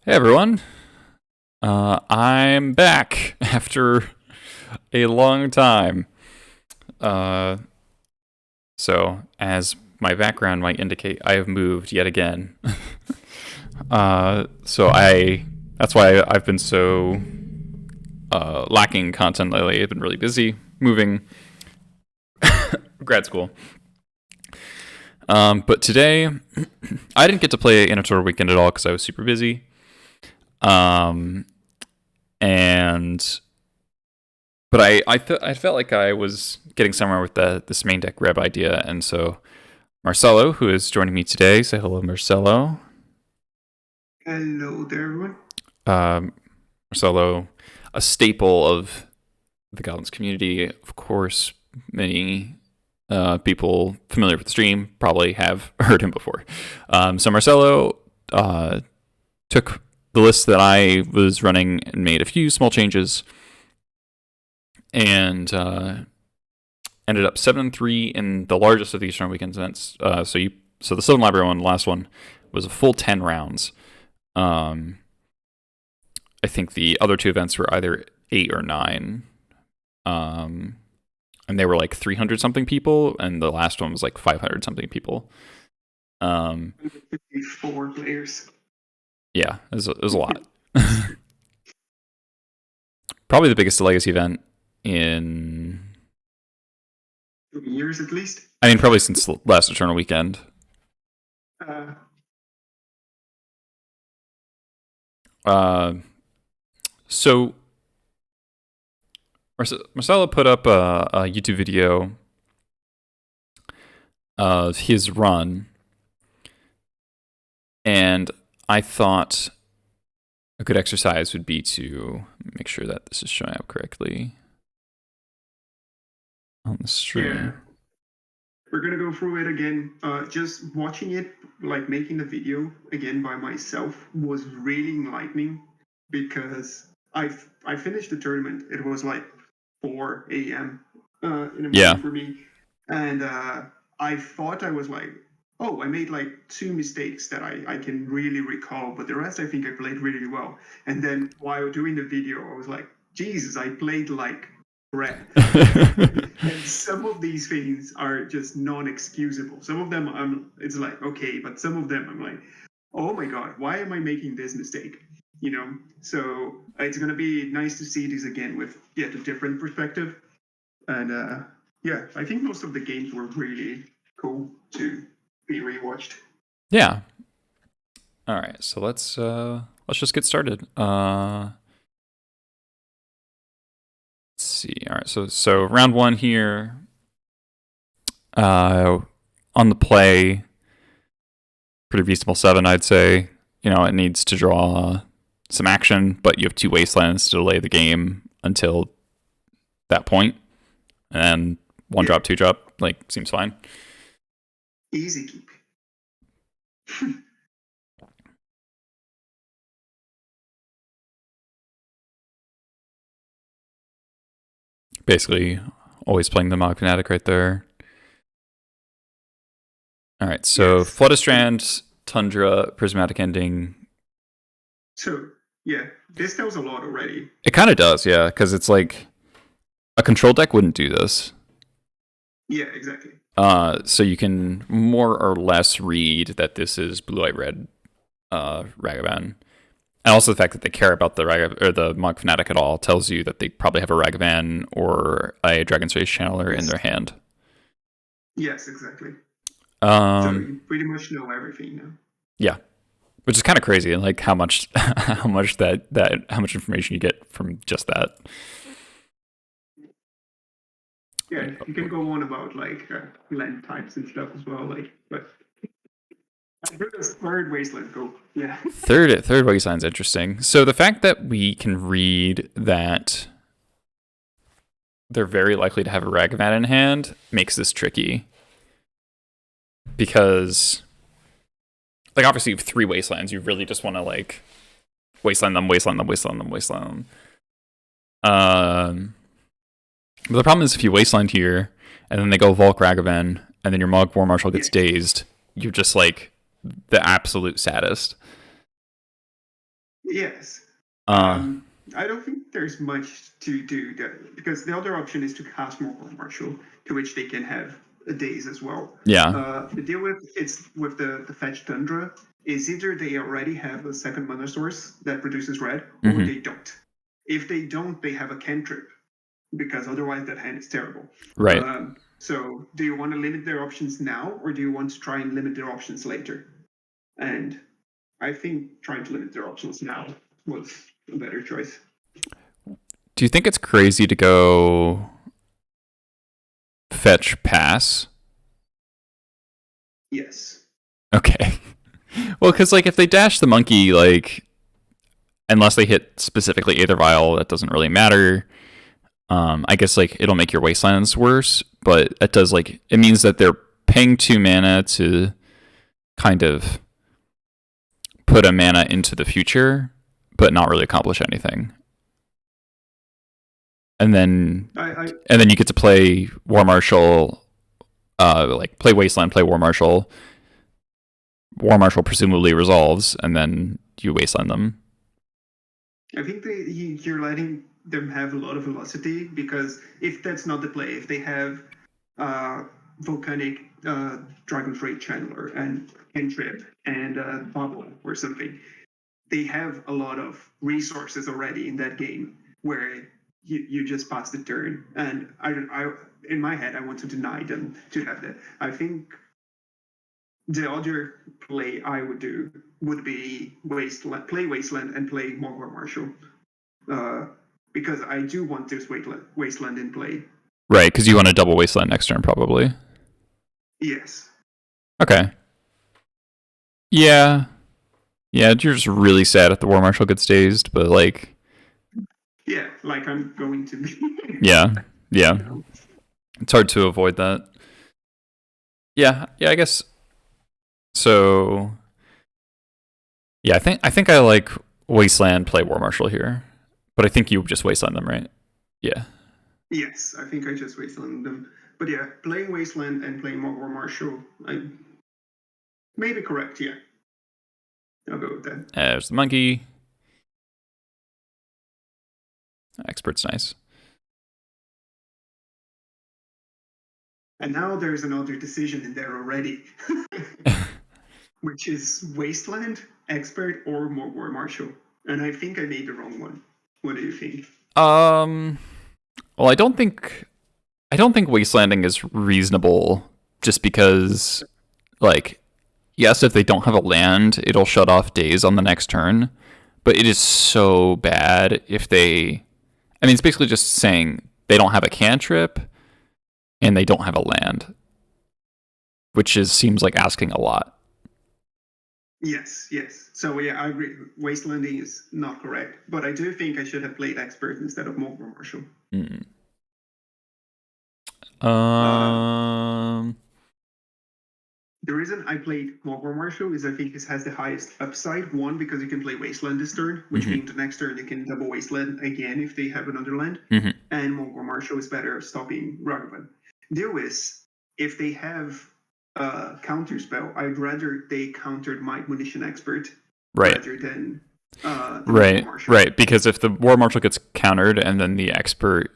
Hey everyone, I'm back after a long time. Uh, so, as my background might indicate, I have moved yet again. That's why I've been so lacking content lately. I've been really busy moving grad school. But today, I didn't get to play Inventory Weekend at all because I was super busy. But I felt like I was getting somewhere with this Maindeck REB idea, and so Marcelo, who is joining me today, say hello, Marcelo. Hello there, everyone. Marcelo, a staple of the Goblins community, of course. Many people familiar with the stream probably have heard him before. So Marcelo took the list that I was running and made a few small changes, and ended up 7-3 in the largest of the Eastern Weekends events. So the Sylvan Library one, the last one, was a full 10 rounds. I think the other two events were either 8 or 9. And they were like 300 something people, and the last one was like 500 something people. 54 players. Yeah, it was a lot. Probably the biggest legacy event in 2 years at least. I mean, probably since last Eternal Weekend. So Marcelo put up a YouTube video of his run, and I thought a good exercise would be to make sure that this is showing up correctly on the stream. Yeah. We're gonna go through it again. Just watching it, like making the video again by myself, was really enlightening because I finished the tournament. It was like 4 a.m. In the morning for me, and I thought I was like, oh, I made like 2 mistakes that I can really recall, but the rest I think I played really well. And then while doing the video, I was like, Jesus, I played like crap. And some of these things are just non-excusable. Some of them it's like, okay, but some of them I'm like, oh my God, why am I making this mistake? So it's going to be nice to see this again with yet a different perspective. And yeah, I think most of the games were really cool to be rewatched. Yeah. All right, so let's just get started. Let's see. All right, so round one here. On the play, pretty reasonable 7, I'd say. It needs to draw some action, but you have 2 wastelands to delay the game until that point. And 1 drop, 2 drop, seems fine. Easy keep. Basically, always playing the Mog Fanatic right there. All right, so yes. Floodistrand, Tundra, Prismatic Ending. So, yeah, this tells a lot already. It kind of does, yeah, because it's like a control deck wouldn't do this. Yeah, exactly. So you can more or less read that this is blue-white-red Ragavan. And also the fact that they care about the Mog Fanatic at all tells you that they probably have a Ragavan or a Dragon's Rage Channeler in their hand. Yes, exactly. So you pretty much know everything now. Yeah, which is kind of crazy, and like how much information you get from just that. Yeah, you can go on about like land types and stuff as well, but. Where does third wasteland go? Yeah. Third wasteland's interesting. So the fact that we can read that they're very likely to have a Ragavan in hand makes this tricky. Because, like, obviously you have 3 wastelands. You really just want to, like, wasteland them. But the problem is if you wasteland here, and then they go Volk Ragavan, and then your Mog War Marshal gets dazed, you're just, like, the absolute saddest. Yes. Uh, I don't think there's much to do there because the other option is to cast more Marshal, to which they can have days as well. yeah. The deal with the fetch Tundra is either they already have a second mana source that produces red, or Hmm. they don't. If they don't, they have a cantrip because otherwise that hand is terrible. Right. So do you want to limit their options now, or do you want to try and limit their options later? And I think trying to limit their options now was a better choice. Do you think it's crazy to go fetch pass? Yes. Okay. Well, because like if they dash the monkey, like unless they hit specifically Aether Vial, that doesn't really matter. I guess like it'll make your wastelands worse, but it does like it means that they're paying 2 mana to kind of put a mana into the future, but not really accomplish anything. And then you get to play War Marshal, like play Wasteland, play War Marshal. War Marshal presumably resolves, and then you Wasteland them. I think you're letting them have a lot of velocity because if that's not the play, if they have Volcanic Dragon Freight Channeler and Cantrip and Bubble or something, they have a lot of resources already in that game where you just pass the turn. And I in my head, I want to deny them to have that. I think the other play I would do would be play Wasteland and play Mogwai Marshal. Because I do want this Wasteland in play. Right, because you want a double Wasteland next turn, probably. Yes. Okay. Yeah. Yeah, you're just really sad if the War Marshal gets dazed, but like... Yeah, like I'm going to be. Yeah. It's hard to avoid that. Yeah, I guess... So... Yeah, I think I like Wasteland, play War Marshal here. But I think you just Wasteland them, right? Yeah. Yes, I think I just Wasteland them. But yeah, playing Wasteland and playing War Marshal, I may be correct, yeah. I'll go with that. There's the monkey. Expert's nice. And now there's another decision in there already, which is Wasteland, Expert, or War Marshal. And I think I made the wrong one. What do you think? Well, I don't think Wastelanding is reasonable just because, like, yes, if they don't have a land, it'll shut off days on the next turn. But it is so bad if they... I mean, it's basically just saying they don't have a cantrip and they don't have a land, which seems like asking a lot. Yes. So yeah, I agree. Wastelanding is not correct, but I do think I should have played Expert instead of War Marshal. The reason I played War Marshal is I think this has the highest upside. One, because you can play Wasteland this turn, which means the next turn you can double Wasteland again if they have another land. And War Marshal is better at stopping Ragavan. Deal is, if they have a counter spell, I'd rather they countered my Munition Expert rather than War Marshal. Right, because if the War Marshal gets countered and then the Expert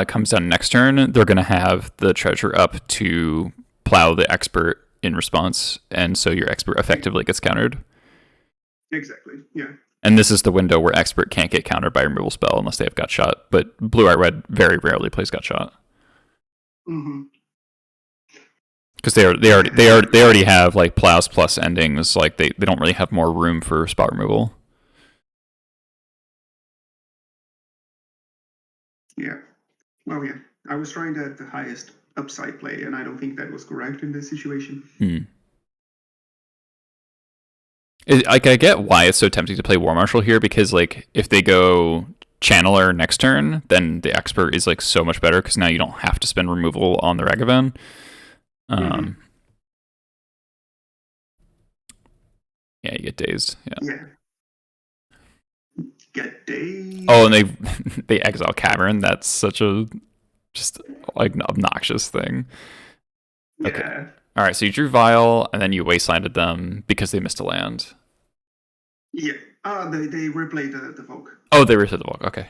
comes down next turn, they're going to have the treasure up to plow the Expert in response, and so your Expert effectively gets countered. Exactly, yeah. And this is the window where Expert can't get countered by a removal spell unless they have Gut Shot, but Blue-White Red very rarely plays Gut Shot. Because they already have like plows plus endings, like they don't really have more room for spot removal. Yeah. Well, yeah. I was trying to have the highest upside play, and I don't think that was correct in this situation. I get why it's so tempting to play War Marshal here, because like if they go Channeler next turn, then the Expert is like so much better because now you don't have to spend removal on the Ragavan. Yeah, you get dazed. Yeah. Get dazed. Oh, and they exile Cavern. That's such a just like obnoxious thing. Yeah. Okay. All right, so you drew Vial, and then you Wastelanded them because they missed a land. Yeah. They replayed the Vogue. Oh, they reset the block. Okay.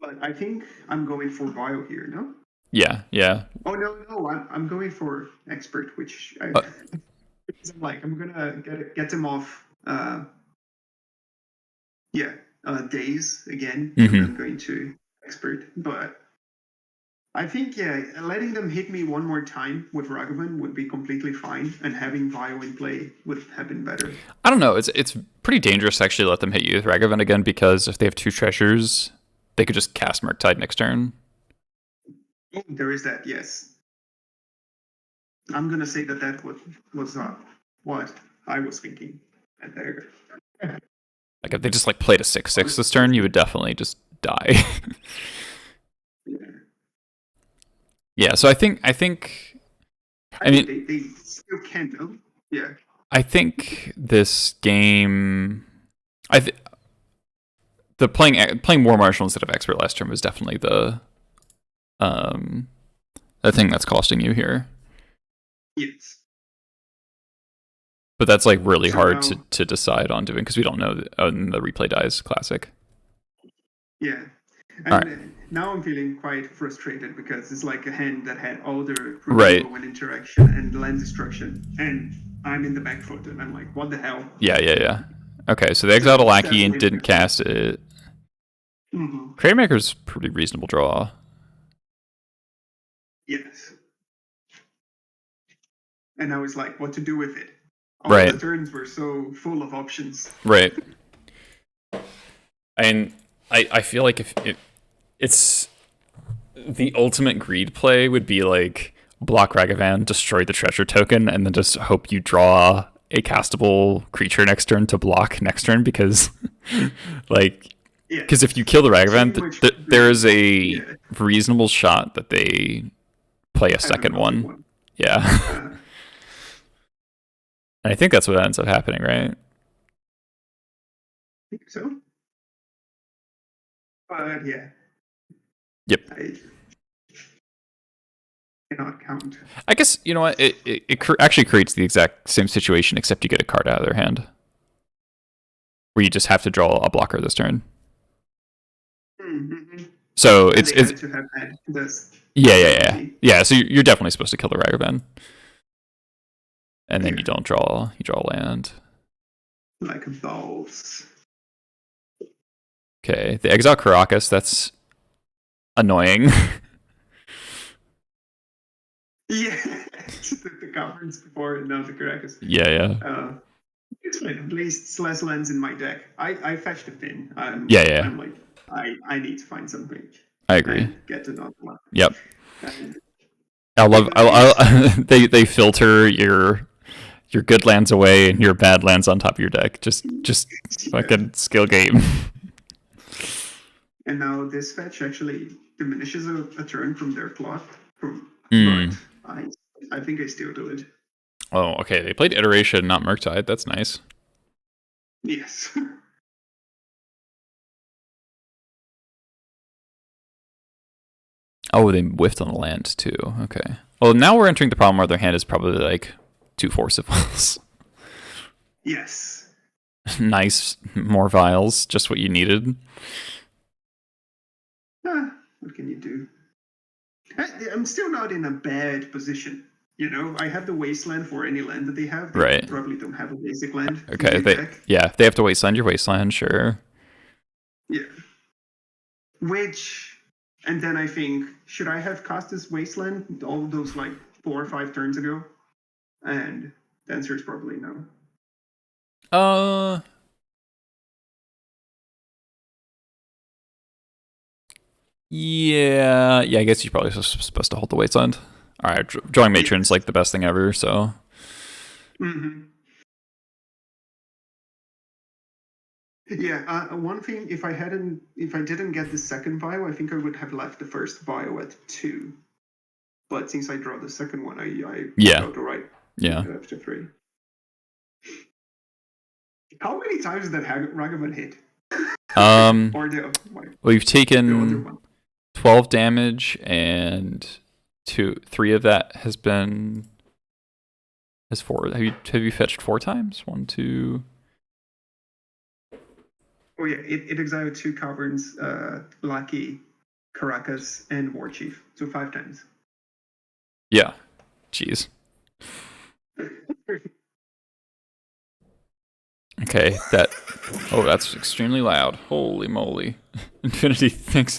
But I think I'm going for Bio here, no? Yeah, yeah. Oh no, I'm going for Expert, which Uh, I'm like I'm gonna get him off. Yeah, days again, and mhm. then going to Expert. But I think letting them hit me one more time with Ragavan would be completely fine, and having Bio in play would have been better. I don't know. It's pretty dangerous to actually let them hit you with Ragavan again because if they have two treasures, they could just cast Murktide next turn. Oh, there is that. Yes, I'm gonna say that was what I was thinking. And there. Like if they just like played a 6/6 this turn, you would definitely just die. Yeah. Yeah, so I mean They still can though. Yeah. I think this game I th- the playing War Marshal instead of Expert last turn was definitely um the thing that's costing you here. Yes. But that's like really So hard now, to decide on doing because we don't know the replay dies classic. yeah. All right. And now I'm feeling quite frustrated because it's like a hand that had all the Right. removal and interaction and land destruction, and I'm in the back foot, and I'm like, what the hell? Yeah. Okay, so they So exiled a it's lackey and definitely didn't cast it. Creatormaker's pretty reasonable draw. yes. And now it's like, what to do with it? All Right. the turns were so full of options. Right. And I feel like if it's the ultimate greed play would be like block Ragavan, destroy the treasure token, and then just hope you draw a castable creature next turn to block next turn because like Yeah. because if you kill the Ragavan, Too much there is a yeah. reasonable shot that they play a Have second another one. Yeah. And I think that's what ends up happening, right? I think so. But yeah. Yep. I cannot count. I guess, you know what? It actually creates the exact same situation, except you get a card out of their hand. Where you just have to draw a blocker this turn. Mm-hmm. So And it's they had to have had this. yeah. So you're definitely supposed to kill the Ragavan, and then Yeah. you don't draw. You draw land. Like balls. Okay, the exile Caracas. That's annoying. Yeah. The governs before and now the Caracas. Yeah. It's fine. At least it's less lands in my deck. I fetched a pin. Yeah. I'm like, I need to find something. I agree. And get another one. Yep. And I love. They filter your good lands away and your bad lands on top of your deck. Just fucking skill game. And now this fetch actually diminishes a turn from their clock. Mm. But I think I still do it. Oh, okay. They played Iteration, not Murktide. That's nice. Yes. Oh, they whiffed on the land too. Okay. Well, now we're entering the problem where their hand is probably like 2 forcibles. Yes. Nice, more vials, just what you needed. What can you do? I'm still not in a bad position. You know, I have the wasteland for any land that they have. They Right. probably don't have a basic land. Okay. If they have to wasteland your wasteland, sure. Yeah. Which, and then I think, should I have cast this wasteland all those like 4 or 5 turns ago? And the answer is probably no. Yeah. I guess you're probably supposed to hold the wasteland. All right, drawing matron's like the best thing ever. So. Mm-hmm. Yeah. One thing, if I didn't get the second bio, I think I would have left the first bio at 2. But since I draw the second one, I got the right. Yeah. After 3. How many times did that Ragavan hit? Or we've taken 12 damage, and 3 of that has been Has 4. Have you fetched 4 times? 1, 2. Oh yeah, it exiled 2 caverns, Lucky, Caracas, and War Chief. So 5 times. Yeah. Jeez. Okay, that's extremely loud. Holy moly. Infinity thinks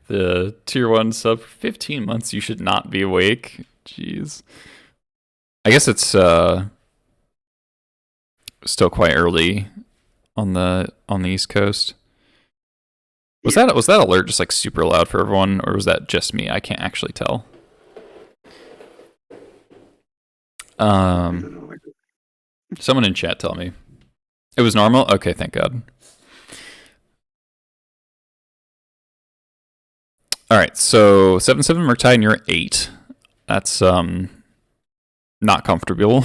the tier 1 sub for 15 months you should not be awake. Jeez. I guess it's still quite early on the East Coast. Was that alert just like super loud for everyone, or was that just me? I can't actually tell. Someone in chat tell me. It was normal? Okay, thank God. Alright, so 7-7 Murktide and you're 8. That's not comfortable.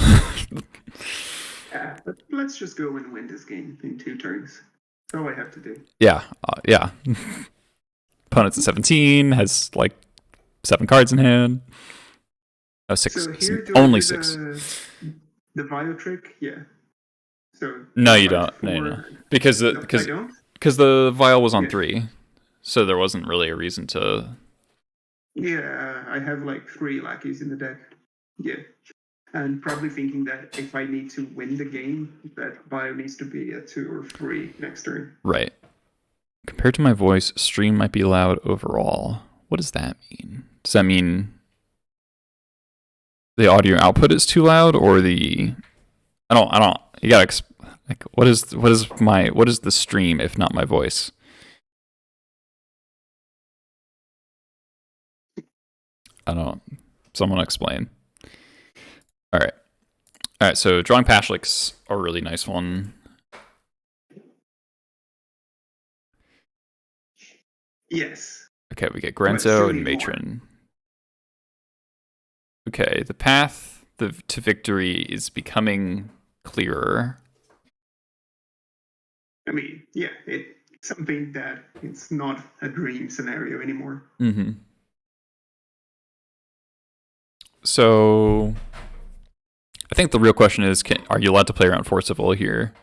Yeah, but let's just go and win this game in 2 turns. That's all I have to do. Yeah, yeah. Opponent's at 17, has like 7 cards in hand. Oh, 6. So here, Only 6. The Vio trick, yeah. So no, you don't. No. Because the vial was on 3, so there wasn't really a reason to. Yeah, I have like 3 lackeys in the deck. Yeah, and probably thinking that if I need to win the game, that bio needs to be a 2 or 3 next turn. Right. Compared to my voice, stream might be loud overall. What does that mean? Does that mean the audio output is too loud, or the? I don't. You gotta like what is the stream if not my voice? I don't. Someone explain. All right. So drawing Pashlik's a really nice one. Yes. Okay, we get Grenzo and Matron. Okay, the path to victory is becoming clearer. I mean, yeah, it's something that it's not a dream scenario anymore. Mm-hmm. So, I think the real question is, are you allowed to play around Forcible here?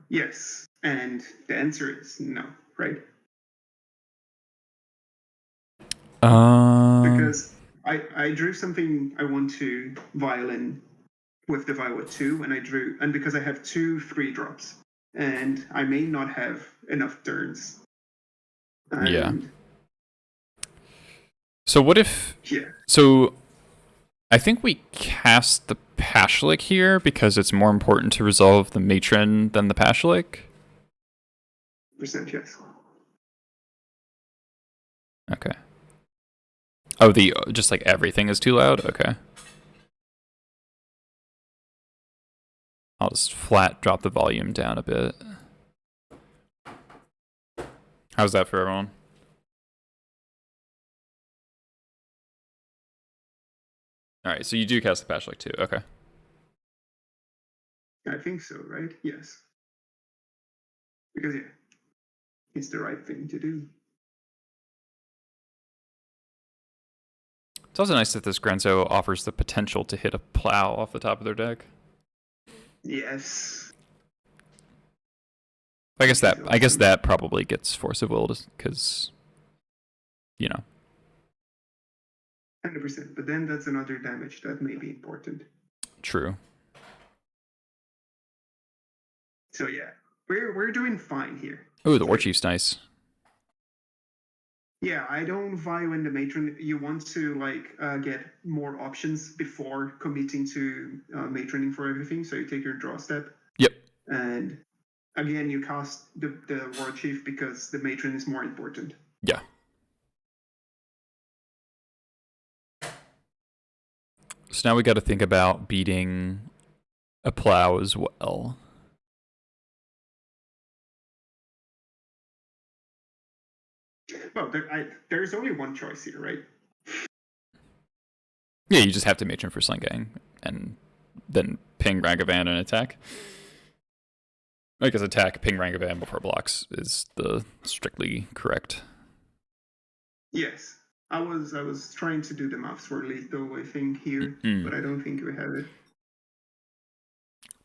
Yes, and the answer is no, right? Because I drew something I want to violin with the Violet 2, and because I have 2 3-drops, and I may not have enough turns. Yeah. So what if? Yeah. So, I think we cast the Pashlik here because it's more important to resolve the Matron than the Pashlik. % yes. Okay. Oh, just like everything is too loud? Okay. I'll just flat drop the volume down a bit. How's that for everyone? Alright, so you do cast the Pashlik too. Okay. I think so, right? Yes. Because, yeah, it's the right thing to do. It's also nice that this Grenzo offers the potential to hit a plow off the top of their deck. Yes. I guess that probably gets Force of Will because, you know. 100%, but then that's another damage that may be important. True. So yeah, we're doing fine here. Oh, the War Chief's nice. Yeah, I don't value in the matron. You want to get more options before committing to matroning for everything. So you take your draw step. Yep. And again, you cast the War Chief because the matron is more important. Yeah. So now we got to think about beating a plow as well. Well, there's only one choice here, right? Yeah, you just have to matron for Slingang and then ping Ragavan and attack. I guess attack, ping Ragavan before blocks is the strictly correct. Yes. I was trying to do the maths for lethal, I think, here, but I don't think we have it.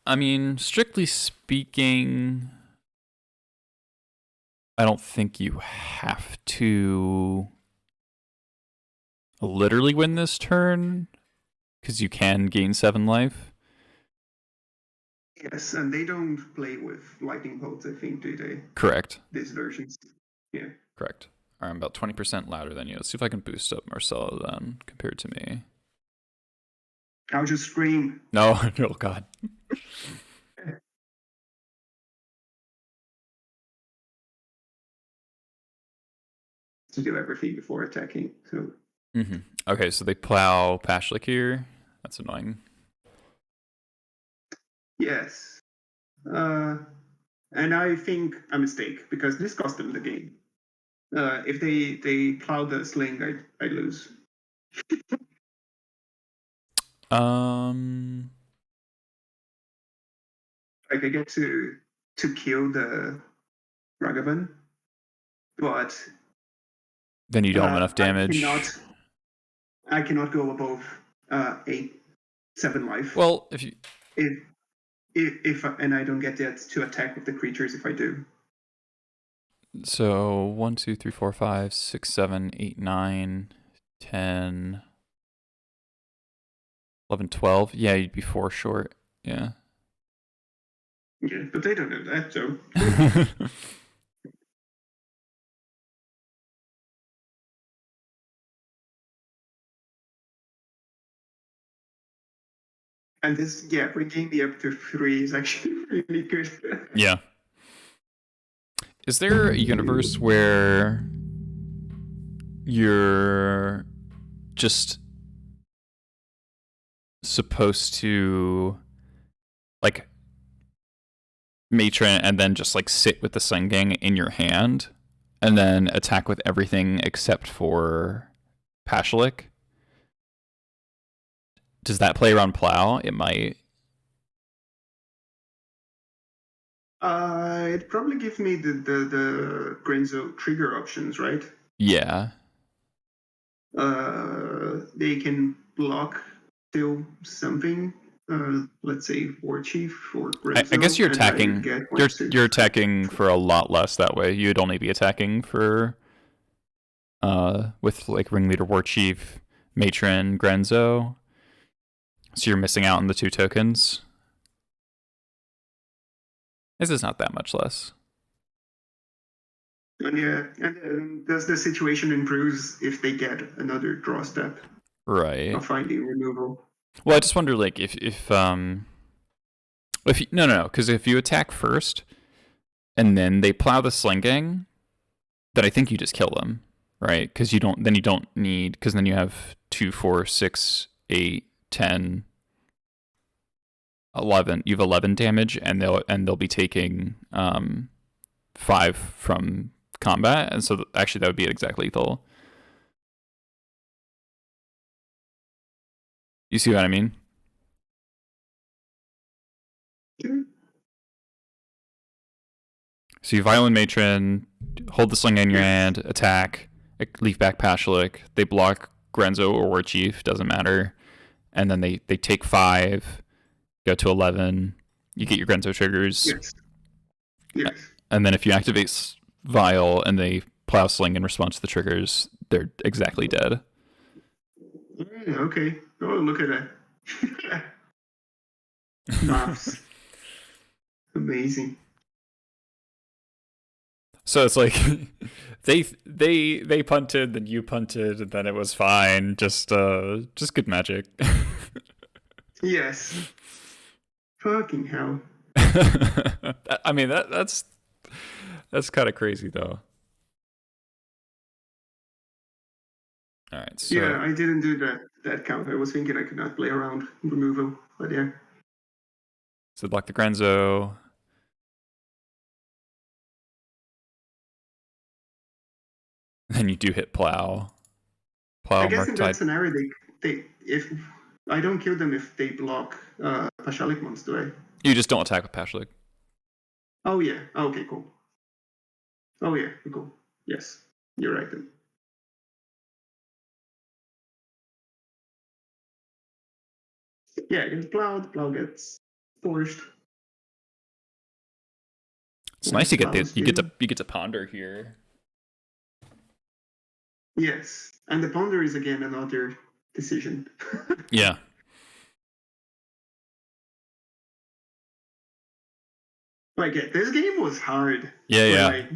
I mean, strictly speaking, I don't think you have to literally win this turn, because you can gain 7 life. Yes, and they don't play with lightning bolts, I think, do they? Correct. These versions. Yeah. Correct. All right, I'm about 20% louder than you. Let's see if I can boost up Marcelo then, compared to me. I'll just scream. No, oh god. To do everything before attacking, so... Okay, so they plow Pashlik here. That's annoying. Yes. And I think a mistake, because this cost them the game. If they plow the sling, I lose. Like, I get to kill the Ragavan, but then you don't have enough damage. I cannot go above 7 life. Well, if you if and I don't get that to attack with the creatures if I do. So 1, 2, 3, 4, 5, 6, 7, 8, 9, 10, 11, 12. Yeah, you'd be 4 short. Yeah. Yeah, but they don't know that, so. And this, bringing me up to 3 is actually really good. Yeah. Is there a universe where you're just supposed to, like, matron and then just, like, sit with the Senging in your hand and then attack with everything except for Pashlik? Does that play around Plow? It might. It probably gives me the Grenzo trigger options, right? Yeah. They can block still something. Let's say War Chief or Grenzo. I guess you're attacking. You're attacking for a lot less that way. You'd only be attacking for with like Ringleader, War Chief, Matron, Grenzo. So you're missing out on the 2 tokens. This is not that much less. And does the situation improves if they get another draw step? Right. Of finding removal. Well, I just wonder, like, if you, no, because if you attack first, and then they plow the Slingang, then I think you just kill them, right? Because you don't need, because then you have 2, 4, 6, 8, 10, 11. You have 11 damage, and they'll be taking 5 from combat, and so actually that would be exactly lethal. You see what I mean? So you Violent Matron, hold the sling in your hand, attack, leaf back Pashlik. They block Grenzo or War Chief, doesn't matter. And then they take 5, go to 11. You get your Grenzo triggers. Yes. And then if you activate Vial and they plow sling in response to the triggers, they're exactly dead. Okay. Oh, look at that. Maths. Amazing. So it's like they punted, then you punted, and then it was fine. Just good magic. Yes. Fucking hell. I mean that's kind of crazy though. All right. So yeah, I didn't do that count. I was thinking I could not play around removal, but yeah. So block the Grenzo. Then you do hit plow. I guess in that scenario, they if I don't kill them if they block Pashalik ones, do I? You just don't attack with Pashlik. Oh yeah. Okay, cool. Oh yeah, cool. Yes, you're right then. Yeah, against Plow, the Plow gets forced. It's nice you get Plow's you in. get to ponder here. Yes, and the Ponder is again another decision. Yeah. Like, this game was hard. Yeah, for, yeah. like,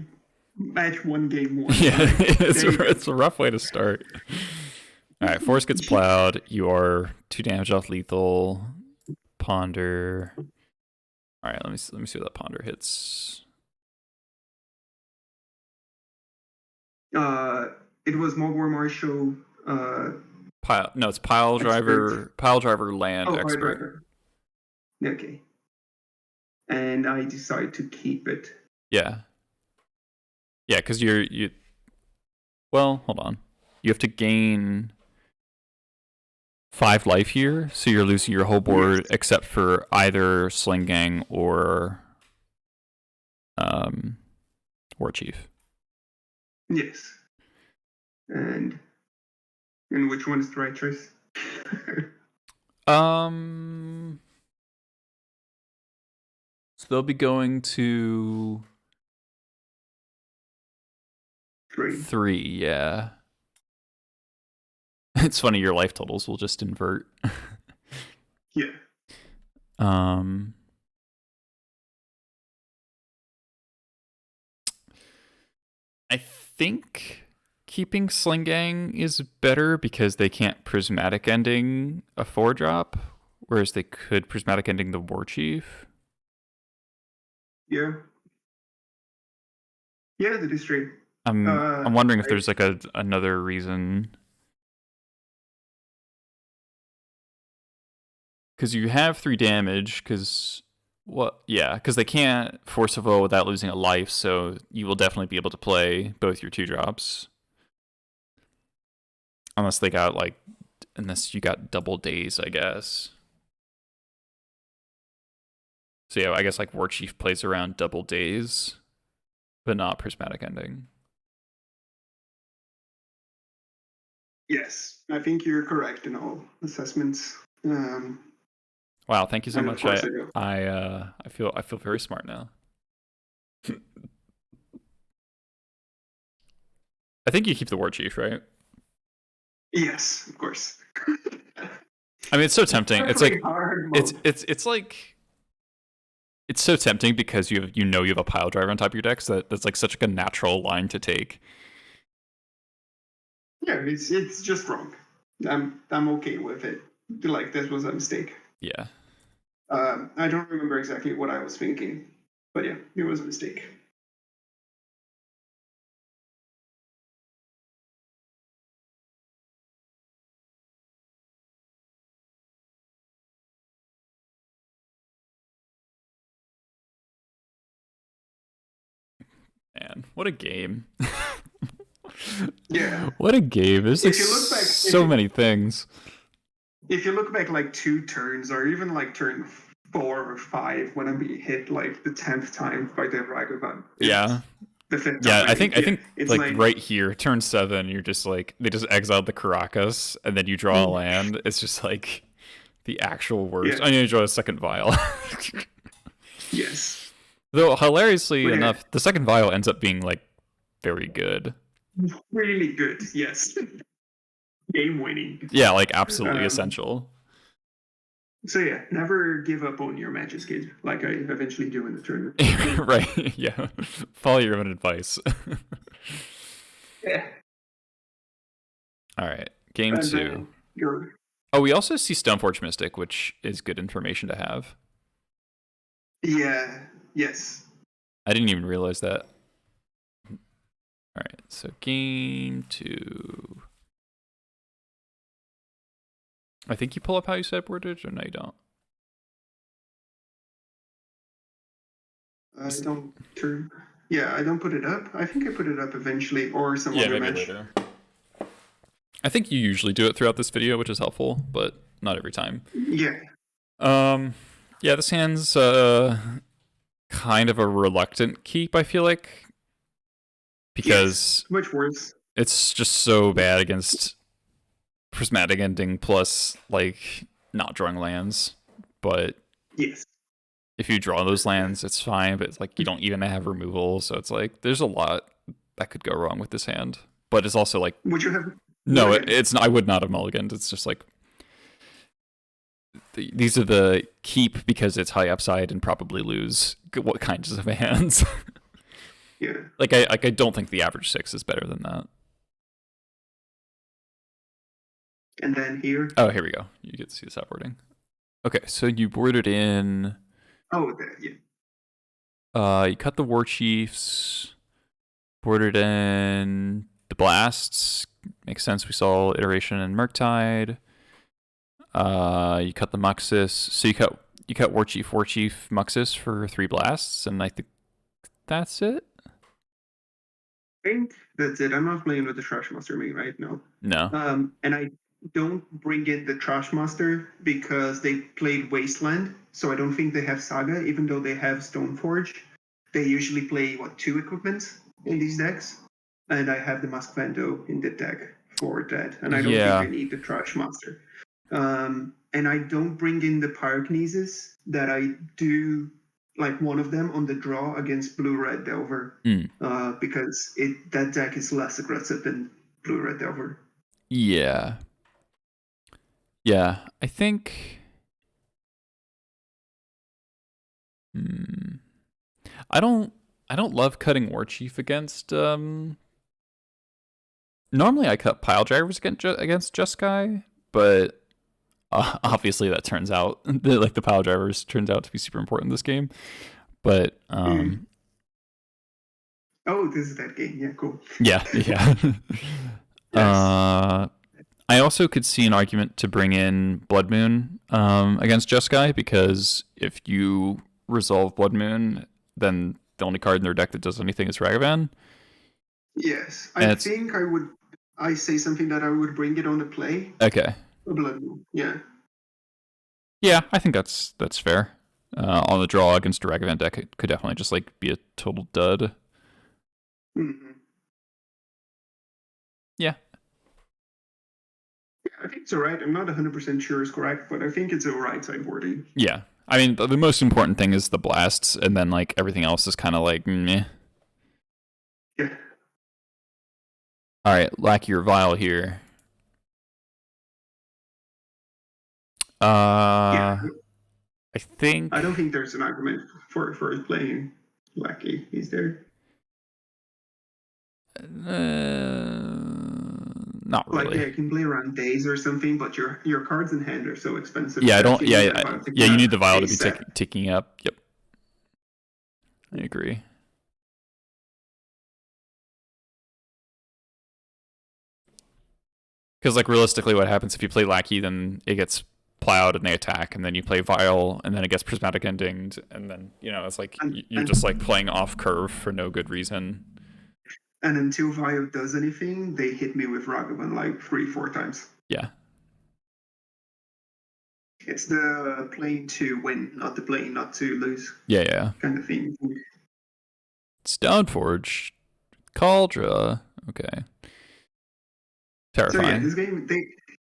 match 1, game 1. Yeah, Like, it's a rough way to start. All right, Force gets plowed. You are 2 damage off lethal. Ponder. All right, let me see what that ponder hits. It was Mogwai Marshall. It's pile driver. Pile driver land expert. Driver. Okay. And I decide to keep it. Yeah. Yeah, because you. Well, hold on. You have to gain 5 life here, so you're losing your whole board except for either Sling Gang or War Chief. Yes. And which one is the right choice? So they'll be going to 3, yeah. It's funny, your life totals will just invert. Yeah. I think keeping Sling Gang is better because they can't prismatic ending a 4-drop, whereas they could prismatic ending the War Chief. Yeah. Yeah, that is true. I'm wondering if there's like another reason. Because you have 3 damage, because they can't force a foe without losing a life, so you will definitely be able to play both your 2-drops. Unless you got double days, I guess. So yeah, I guess like War Chief plays around double days, but not prismatic ending. Yes, I think you're correct in all assessments. Wow, thank you so much. I feel very smart now. I think you keep the War Chief, right? Yes, of course. I mean, it's so tempting. It's like hard it's like it's so tempting because you have a pile driver on top of your deck, so that's like such a natural line to take. Yeah, it's just wrong. I'm okay with it. Like, this was a mistake. Yeah. I don't remember exactly what I was thinking, but yeah, it was a mistake. Man, what a game. Yeah. What a game. There's like so many things. If you look back like 2 turns, or even like turn 4 or 5, when I'm being hit like the 10th time by the Ragavan. Yeah. The 5th time. I think it's like right here, turn 7, you're just like, they just exiled the Caracas, and then you draw a land. It's just like the actual worst. Yeah. I need to draw a second vial. Yes. Though hilariously enough, the second vial ends up being like very good. Really good, yes. Game winning. Yeah, like absolutely essential. So yeah, never give up on your matches, kid. Like I eventually do in the tournament. Right, yeah. Follow your own advice. Yeah. Alright, game 2. Oh, we also see Stoneforge Mystic, which is good information to have. Yeah, yes. I didn't even realize that. Alright, so game 2. I think you pull up how you sideboarded, or no, you don't? I don't turn. Yeah, I don't put it up. I think I put it up eventually, or some other match. Later. I think you usually do it throughout this video, which is helpful, but not every time. Yeah. Yeah, this hand's kind of a reluctant keep, I feel like. Because much worse. It's just so bad against prismatic ending plus like not drawing lands, but Yes. if you draw those lands, it's fine, but it's like you don't even have removal, so it's like there's a lot that could go wrong with this hand. But it's also like Would you have no, it's I would not have mulliganed. It's just like these are the keep because it's high upside and probably lose what kinds of hands. Yeah. Like I don't think the average 6 is better than that. And then here. Oh, here we go. You get to see the set wording. Okay, so you boarded in. Oh, there, yeah. You cut the War Chiefs. Boarded in the Blasts. Makes sense. We saw iteration in Murktide. You cut the Muxus. So you cut War Chief, Muxus for 3 blasts, and I think that's it. I think that's it. I'm not playing with the Trash Master main right now. No. And I don't bring in the Trash Master because they played Wasteland, so I don't think they have Saga, even though they have Stoneforge. They usually play, 2 equipments in these decks? And I have the Mask Vando in the deck for that, and I don't think I need the Trash Master. And I don't bring in the Pyrokinesis that I do, like one of them on the draw against Blue-Red Delver, because that deck is less aggressive than Blue-Red Delver. Yeah. Yeah, I think. I don't love cutting War Chief against. Normally, I cut Pile Drivers against Jeskai, but obviously that turns out the Pile Drivers turns out to be super important in this game. But Oh, this is that game. Yeah, cool. Yeah. Yes. I also could see an argument to bring in Blood Moon against Jeskai, because if you resolve Blood Moon, then the only card in their deck that does anything is Ragavan. Yes, I think I say something that I would bring it on the play. Okay. Blood Moon, yeah. Yeah, I think that's fair. On the draw against a Ragavan deck, it could definitely just be a total dud. Mm-hmm. Yeah. I think it's alright. I'm not 100% sure it's correct, but I think it's alright sideboarding. Yeah. I mean, the most important thing is the blasts, and then everything else is kind of meh. Yeah. Alright, Lackey or Vile here. Yeah. I think. I don't think there's an argument for playing Lackey. Is there? Not really. Yeah, I can play around days or something, but your cards in hand are so expensive. Yeah, I don't. Yeah, you need the Vile to be ticking up. Yep, I agree. Because realistically, what happens if you play Lackey, then it gets plowed and they attack, and then you play Vile, and then it gets Prismatic Endinged, and then it's you're just playing off curve for no good reason. And until Vile does anything, they hit me with Ragavan 3-4 times. Yeah. It's the playing to win, not the playing not to lose. Yeah. Kind of thing. Stoneforge, Cauldra. Okay. Terrifying. So yeah, this game,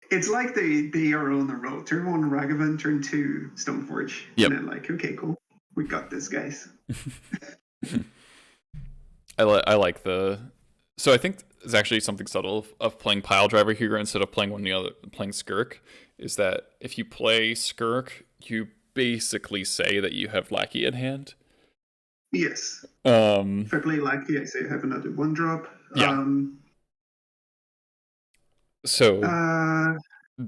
it's like they are on the road. Turn 1 Ragavan, turn 2 Stoneforge. Yep. And then okay, cool. We got this, guys. I like the. So I think it's actually something subtle of playing Pile Driver here instead of playing playing Skirk, is that if you play Skirk, you basically say that you have Lackey in hand. Yes. If I play Lackey, I say I have another 1-drop. Yeah. So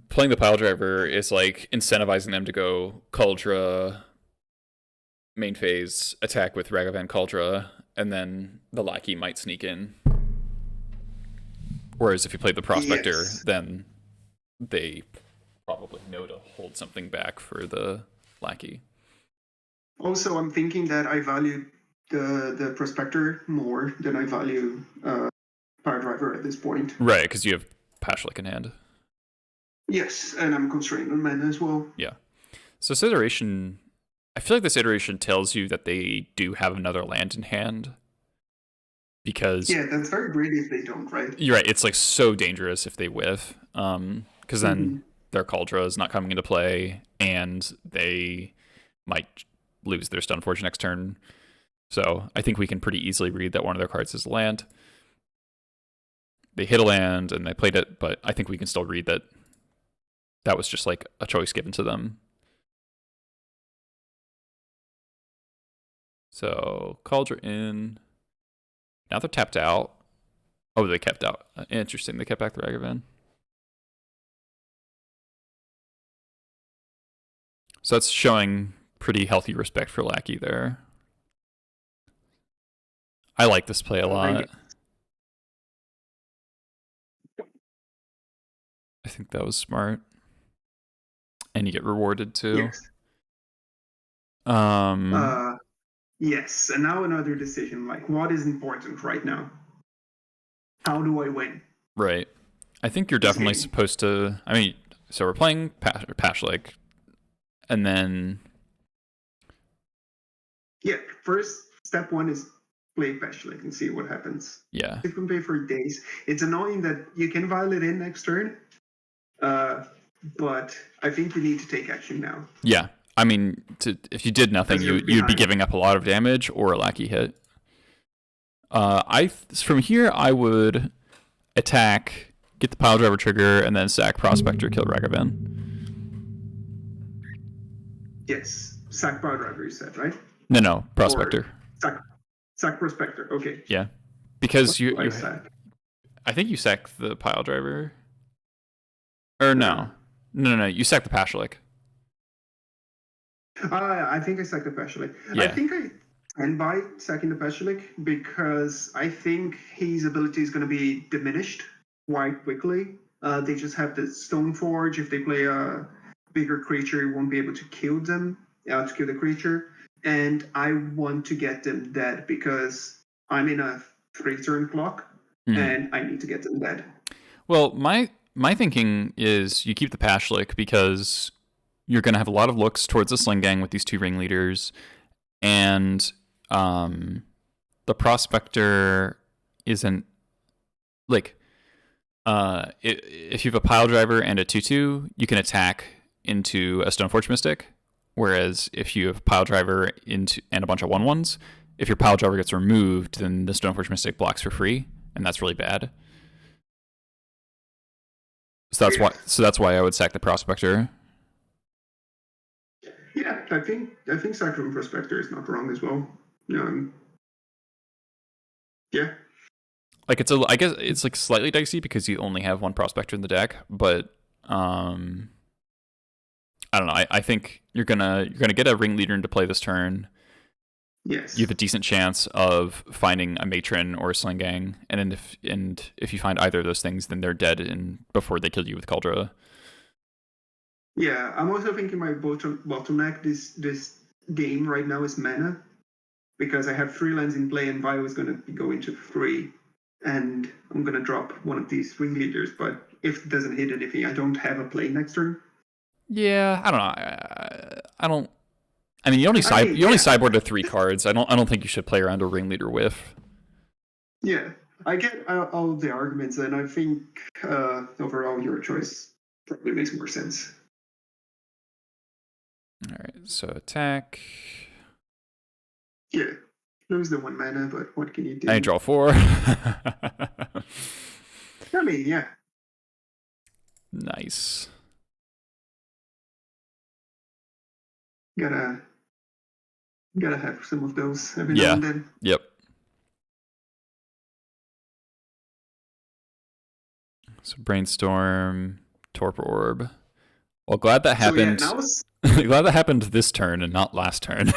playing the Pile Driver is incentivizing them to go Cauldra, main phase, attack with Ragavan Cauldra, and then the Lackey might sneak in. Whereas if you play the Prospector, then they probably know to hold something back for the Lackey. Also, I'm thinking that I value the Prospector more than I value Pile Driver at this point. Right, because you have Pashlik in hand. Yes, and I'm constrained on mana as well. Yeah. So this iteration, I feel like this iteration tells you that they do have another land in hand. Because that's very greedy if they don't, right? You're right. It's so dangerous if they whiff. Because then their Cauldra is not coming into play, and they might lose their Stoneforge next turn. So I think we can pretty easily read that one of their cards is land. They hit a land and they played it, but I think we can still read that that was just like a choice given to them. So Cauldra in. Now they're tapped out. Oh, they kept out. Interesting. They kept back the Ragavan. So that's showing pretty healthy respect for Lackey there. I like this play a lot. I think that was smart. And you get rewarded too. Yes. Yes. And now another decision, like what is important right now? How do I win? Right. I think you're definitely supposed to, I mean, so we're playing Pashlik, and then... Yeah, first step one is play Pashlik and see what happens. Yeah. You can play for days. It's annoying that you can violate in next turn, but I think you need to take action now. Yeah. I mean, if you did nothing, you'd be giving up a lot of damage or a Lackey hit. From here, I would attack, get the Pile Driver trigger, and then sack Prospector, kill Ragavan. Yes, sack Pile Driver, you said, right? No, Prospector. Sack Prospector, okay. Yeah, because you I think you sack the Pile Driver. Or no, you sack the Pashlik. I think I sack the Pashlik. Yeah. I think I stand by sacking the Pashlik because I think his ability is going to be diminished quite quickly. They just have the Stoneforge. If they play a bigger creature, you won't be able to kill them, to kill the creature. And I want to get them dead because I'm in a 3-turn clock, and I need to get them dead. Well, my thinking is you keep the Pashlik because you're going to have a lot of looks towards the Sling Gang with these two ringleaders, and the Prospector isn't like if you have a Pile Driver and a 2/2, you can attack into a Stoneforge Mystic, whereas if you have Pile Driver and a bunch of 1/1s, if your Pile Driver gets removed, then the Stoneforge Mystic blocks for free, and that's really bad. So that's why I would sack the Prospector. Yeah, I think sacking Prospector is not wrong as well. Yeah. Like I guess it's like slightly dicey because you only have one Prospector in the deck, but I don't know. I think you're gonna get a ringleader into play this turn. Yes. You have a decent chance of finding a Matron or a Sling Gang, and if you find either of those things, then they're dead before they kill you with Cauldra. Yeah, I'm also thinking my bottleneck this game right now is mana, because I have 3 lands in play and Vio is going to be going to 3, and I'm going to drop one of these ringleaders, but if it doesn't hit anything, I don't have a play next turn. Yeah, I don't know. I mean, you only sideboarded 3 cards. I don't think you should play around a ringleader whiff. Yeah, I get all the arguments, and I think overall your choice probably makes more sense. All right, so attack. Yeah, lose the 1 mana, but what can you do? I draw 4. I mean, yeah. Nice. Gotta have some of those every now and then. Yep. So Brainstorm, Torpor Orb. Well, glad that happened. Glad that happened this turn and not last turn.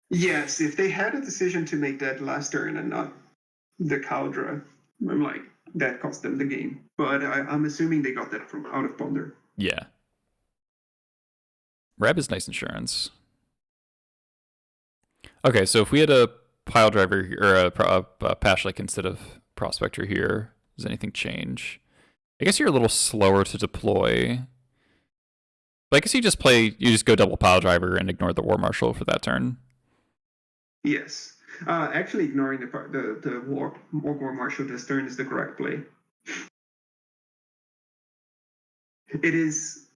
Yes, if they had a decision to make that last turn and not the Cauldra, I'm like, that cost them the game. But I'm assuming they got that from out of Ponder. Yeah. REB is nice insurance. Okay, so if we had a Pile Driver or a Pashlik instead of Prospector here, does anything change? I guess you're a little slower to deploy. But I guess you just go double Pile Driver and ignore the War Marshal for that turn. Yes. Actually, ignoring the War Marshal this turn is the correct play. It is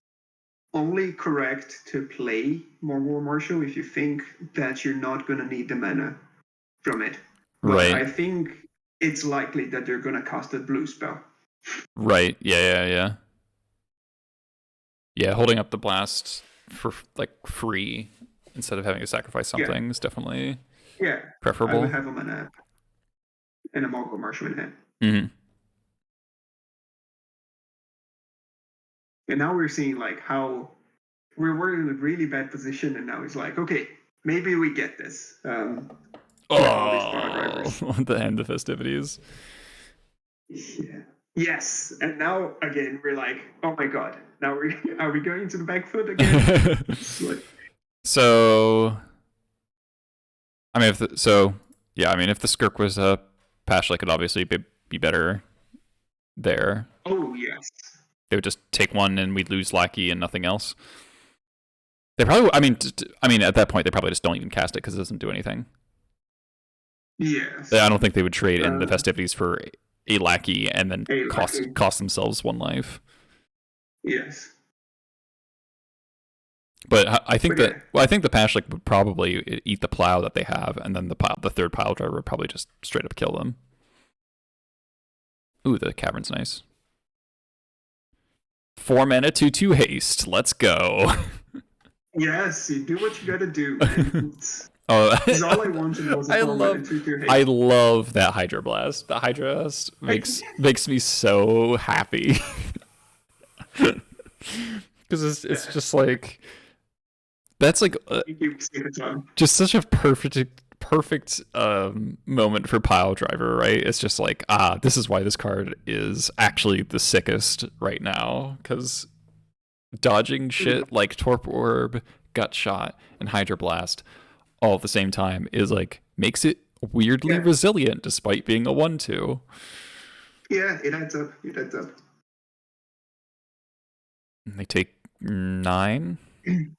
only correct to play more War Marshal if you think that you're not going to need the mana from it. But Right. I think it's likely that they're going to cast a blue spell. Right. Yeah. Yeah, holding up the blast for like free instead of having to sacrifice something is definitely preferable. I would have a mana and a Mogul Marshal in hand. Mm-hmm. And now we're seeing like how we're in a really bad position, and now it's like, okay, maybe we get this. All these power drivers. The end of festivities. Yeah. Yes, and now again we're like, oh my god, now are we going to the back foot again? So, I mean, if the Skirk was up, Pashley could obviously be better there. Oh yes. They would just take one and we'd lose Lackey and nothing else. They probably, I mean, at that point they probably just don't even cast it because it doesn't do anything. Yes. I don't think they would trade in the festivities for a Lackey and then cost themselves one life. Yes. But I think the Pashlik would probably eat the plow that they have, and then the third pile driver would probably just straight up kill them. Ooh, the cavern's nice. 4 mana 2/2 haste. Let's go. Yes, you do what you gotta do. Oh, that's all I wanted was a 4 mana 2/2 haste. I love that Hydra Blast. The Hydra Blast makes me so happy. Because it's just like, that's like just such a perfect moment for pile driver, right? It's just like, this is why this card is actually the sickest right now, because dodging shit like Torpor Orb, Gut Shot, and Hydra Blast all at the same time is like, makes it weirdly resilient despite being a 1/2. Yeah, it adds up. And they take 9 and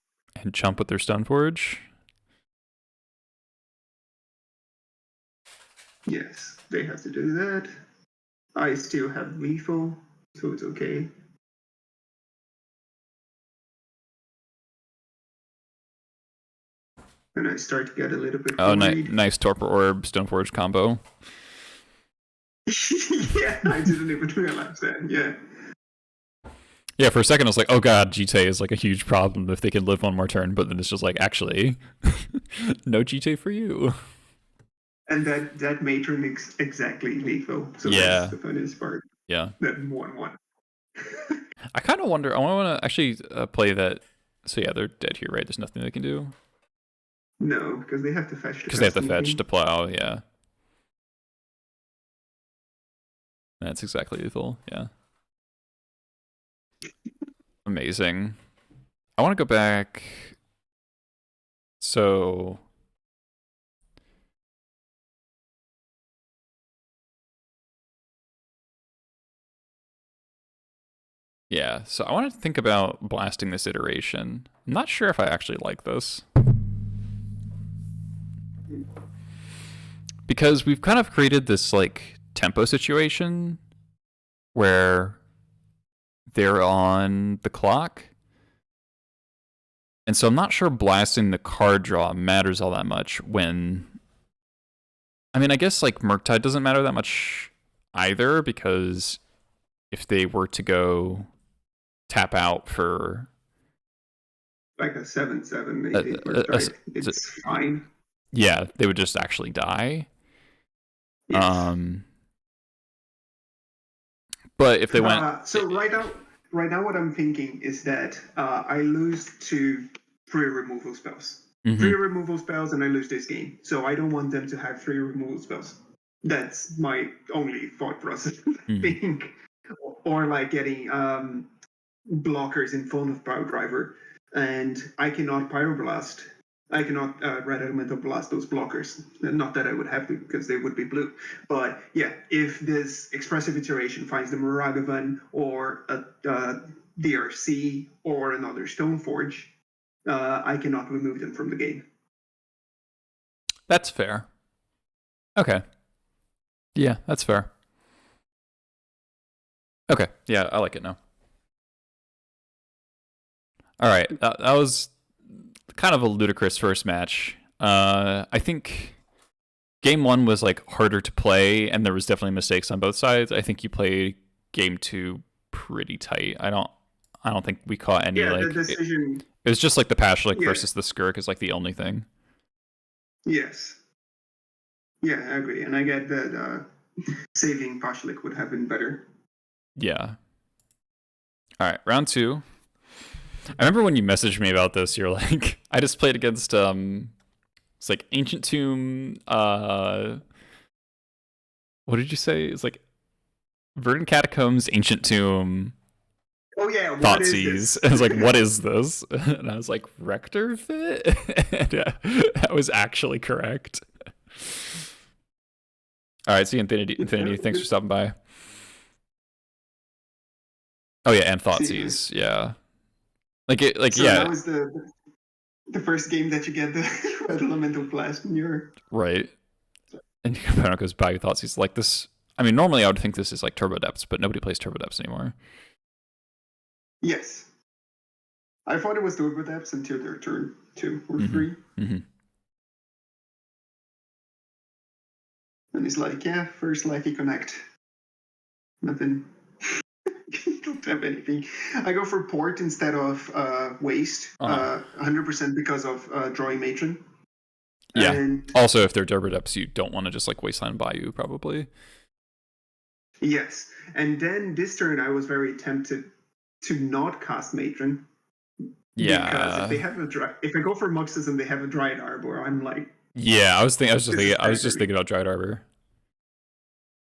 jump with their Stoneforge. Yes, they have to do that. I still have lethal, so it's okay. And I start to get a little bit worried. Nice Torpor Orb Stoneforge combo. Yeah, I didn't even realize that. Yeah, for a second I was like, oh god, GTA is like a huge problem if they can live one more turn, but then it's just like, actually, no GTA for you. And that matron is exactly lethal. So that's the funniest part. Yeah. That 1/1. I kind of wonder, I want to actually play that. So yeah, they're dead here, right? There's nothing they can do. No, because they have to fetch. Because they have to fetch to plow, yeah. That's exactly lethal, yeah. Amazing. I want to go back. So yeah, so I want to think about blasting this iteration. I'm not sure if I actually like this. Because we've kind of created this like tempo situation where they're on the clock. And so I'm not sure blasting the card draw matters all that much when, I mean, I guess like Murktide doesn't matter that much either, because if they were to go tap out for like a 7/7, it's fine. Yeah, they would just actually die. Yes. But if they went, so right now, what I'm thinking is that I lose to 3 removal spells. 3 removal spells, and I lose this game. So I don't want them to have 3 removal spells. That's my only thought process. I think, or like getting blockers in front of Power Driver, and I cannot Pyroblast. I cannot Red Elemental Blast those blockers. Not that I would have to, because they would be blue. But yeah, if this expressive iteration finds the Moragavan or a DRC or another Stoneforge, I cannot remove them from the game. That's fair. Okay. Yeah, that's fair. Okay, yeah, I like it now. All right, that was kind of a ludicrous first match. I think game 1 was like harder to play, and there was definitely mistakes on both sides. I think you played game 2 pretty tight. I don't think we caught any Yeah, like the decision. It was just like the Pashlik Yeah. versus the Skirk is like the only thing. Yes. Yeah, I agree, and I get that saving Pashlik would have been better. Yeah. All right, round 2. I remember when you messaged me about this, you're like, I just played against it's like Ancient Tomb, what did you say? It's like Verdant Catacombs, Ancient Tomb, Oh yeah, what Thoughtseize. is this? I was like, what is this? And I was like, Rector Fit? And, that was actually correct. All right, see Infinity. Thanks for stopping by. Oh yeah, and Thoughtseize. Yeah. So yeah. That was the first game that you get the red elemental blast in your right. And your opponent goes by your Thoughtseize like this. I mean, normally I would think this is like Turbo Depths, but nobody plays Turbo Depths anymore. Yes. I thought it was Turbo Depths until their turn 2 or 3. Mm-hmm. And it's like, yeah, first Lucky Connect. Nothing. Don't have anything. I go for Port instead of Waste, 100% because of drawing Matron. Yeah. And also, if they're Turbo Depths, you don't want to just like Wasteland Bayou, probably. Yes. And then this turn, I was very tempted to not cast Matron. Yeah. Because if they have if I go for Muxus and they have a Dryad Arbor, I'm like. Yeah, I was just thinking about Dryad Arbor.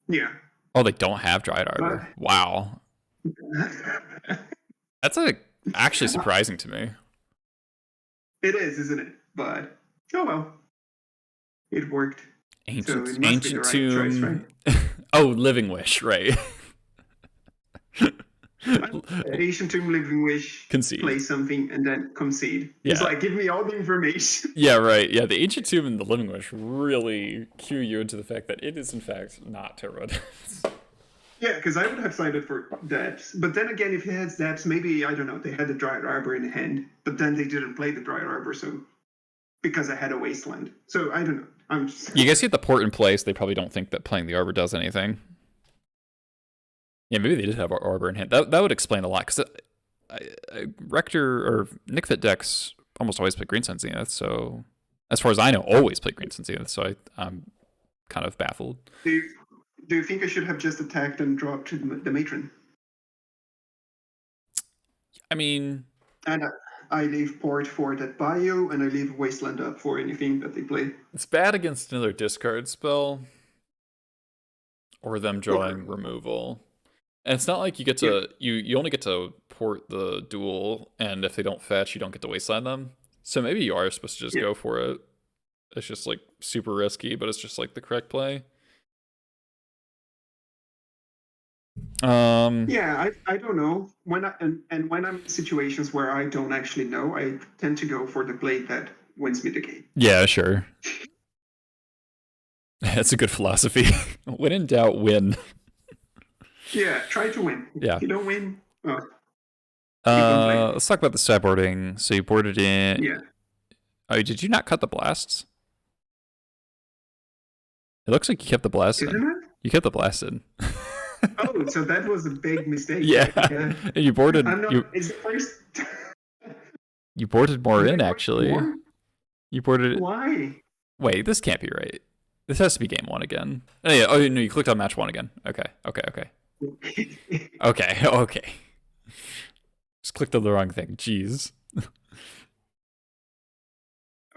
Yeah. Oh, they don't have Dryad Arbor. Wow. That's actually surprising to me. It is, isn't it? But oh well, it worked. Ancient Tomb. Right? Oh, Living Wish, right? Ancient Tomb, Living Wish, concede. Play something, and then concede. Yeah. It's like, give me all the information. Yeah, right. Yeah, the Ancient Tomb and the Living Wish really cue you into the fact that it is, in fact, not Turbo Depths. Yeah, because I would have sided for Depths. But then again, if he had Depths, maybe, I don't know, they had the Dryad Arbor in hand, but then they didn't play the Dryad Arbor, so because I had a Wasteland. So I don't know. You guys get the Port in place, they probably don't think that playing the Arbor does anything. Yeah, maybe they did have Arbor in hand. That would explain a lot, because Rector or Nickfit decks almost always play Green Sun Zenith, so as far as I know, always play Green Sun Zenith, so I'm kind of baffled. Do you think I should have just attacked and dropped the Matron? I mean... And I leave Port for that Bayou, and I leave Wasteland up for anything that they play. It's bad against another discard spell, or them drawing removal. And it's not like you get to... Yeah. You only get to Port the duel, and if they don't fetch, you don't get to Wasteland them. So maybe you are supposed to just go for it. It's just like super risky, but it's just like the correct play. Yeah, I don't know. When I'm in situations where I don't actually know, I tend to go for the play that wins me the game. Yeah, sure. That's a good philosophy. When in doubt, win. Yeah, try to win. Yeah. If you don't win, let's talk about the sideboarding. So you boarded in. Yeah. Oh, did you not cut the blasts? It looks like you kept the blast in. You kept the blast in. Oh, so that was a big mistake. Yeah. And you boarded. It's the first. You boarded more in, actually. More? You boarded. Why? Wait, this can't be right. This has to be game 1 again. Oh, yeah. Oh, no, you clicked on match 1 again. Okay. Okay. Just clicked on the wrong thing. Jeez. I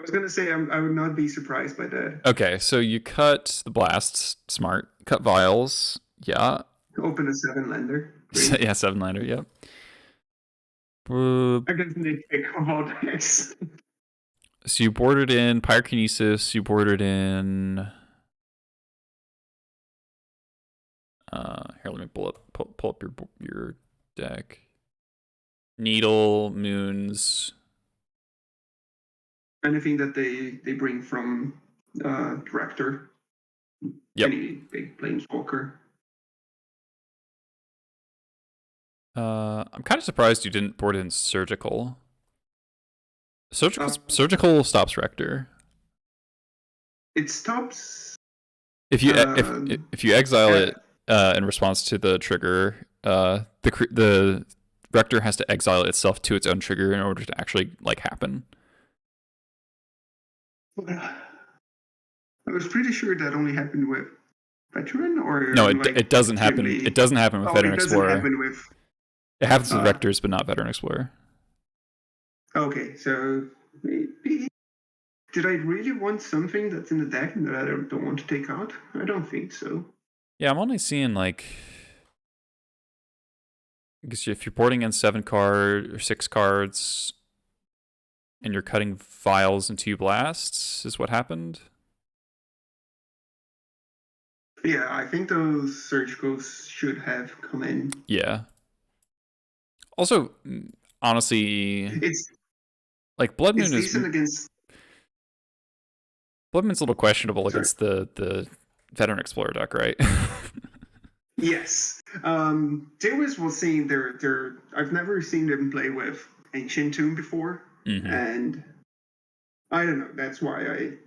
was going to say I would not be surprised by that. Okay, so you cut the blasts. Smart. Cut vials. Yeah. Open a 7-lander. Yeah, 7-lander, yep. I guess they take all decks. So you boarded in Pyrokinesis, you boarded in... here, let me pull up your deck. Needle, Moons. Anything that they bring from Director. Yep. Any big Planeswalker. I'm kind of surprised you didn't board in Surgical. Surgical stops Rector. It stops. If you Um, if you exile uh, it in response to the trigger, the Rector has to exile itself to its own trigger in order to actually like happen. I was pretty sure that only happened with Veteran No, or like it doesn't happen. It Ghibli. doesn't happen with Oh, Veteran it doesn't Explorer. happen with. It happens with Uh, Rectors, but not Veteran Explorer. okay, so maybe. Did I really want something that's in the deck that I don't want to take out? I don't think so. Yeah, I'm only seeing like. I guess if you're boarding in 6 cards, and you're cutting vials and 2 blasts, is what happened. Yeah, I think those surgicals should have come in. Yeah. Also, honestly, It's like Blood Moon is decent against. Blood Moon's a little questionable Sorry. against the Veteran Explorer deck, right? Yes. Dewis was saying they're I've never seen them play with Ancient Tomb before, and I don't know. That's why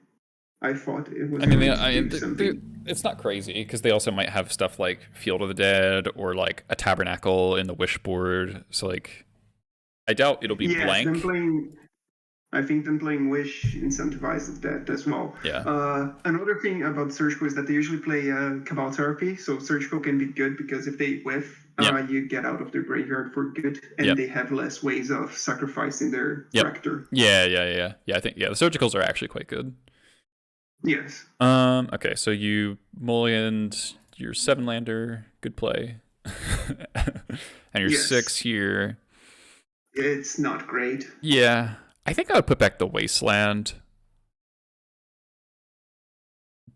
I thought it was going to do something. It's not crazy because they also might have stuff like Field of the Dead or like a Tabernacle in the Wish board. So like, I doubt it'll be Yes, them blank. playing. I think them playing Wish incentivizes that as well. Yeah. Another thing about Surgical is that they usually play Cabal Therapy, so Surgical can be good because if they whiff, you get out of their graveyard for good, and they have less ways of sacrificing their Rector. Yeah. I think the Surgicals are actually quite good. Yes. Okay, so you mulliganed your 7-lander, good play, and your 6 here. It's not great. Yeah, I think I would put back the Wasteland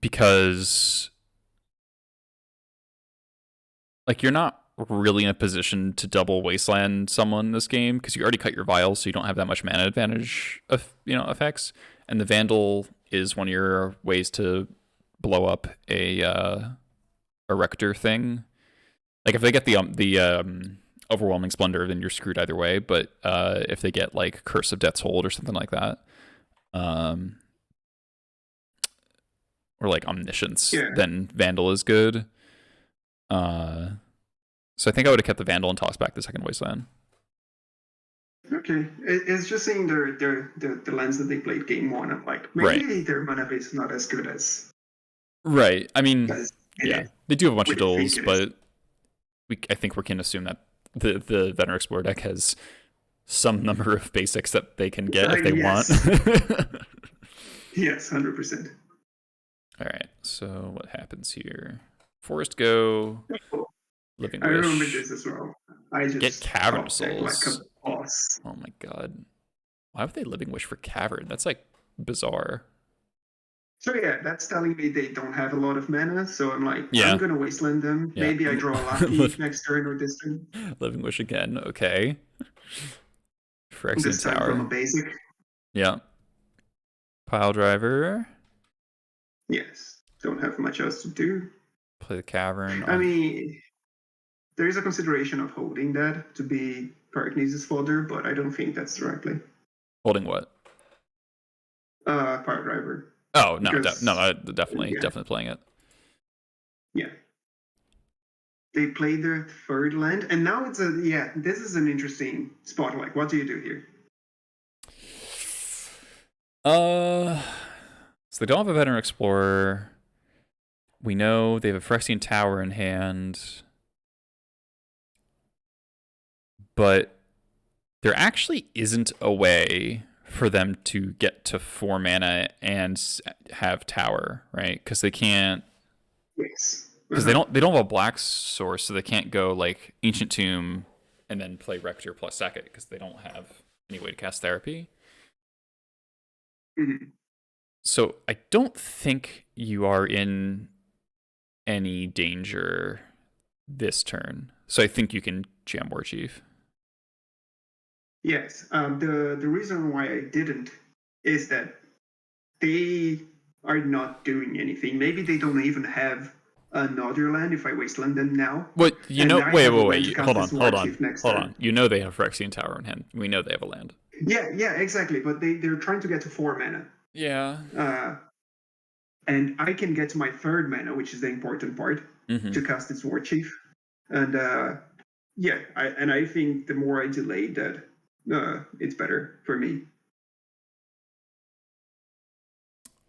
because, like, you're not really in a position to double Wasteland someone this game because you already cut your vials, so you don't have that much mana advantage of effects, and the Vandal is one of your ways to blow up a Rector thing. Like if they get the Overwhelming Splendor, then you're screwed either way. But if they get like Curse of Death's Hold or something like that, or like Omniscience, then Vandal is good. So I think I would have kept the Vandal and tossed back the second Wasteland. Okay, it's just saying the lens that they played game 1. I'm like, maybe their mana base is not as good as. Right. I mean, they do have a bunch of duels, but I think we can assume that the Veteran Explorer deck has some number of basics that they can get if they want. Yes, 100%. All right. So what happens here? Forest Go. Living Wish. I remember this as well. I just get Cavern Souls. Like a boss. Oh my god. Why would they Living Wish for Cavern? That's like bizarre. So yeah, that's telling me they don't have a lot of mana, so I'm like, I'm gonna Wasteland them. Yeah. Maybe I draw a Lucky next turn or this turn. Living Wish again, okay. Phyrexian this time Tower. From a basic. Yeah. Pile Driver. Yes. Don't have much else to do. Play the Cavern. I mean, there is a consideration of holding that to be Pyrokinesis fodder, but I don't think that's the right play. Holding what? Pile Driver. Oh no, definitely playing it. Yeah. They played their third land, and now it's this is an interesting spot. Like, what do you do here? So they don't have a Veteran Explorer. We know they have a Phyrexian Tower in hand. But there actually isn't a way for them to get to 4 mana and have Tower, right? Because they can't. Yes. Because they don't have a black source, so they can't go like Ancient Tomb and then play Rector plus Second because they don't have any way to cast Therapy. Mm-hmm. So I don't think you are in any danger this turn. So I think you can jam War Chief. Yes. The reason why I didn't is that they are not doing anything. Maybe they don't even have another land if I wasteland them now. What And I have a way to wait. cast Hold this on, War Chief next turn. You know they have Phyrexian Tower in hand. We know they have a land. Yeah, exactly. But they're trying to get to 4 mana. Yeah. And I can get to my 3rd mana, which is the important part, to cast its War Chief. And I think the more I delay that, it's better for me.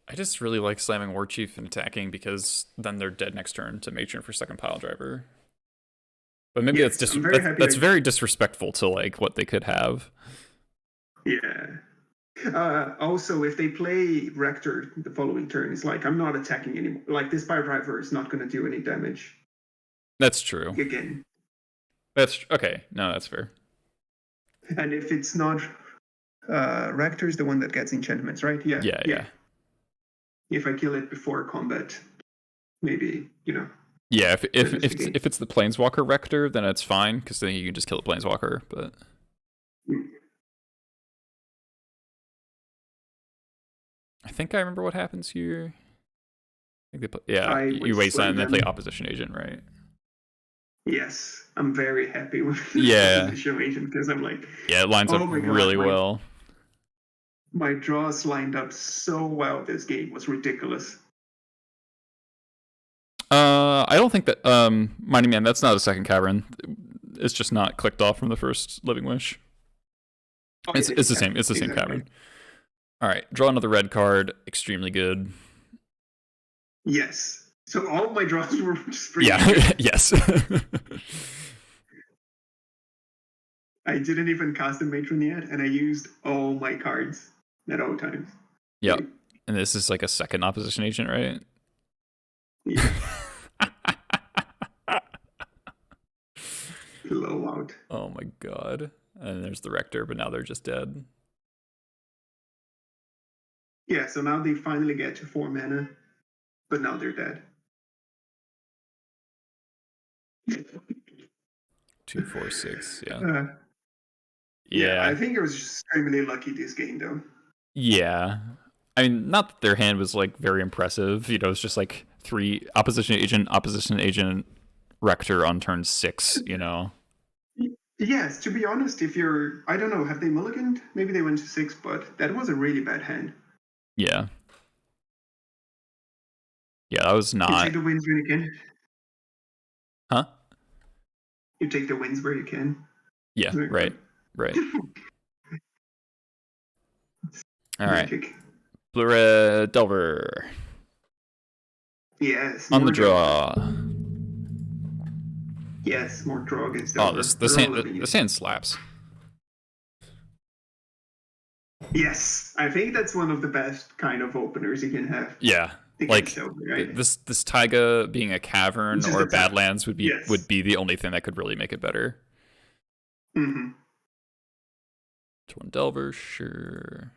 I just really like slamming War Chief and attacking because then they're dead next turn to Matron for 2nd Pile Driver. But maybe that's very disrespectful to like what they could have. Yeah. Also, if they play Rector the following turn, it's like I'm not attacking anymore. Like this Pile Driver is not going to do any damage. That's true. Again. That's okay. No, that's fair. And if it's not Rector is the one that gets enchantments, right? Yeah. If I kill it before combat, maybe, Yeah, if it's the Planeswalker Rector, then it's fine, because then you can just kill the Planeswalker, but... I think I remember what happens here. You wasteland and then play Opposition Agent, right? Yes, I'm very happy with Opposition Agent, because I'm like... Yeah, it lines up really well. My draws lined up so well this game. Was ridiculous. I don't think that Mighty Man, that's not a 2nd Cavern. It's just not clicked off from the first Living Wish. It's the same. It's the same Cavern. All right, draw another red card. Extremely good. Yes. So all of my draws were just yes. I didn't even cast a Matron yet, and I used all my cards at all times. Yeah. And this is like a 2nd Opposition Agent, right? Yeah. Blowout. Oh my god. And there's the Rector, but now they're just dead. Yeah, so now they finally get to 4 mana, but now they're dead. 2, 4, 6, yeah. I think it was just extremely lucky this game, though. Yeah. I mean, not that their hand was like very impressive. It's just like 3 Opposition Agent, Rector on turn 6, Yes, to be honest, I don't know, have they mulliganed? Maybe they went to 6, but that was a really bad hand. Yeah. Yeah, that was not... You take the wins where you can. Huh? You take the wins where you can. Yeah, right. All right. Blue-red Delver. Yes. On the draw. Yes, more draw against Delver. This hand slaps. Yes, I think that's one of the best kind of openers you can have. Yeah, like Delver, right? This Taiga being a Cavern or Badlands would be the only thing that could really make it better. Mm-hmm. One Delver, sure.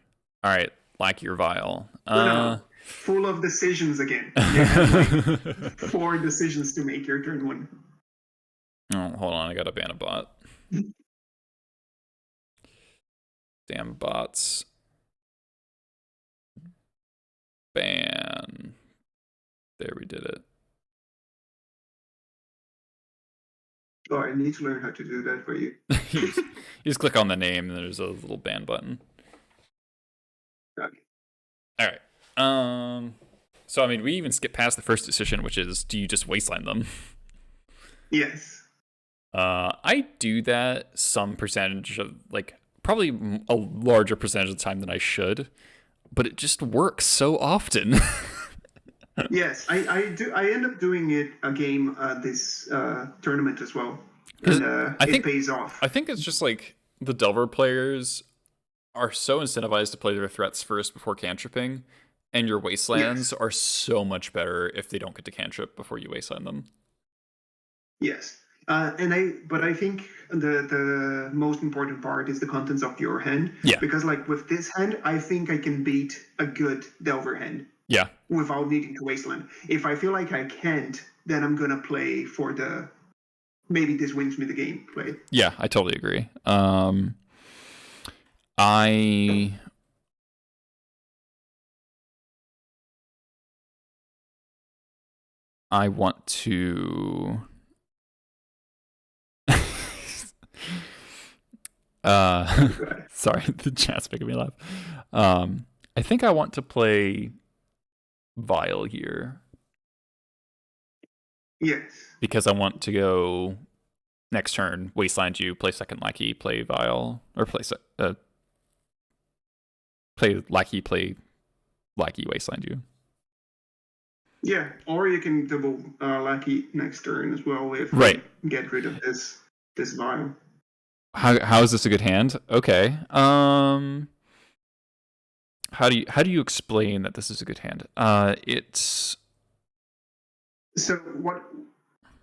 All right, like your Vial. No. Full of decisions again. You have like 4 decisions to make your turn 1. Oh, hold on, I gotta ban a bot. Damn bots. Ban. There, we did it. Oh, I need to learn how to do that for you. You just click on the name and there's a little ban button. Okay. All right. So I mean, we even skip past the first decision, which is, do you just wasteland them? Yes. I do that some percentage of, like, probably a larger percentage of the time than I should, but it just works so often. Yes, I do. I end up doing it a game this tournament as well, and it pays off. I think it's just like the Delver players are so incentivized to play their threats first before cantripping, and your wastelands are so much better if they don't get to cantrip before you wasteland them. Yes. But I think the most important part is the contents of your hand. Yeah. Because like with this hand, I think I can beat a good Delver hand. Yeah. Without needing to wasteland. If I feel like I can't, then I'm gonna play for the maybe this wins me the game play. Yeah, I totally agree. I want to. Sorry, the chat's making me laugh. I think I want to play Vile here. Yes. Because I want to go next turn, Wasteland you, play second Lackey, play Vile, or play Lackey, Wasteland you. Yeah, or you can double Lackey next turn as well if right. Get rid of this Vile. How is this a good hand? Okay. How do you explain that this is a good hand? It's so what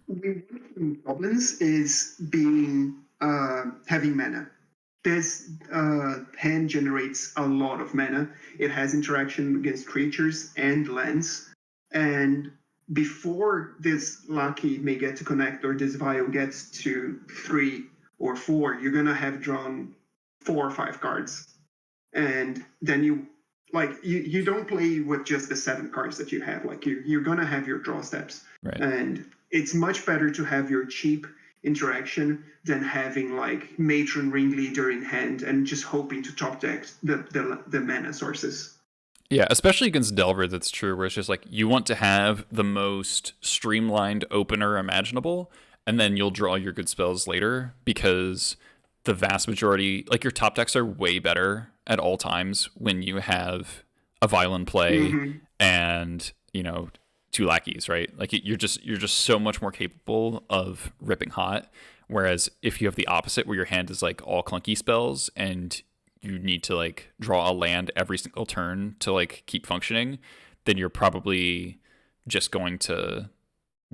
we want from goblins is being having mana. This hand generates a lot of mana. It has interaction against creatures and lands. And before this Lucky may get to connect or this Vile gets to 3 or 4, you're going to have drawn 4 or 5 cards. And then you don't play with just the 7 cards that you have. Like you're going to have your draw steps. Right. And it's much better to have your cheap interaction than having like Matron Ringleader in hand and just hoping to top deck the mana sources. Yeah, especially against Delver, that's true, where it's just like you want to have the most streamlined opener imaginable, and then you'll draw your good spells later, because the vast majority, like your top decks are way better at all times when you have a violent play and, 2 lackeys, right? Like you're just so much more capable of ripping hot. Whereas if you have the opposite, where your hand is like all clunky spells and you need to like draw a land every single turn to like keep functioning, then you're probably just going to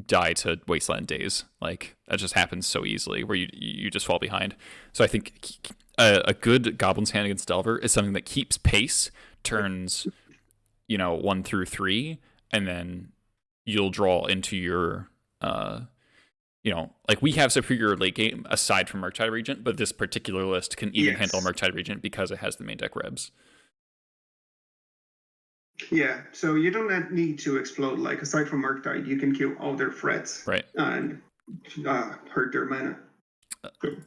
die to Wasteland Days. Like that just happens so easily, where you just fall behind. So I think a good Goblin's hand against Delver is something that keeps pace turns 1 through 3, and then you'll draw into your like we have superior late game aside from Murktide Regent, but this particular list can even handle Murktide Regent because it has the main deck Rebs. Yeah, so you don't need to explode. Like aside from Murktide, you can kill all their threats, right, and hurt their mana.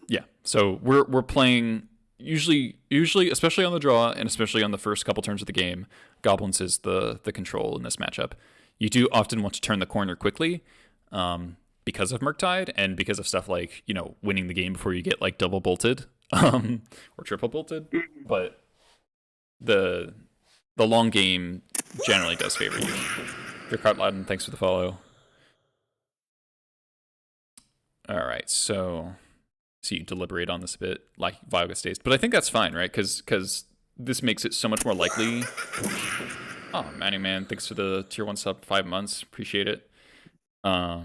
Yeah, so we're playing usually, especially on the draw and especially on the first couple turns of the game, Goblins is the control in this matchup. You do often want to turn the corner quickly, because of Murktide and because of stuff like winning the game before you get like double bolted or triple bolted. But the long game generally does favor you. Dracart Laden, thanks for the follow. All right, so you deliberate on this a bit, like Vile gets dazed, but I think that's fine, right? Because this makes it so much more likely. Oh, Manny Man, thanks for the tier 1 sub, 5 months, appreciate it. Yeah,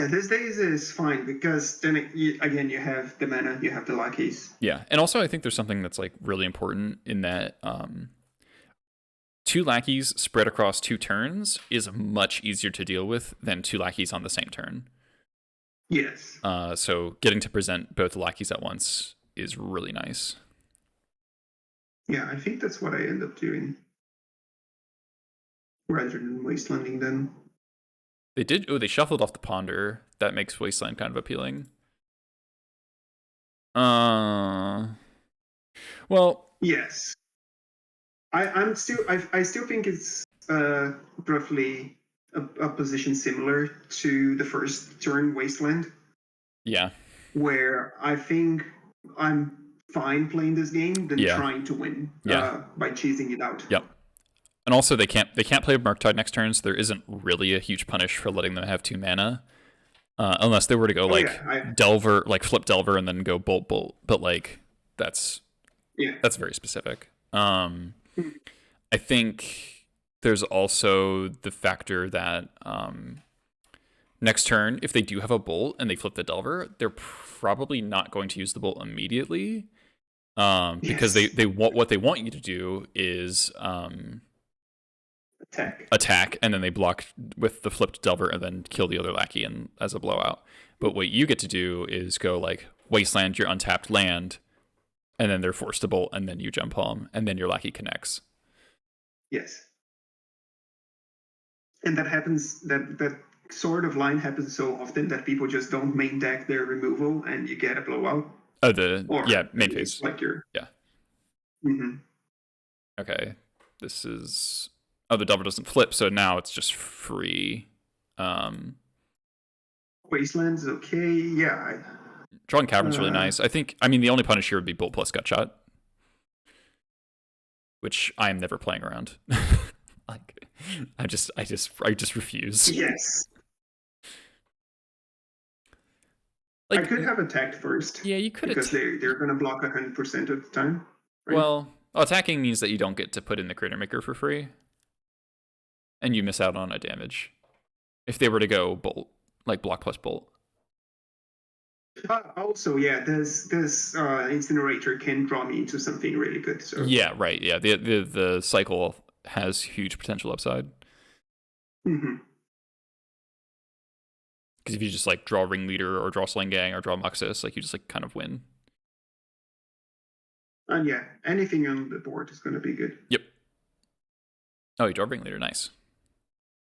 these days is fine because then you have the mana, you have the lackeys. Yeah, and also I think there's something that's like really important in that 2 lackeys spread across 2 turns is much easier to deal with than 2 lackeys on the same turn. Yes. So getting to present both lackeys at once is really nice. Yeah, I think that's what I end up doing rather than wastelanding them. They did. Oh, they shuffled off the Ponder. That makes Wasteland kind of appealing. Well. Yes. I still think it's roughly a position similar to the first turn Wasteland. Yeah. Where I think I'm fine playing this game than trying to win by cheesing it out. Yep. And also they can't play Murktide next turn, so there isn't really a huge punish for letting them have 2 mana. Unless they were to go Delver, like flip Delver and then go Bolt. But like that's very specific. I think there's also the factor that next turn, if they do have a Bolt and they flip the Delver, they're probably not going to use the Bolt immediately. Because they what they want you to do is attack, and then they block with the flipped Delver and then kill the other lackey and as a blowout. But what you get to do is go like Wasteland your untapped land, and then they're forced to bolt, and then you jump home, and then your lackey connects. Yes. And that happens, that sort of line happens so often that people just don't main deck their removal and you get a blowout. Oh, Or main at phase. least like your... Yeah. Mm-hmm. Okay. This is... Oh, the Delver doesn't flip, so now it's just free. Wastelands, okay, yeah. Drawing Cavern's really nice. I mean, the only punish here would be Bolt plus Gutshot, which I am never playing around. Like, I just refuse. Yes. Like, I could have attacked first. Yeah, you could, because they're going to block 100% of the time. Right? Well, attacking means that you don't get to put in the Crater Maker for free, and you miss out on a damage. If they were to go Bolt, like block plus Bolt. Also, yeah, this Incinerator can draw me into something really good. So yeah, right. Yeah, the cycle has huge potential upside. Mm-hmm. Because if you just like draw Ringleader or draw Sling Gang or draw Muxus, like you just like kind of win. And yeah, anything on the board is going to be good. Yep. Oh, you draw Ringleader, nice.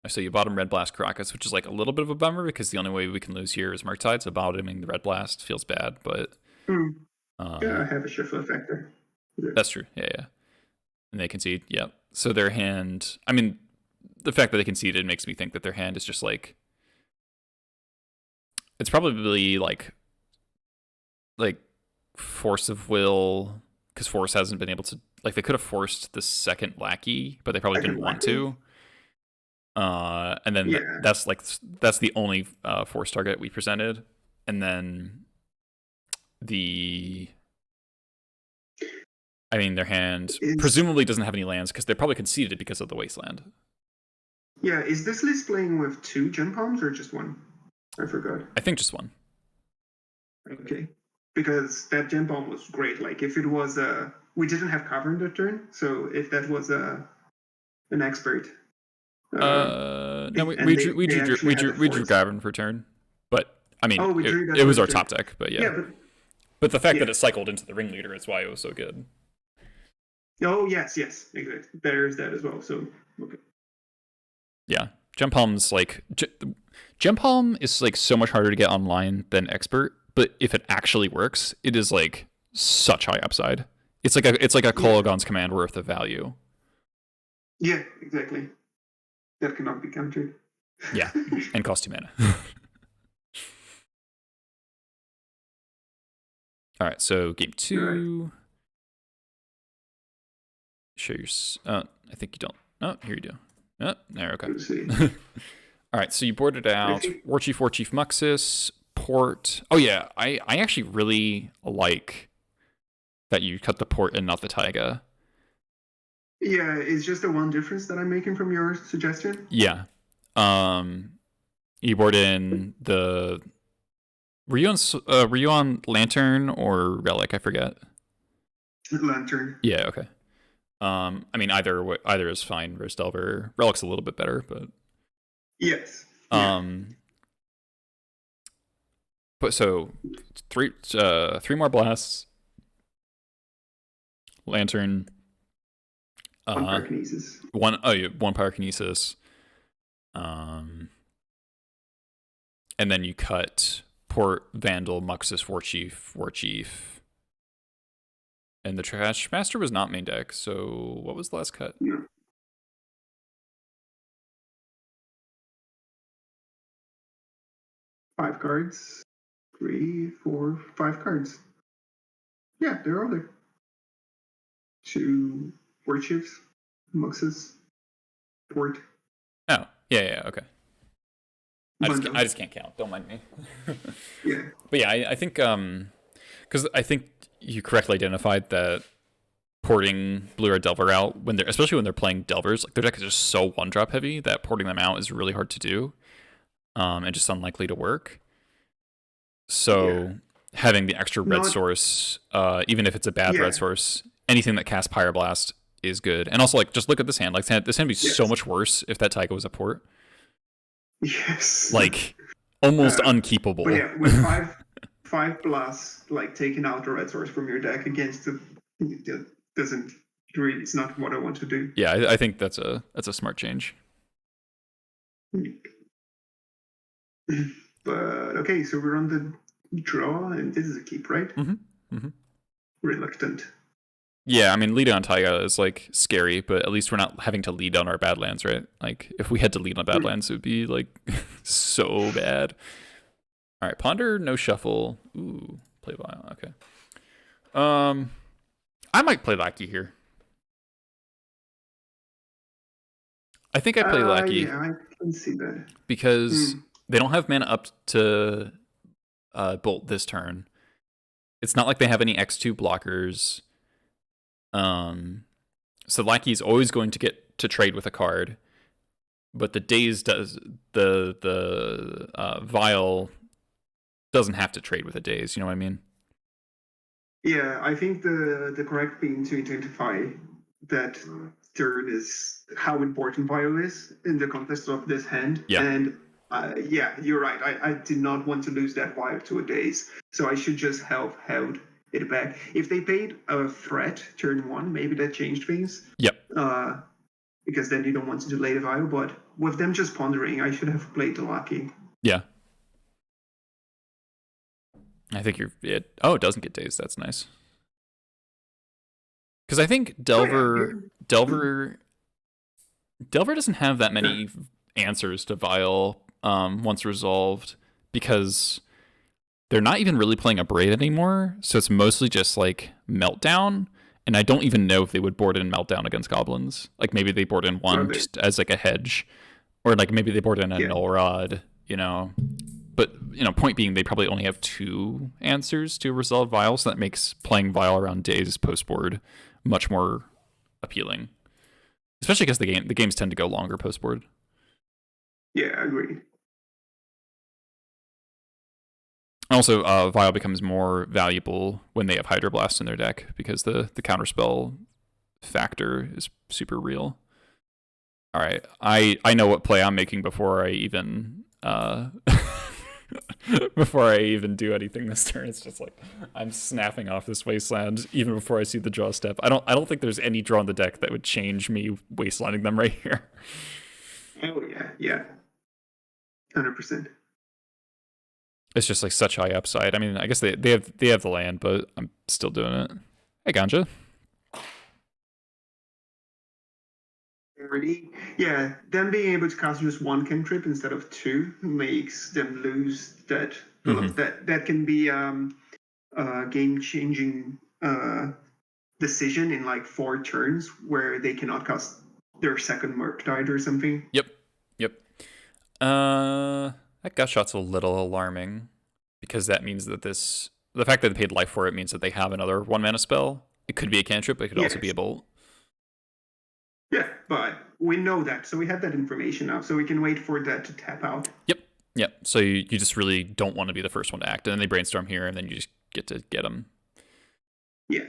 So you bottom Red Blast Caracas, which is like a little bit of a bummer because the only way we can lose here is Murktide, so bottoming the Red Blast feels bad, but... yeah, I have a shuffle effector. Yeah. That's true, yeah. And they concede, yep. So their hand... I mean, the fact that they conceded makes me think that their hand is just like... It's probably like Force of Will, because Force hasn't been able to... Like, they could have forced the second Lackey, but they probably didn't want to. And then that's the only force target we presented, and then their hand presumably doesn't have any lands because they probably conceded because of the Wasteland. Yeah, is this list playing with 2 Gem Palms or just 1? I forgot. I think just 1. Okay, because that Gem Palm was great. Like if it was we didn't have Cavern that turn, so if that was an expert. No, we drew Cavern for turn, but I mean, it was our top deck, but yeah. But the fact that it cycled into the Ringleader is why it was so good. Oh yes, exactly. There's that as well. So okay. Yeah, Gem Palm's like Gem Palm is like so much harder to get online than Expert, but if it actually works, it is like such high upside. It's like a Kolagon's command worth of value. Yeah, exactly. That cannot be countered. Yeah, and cost 2 mana. All right, so game 2. Right. Show your... I think you don't. Oh, here you do. Oh, there, okay. All right, so you boarded out War Chief, Muxus, Port. Oh, yeah, I actually really like that you cut the Port and not the Taiga. Yeah, it's just the one difference that I'm making from your suggestion. Yeah. You board in the... Were you on Lantern or Relic? I forget. Lantern. Yeah, okay. I mean, either is fine. Rose Delver. Relic's a little bit better, but... Yes. But so, 3 more blasts. Lantern... one Pyrokinesis. One Pyrokinesis. And then you cut Port, Vandal, Muxus, War Chief. And the Trash Master was not main deck, so what was the last cut? No. 5 cards. 3, 4, 5 cards. Yeah, they're all there. 2 War Chiefs, Muxus, Port. Oh, yeah, okay. I just can't count. Don't mind me. Yeah. But yeah, I think because I think you correctly identified that porting Blue Red Delver out especially when they're playing Delvers, like their deck is just so 1-drop heavy that porting them out is really hard to do, and just unlikely to work. So having the extra red source, even if it's a bad red source, anything that casts Pyroblast is good. And also, like, just look at this hand. Like, this hand would be so much worse if that Taiga was a port. Yes. Like, almost unkeepable. But yeah, with 5 plus, like, taking out the red source from your deck against it doesn't really, it's not what I want to do. Yeah, I think that's a smart change. But okay, so we're on the draw, and this is a keep, right? Reluctant. Yeah, I mean, leading on Taiga is like scary, but at least we're not having to lead on our Badlands, right? Like, if we had to lead on Badlands, it would be like so bad. All right, Ponder, no shuffle. Ooh, play Vile. Okay. I might play Lackey here. I think I play Lackey. Yeah, I can see that. Because they don't have mana up to bolt this turn. It's not like they have any X2 blockers. So Lackey's always going to get to trade with a card, but the Daze does the Vile doesn't have to trade with a Daze. You know what I mean? Yeah, I think the correct thing to identify that turn is how important Vile is in the context of this hand. Yeah. And yeah, you're right. I did not want to lose that Vile to a Daze, so I should just have held it back. If they paid a threat turn 1, maybe that changed things. Yep. Because then you don't want to delay the Vile, but with them just pondering, I should have played the Lucky. Yeah. I think it doesn't get Dazed. That's nice. Because I think Delver doesn't have that many answers to Vile once resolved, because they're not even really playing a Braid anymore, so it's mostly just like Meltdown, and I don't even know if they would board in Meltdown against Goblins. Like, maybe they board in one just as like a hedge, or like maybe they board in a Null Rod, you know. But, you know, point being, they probably only have 2 answers to resolve Vile, so that makes playing Vile around Daze post-board much more appealing. Especially because the games tend to go longer post-board. Yeah, I agree. Also, Vile becomes more valuable when they have Hydroblast in their deck, because the counterspell factor is super real. All right, I know what play I'm making before I even do anything this turn. It's just like I'm snapping off this Wasteland even before I see the draw step. I don't think there's any draw in the deck that would change me Wastelanding them right here. Oh yeah, 100%. It's just like such high upside. I mean, I guess they have the land, but I'm still doing it. Hey, Ganja. Yeah, them being able to cast just 1 cantrip instead of 2 makes them lose that. That can be a game-changing decision in like 4 turns where they cannot cast their second Murktide or something. Yep. That Gutshot's a little alarming, because that means that the fact that they paid life for it means that they have another 1-mana spell. It could be a cantrip, but it could also be a bolt. Yeah, but we know that, so we have that information now, so we can wait for that to tap out. Yep. So you just really don't want to be the first one to act, and then they brainstorm here, and then you just get to get them. Yeah.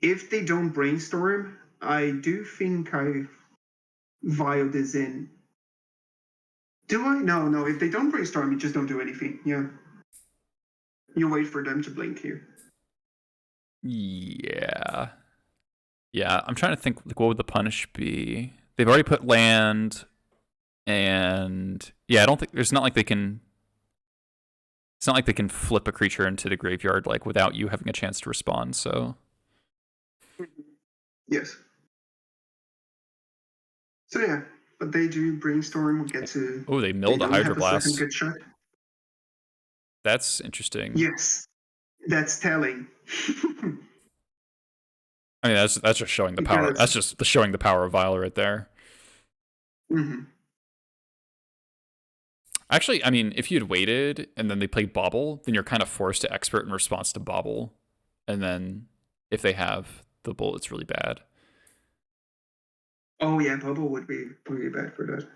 If they don't brainstorm, I do think I vial this in. Do I? No. If they don't brainstorm, you just don't do anything. Yeah. You wait for them to blink here. Yeah. I'm trying to think, like, what would the punish be? They've already put land, and yeah, I don't think it's not like they can flip a creature into the graveyard like without you having a chance to respond. So yes. So yeah, but they do brainstorm. We'll get to. Oh, they milled a Hydroblast. Good shot. That's interesting. Yes, that's telling. I mean, that's just showing the power. That's just showing the power of Vile right there. Actually, I mean, if you'd waited and then they played Bobble, then you're kind of forced to expert in response to Bobble. And then if they have the Bolt, it's really bad. Oh yeah, Bobble would be really bad for that.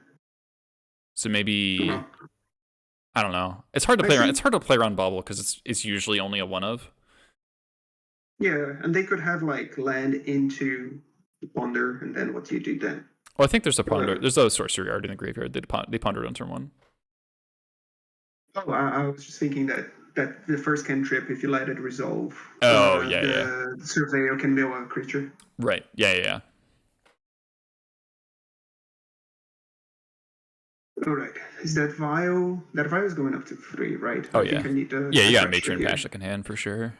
So maybe I don't know. It's hard to play around. It's hard to play around Bobble because it's usually only a 1-of. Yeah, and they could have like land into the Ponder, and then what do you do then? Oh, I think there's a Ponder. There's a Sorcery Art in the graveyard. They pondered on turn 1. Oh, I was just thinking that the first cantrip, if you let it resolve, the Surveyor can mill a creature. Right. Yeah. All right. Is that vial? That vial is going up to 3, right? Oh, I yeah. think I need Yeah, you got a pressure Matron here. Pashlik in hand for sure.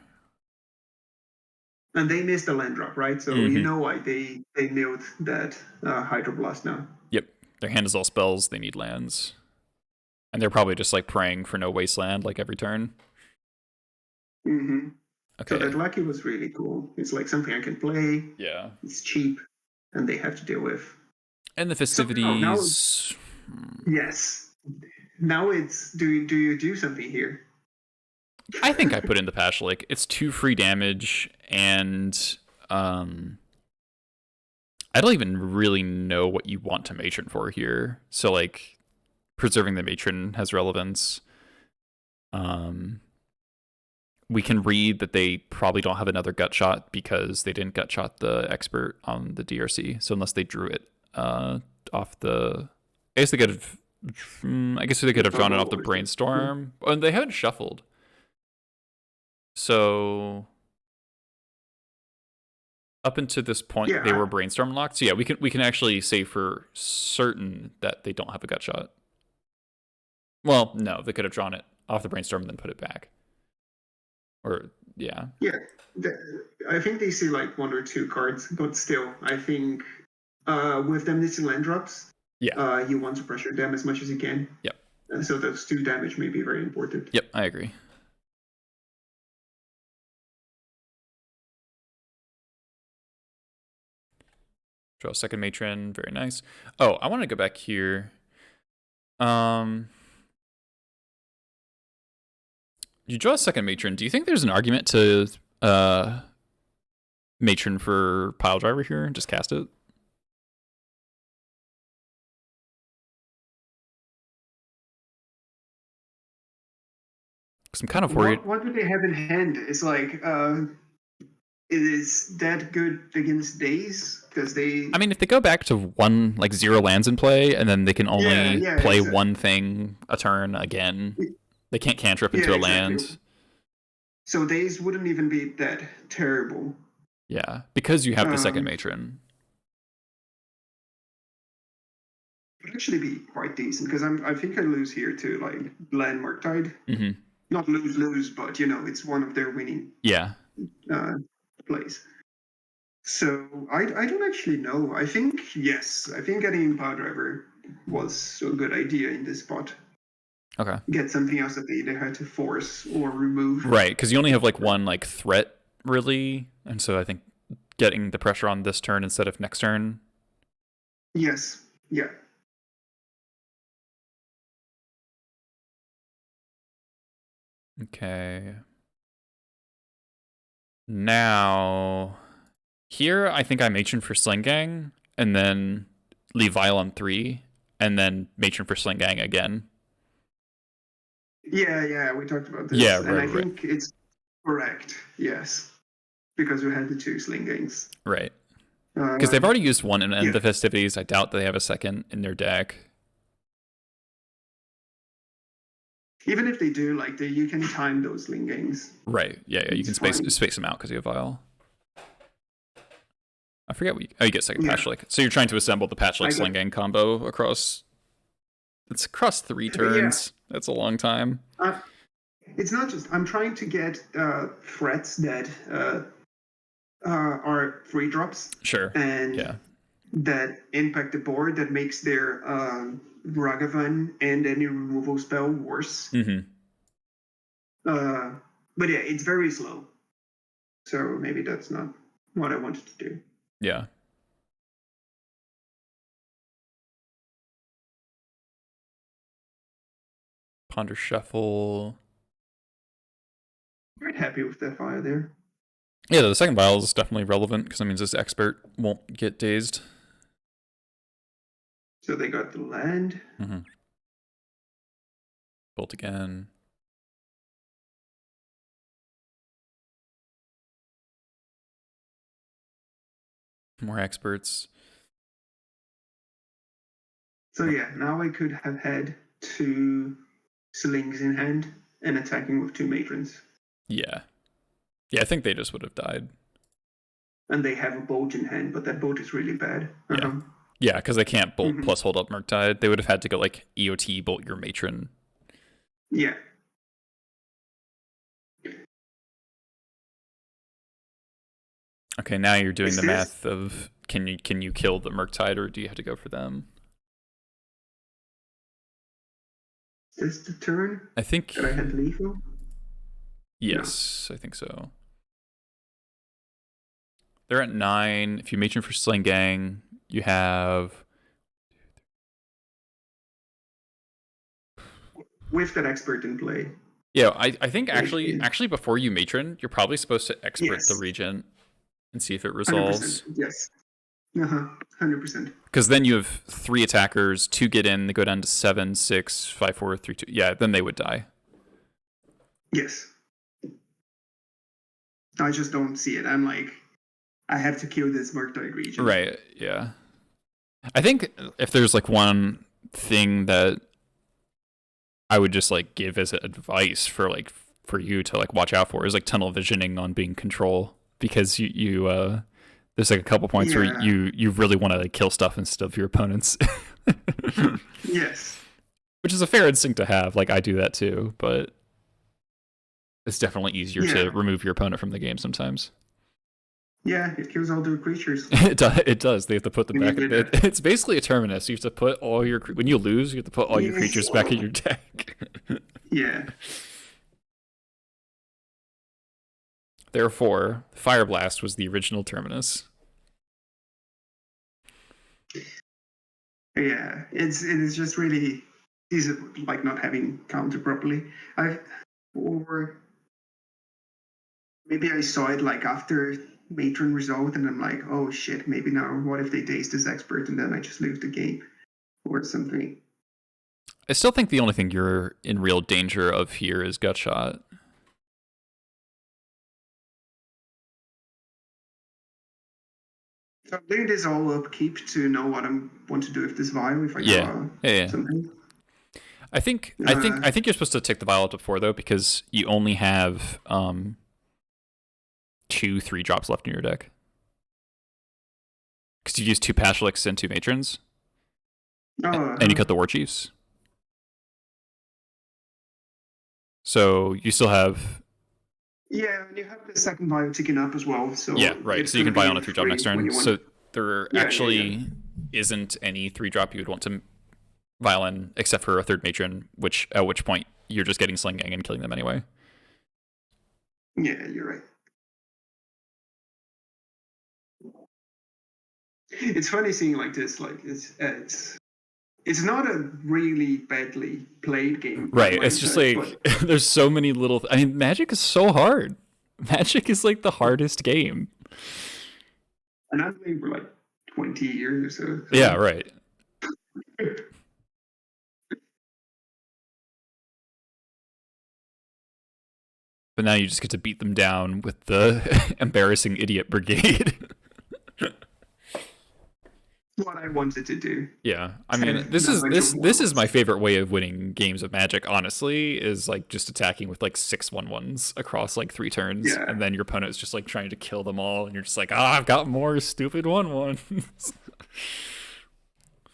And they missed the land drop, right? So you know why they milled that Hydroblast now. Yep. Their hand is all spells. They need lands. And they're probably just like praying for no wasteland like every turn. Mm-hmm. Okay. So that Lucky was really cool. It's like something I can play. Yeah. It's cheap, and they have to deal with. And the festivities. Yes. Now it's do you do something here? I think I put in the Pashlik. It's 2 free damage, and I don't even really know what you want to Matron for here. So like preserving the Matron has relevance. We can read that they probably don't have another gut shot because they didn't gut shot the expert on the DRC. So unless they drew it off the, I guess they could have. I guess they could have drawn it off the brainstorm, and they haven't shuffled. So up until this point, they were brainstorm locked. So yeah, we can actually say for certain that they don't have a gut shot. Well, no, they could have drawn it off the brainstorm and then put it back. Or yeah. Yeah, I think they see like 1 or 2 cards, but still, I think with them missing land drops, you want to pressure them as much as you can. Yep. So those 2 damage may be very important. Yep, I agree. Draw a second Matron, very nice. Oh, I want to go back here. You draw a second Matron. Do you think there's an argument to Matron for Pile Driver here and just cast it? Because I'm kind of worried. What do they have in hand? It's like, is that good against Daze? Because they. I mean, if they go back to 1, like 0 lands in play, and then they can only play one thing a turn again, they can't cantrip into a land. So Daze wouldn't even be that terrible. Yeah, because you have the second Matron. It would actually be quite decent because I think I lose here to like Landmark Tide. Mm-hmm. Not lose, but it's one of their winning plays. So I don't actually know. I think getting Power Driver was a good idea in this spot. Okay. Get something else that they either had to force or remove. Right, because you only have like 1 like threat really, and so I think getting the pressure on this turn instead of next turn. Yes. Yeah. Okay. Now, here I think I Matron for Sling Gang, and then leave Vial on 3, and then Matron for Sling Gang again. Yeah, we talked about this. Yeah, and I think it's correct, yes. Because we had the 2 Sling Gangs. Right. Because they've already used 1 in the festivities. I doubt they have a second in their deck. Even if they do, like you can time those Sling Gangs. Right. Yeah. You can space them out because you have Vial. I forget what you get second Pashlik. So you're trying to assemble the Pashlik Sling Gang combo across. It's across 3 turns. Yeah. That's a long time. It's not just. I'm trying to get threats that are free drops. Sure. And that impact the board that makes their Ragavan and any removal spell worse. Mm-hmm. But yeah, it's very slow. So maybe that's not what I wanted to do. Yeah. Ponder Shuffle. Quite happy with that fire there. Yeah, the second vial is definitely relevant because that means this expert won't get dazed. So they got the land. Mm-hmm. Bolt again. More experts. So yeah, now I could have had 2 slings in hand and attacking with 2 matrons. Yeah. Yeah, I think they just would have died. And they have a boat in hand, but that boat is really bad. Yeah. Yeah, because they can't bolt Mhm. plus hold up Murktide. They would have had to go like EOT bolt your matron. Yeah. Okay, now you're doing Is the this math of can you kill the Murktide or do you have to go for them? the turn I think that I had lethal? No. yes, I think so. They're at 9. If you matron for Sling Gang, you have With that expert in play. yeah. I think Like, actually before you matron, you're probably supposed to expert the yes. Regent and see if it 100%. resolves. Yes. 100%. Because then you have 3 attackers, 2 get in, they go down to 7, 6, 5, 4, 3, 2. Yeah, then they would die. Yes. I just don't see it. I'm like, I have to kill this Murktide region. Right, yeah. I think if there's like one thing that I would just like give as advice for you to like watch out for is like tunnel visioning on being control, because you there's like a couple points where you really want to like kill stuff instead of your opponents. Yes. Which is a fair instinct to have. Like I do that too, but it's definitely easier to remove your opponent from the game sometimes. Yeah, it kills all the creatures. It does. They have to put them back. That. It's basically a terminus. You have to put all your when you lose, you have to put all your creatures back in your deck. Yeah. Therefore, Fire Blast was the original terminus. Yeah, it is just really easy, like not having counter properly. Or maybe I saw it like after matron result, and I'm like, oh shit, maybe now what if they daze this expert and then I just lose the game or something. I still think the only thing you're in real danger of here is Gutshot. So I'm doing this all upkeep to know what I want to do with this vial if I draw something. I think you're supposed to take the vial up to 4 though, because you only have 2 3-drops left in your deck. Because you use 2 Pashliks and 2 Matrons. And you cut the War Chiefs. So you still have... Yeah, and you have the second vial ticking up as well. So yeah, right. So you can buy on a 3-drop next turn. So there actually isn't any 3-drop you would want to violin except for a 3rd matron, at which point you're just getting Sling Gang and killing them anyway. Yeah, you're right. It's funny seeing like this. Like it's not a really badly played game. Right. It's just like there's so many little. I mean, Magic is so hard. Magic is like the hardest game. And I've played for like 20 years or so. Yeah. Right. But now you just get to beat them down with the embarrassing idiot brigade. What I wanted to do. Yeah, I mean, this is my favorite way of winning games of Magic. Honestly, is like just attacking with like 6/1/1s across like 3 turns, and then your opponent is just like trying to kill them all, and you're just like, I've got more stupid 1/1s.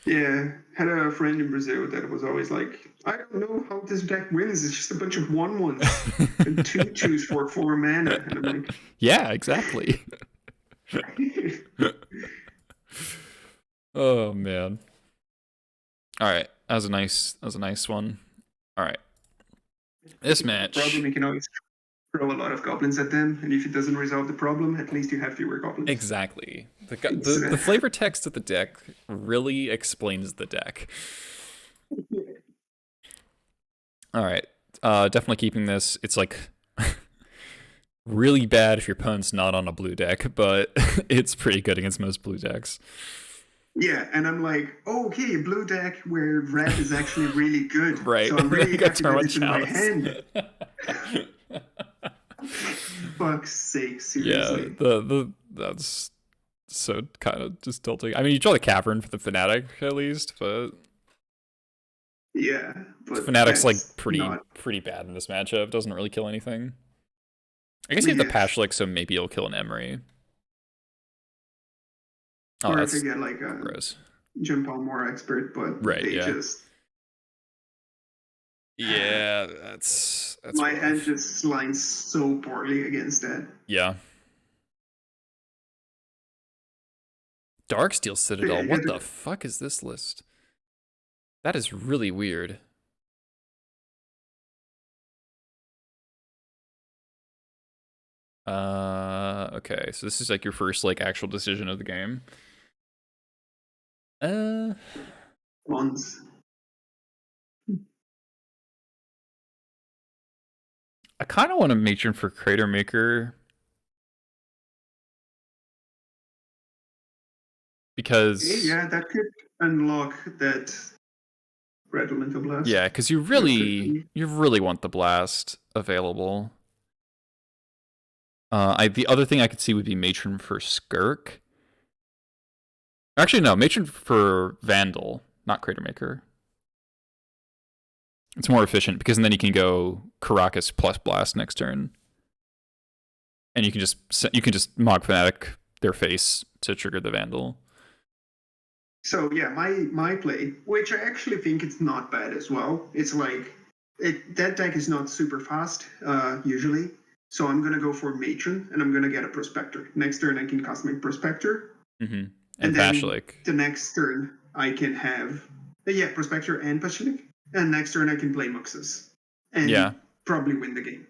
Yeah, had a friend in Brazil that was always like, I don't know how this deck wins. It's just a bunch of 1/1s and 2/2s for 4 mana. And I'm like, yeah, exactly. Oh man. All right, that was a nice one. All right, this match. Problem, you can always throw a lot of goblins at them, and if it doesn't resolve the problem, at least you have fewer goblins. Exactly. The flavor text of the deck really explains the deck. All right, definitely keeping this. It's like really bad if your opponent's not on a blue deck, but it's pretty good against most blue decks. Yeah, and I'm like, oh, okay, blue deck where red is actually really good. Right. So I'm really happy that it's in my hand. Fuck's sake, seriously. Yeah, that's so kind of just tilting. I mean, you draw the Cavern for the Fanatic at least, but yeah, but Fanatic's like pretty bad in this matchup. Doesn't really kill anything. I guess you have the Pashlik, so maybe it'll kill an Emery. Oh, or if you get like gross. jump on more expert, but Right, they yeah. just Yeah, that's my hand rough. just lines so poorly against that. Yeah. Darksteel But yeah, Citadel. you What got the to, fuck is this list? That is really weird. Okay, so this is like your first like actual decision of the game. Uh, once. I kind of want to matron for Crater Maker because Yeah, that could unlock that Red Elemental Blast. yeah, because you That's good for really me. you really want the blast available. The other thing I could see would be matron for Skirk. Actually, no, matron for Vandal, not Crater Maker. It's more efficient because then you can go Caracas plus Blast next turn, and you can just Mog Fanatic their face to trigger the Vandal. So yeah, my play, which I actually think it's not bad as well. It's like that deck is not super fast usually. So I'm gonna go for Matron and I'm gonna get a Prospector. Next turn I can cast my Prospector, Mm-hmm. And and then Pashlik. the next turn I can have yeah Prospector and Pashlik, and next turn I can play Muxus Yeah. and probably win the game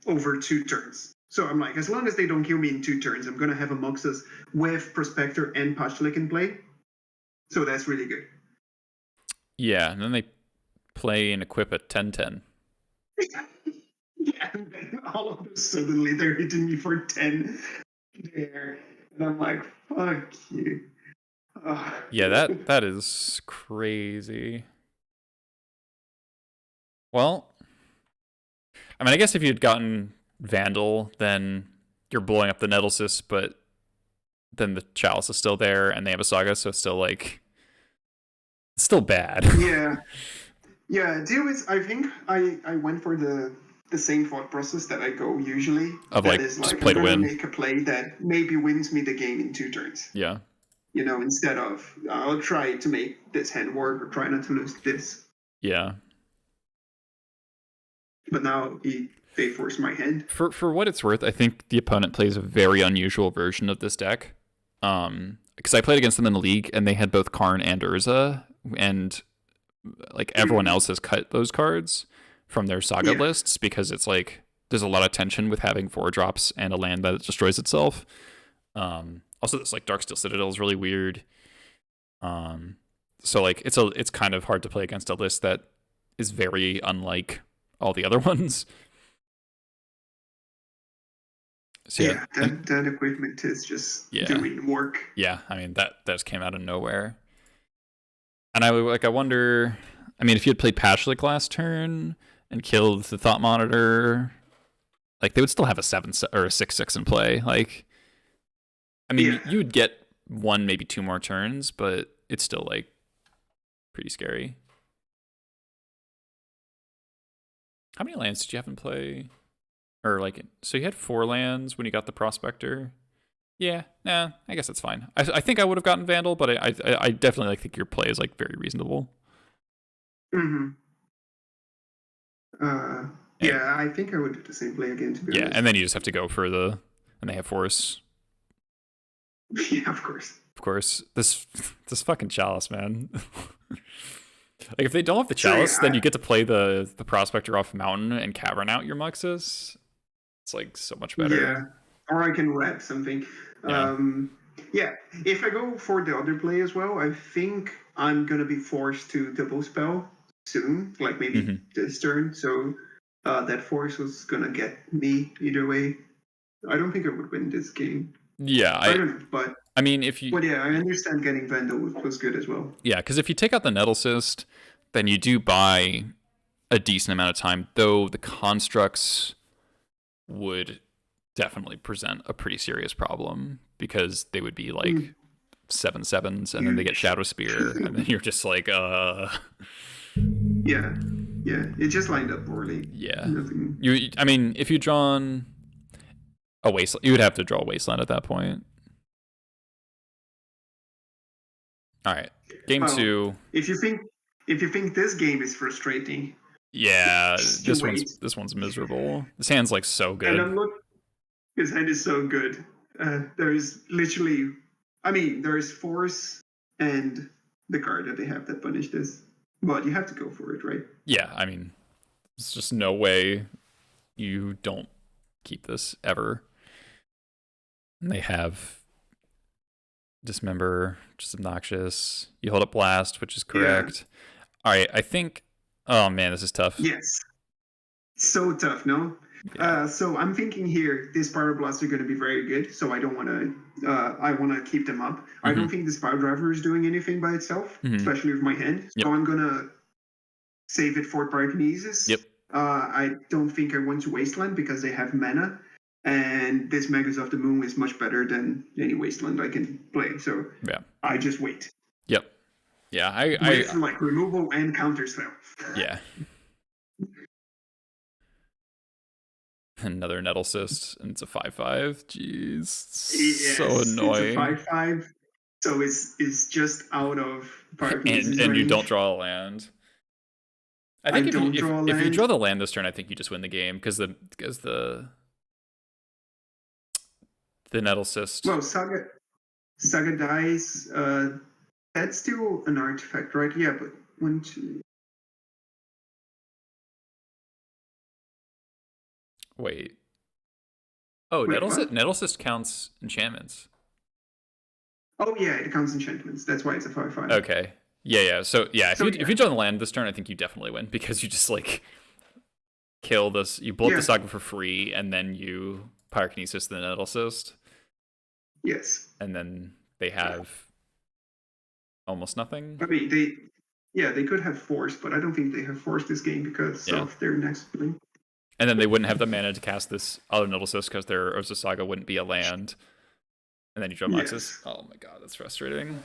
over 2 turns. So I'm like, as long as they don't kill me in 2 turns, I'm gonna have a Muxus with Prospector and Pashlik in play. So that's really good. Yeah, and then they play and equip at 10-10. Yeah, and then all of a suddenly they're hitting me for 10 there. And I'm like, fuck you. Yeah, that is crazy. Well, I mean, I guess if you'd gotten Vandal, then you're blowing up the Nettlecyst, but then the Chalice is still there, and they have a Saga, so it's still like it's still bad. Yeah. Yeah, deal is I think I went for the same thought process that I go usually. Of That like is just like play I'm to gonna win. make a play that maybe wins me the game in 2 turns. Yeah. You know, instead of I'll try to make this hand work or try not to lose this. Yeah. But now they force my hand. For what it's worth, I think the opponent plays a very unusual version of this deck. Because I played against them in the league, and they had both Karn and Urza, and like everyone else has cut those cards from their Saga Yeah. lists because it's like there's a lot of tension with having 4-drops and a land that destroys itself. Also, this like Darksteel Citadel is really weird. So like it's kind of hard to play against a list that is very unlike all the other ones. So Yeah, that equipment is just doing work. Yeah, I mean that just came out of nowhere. And I wonder. I mean, if you had played Pashlik last turn and killed the Thought Monitor, like they would still have a 7 or a 6/6 in play. Like, I mean, you would get 1, maybe 2 more turns, but it's still like pretty scary. How many lands did you have in play? Or like, so you had 4 lands when you got the Prospector. Yeah, nah, I guess that's fine. I think I would have gotten Vandal, but I definitely like think your play is like very reasonable. Mm-hmm. Yeah, I think I would do the same play again, to be honest. And then you just have to go for and they have Force. Yeah, of course. Of course, this fucking Chalice, man. Like if they don't have the Chalice, then you get to play the Prospector off Mountain and cavern out your Muxus. It's like so much better. Yeah, or I can red something. Yeah, if I go for the other play as well, I think I'm gonna be forced to double spell soon, like maybe this turn. So that force was gonna get me either way. I don't think I would win this game. Yeah, I don't know, but I mean, if you. But yeah, I understand getting Vandal was good as well. Yeah, because if you take out the Nettlecyst, then you do buy a decent amount of time, though the constructs would definitely present a pretty serious problem because they would be like 7/7s and then they get Shadow Spear and then you're just like Yeah, it just lined up poorly. Yeah. Nothing. I mean, if you'd drawn a Wasteland, you would have to draw a Wasteland at that point. All right, game Well, 2. if you think this game is frustrating, Yeah, just wait. this one's miserable. This hand's like so And good. I'm not. His hand is so good. There's literally, I mean, there's force and the card that they have that punish this, but you have to go for it, right? Yeah, I mean, there's just no way you don't keep this ever. And they have Dismember, which is obnoxious. You hold up Blast, which is correct. Yeah. All right, I think. Oh man, this is tough. Yes. So tough, no? Yeah. So I'm thinking here, these Power Blasts are going to be very good. So I don't want to. I want to keep them up. I don't think this Power Driver is doing anything by itself, especially with my hand. So I'm gonna save it for Pyrokinesis. Yep. I don't think I want to Wasteland because they have mana, and this Magus of the Moon is much better than any Wasteland I can play. So yeah, I just wait. Yep. Yeah, I like removal and counter spell. Yeah. Another Nettle Cyst, and it's a 5/5. Jeez, yes, so annoying. It's a 5/5, so it's just out of Pyrokinesis and you don't draw a land. I think if you draw the land this turn, I think you just win the game because the Nettle Cyst. Well, Saga dies. That's still an artifact, right? Yeah, but 1, 2. Wait. Oh, Nettle Cyst counts enchantments. Oh yeah, it counts enchantments. That's why it's a 5/5. Okay. Yeah. So yeah, if you draw the land this turn, I think you definitely win because you just like kill this. You blow up the Saga for free, and then you Pyrokinesis the Nettle Cyst. Yes. And then they have almost nothing. I mean, they could have force, but I don't think they have force this game because of their next play. And then they wouldn't have the mana to cast this other Nettle Cyst because their Urza Saga wouldn't be a land. And then you draw Moxus. Oh my god, that's frustrating.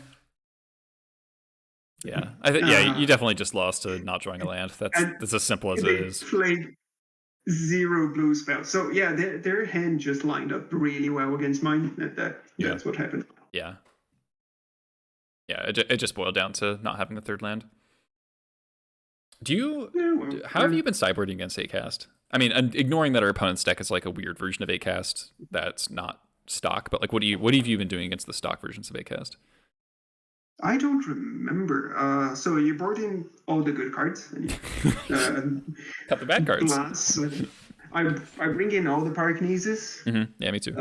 Yeah, I think you definitely just lost to not drawing a land. That's as simple as it is. Played 0 blue spells, so yeah, their hand just lined up really well against mine. That's what happened. Yeah. It just boiled down to not having the third land. How have you been sideboarding against 8-cast? I mean, ignoring that our opponent's deck is like a weird version of 8-cast that's not stock, but like what have you been doing against the stock versions of 8-cast? I don't remember. So you brought in all the good cards. And cut the bad cards. I bring in all the Pyrokinesis. Yeah, me too.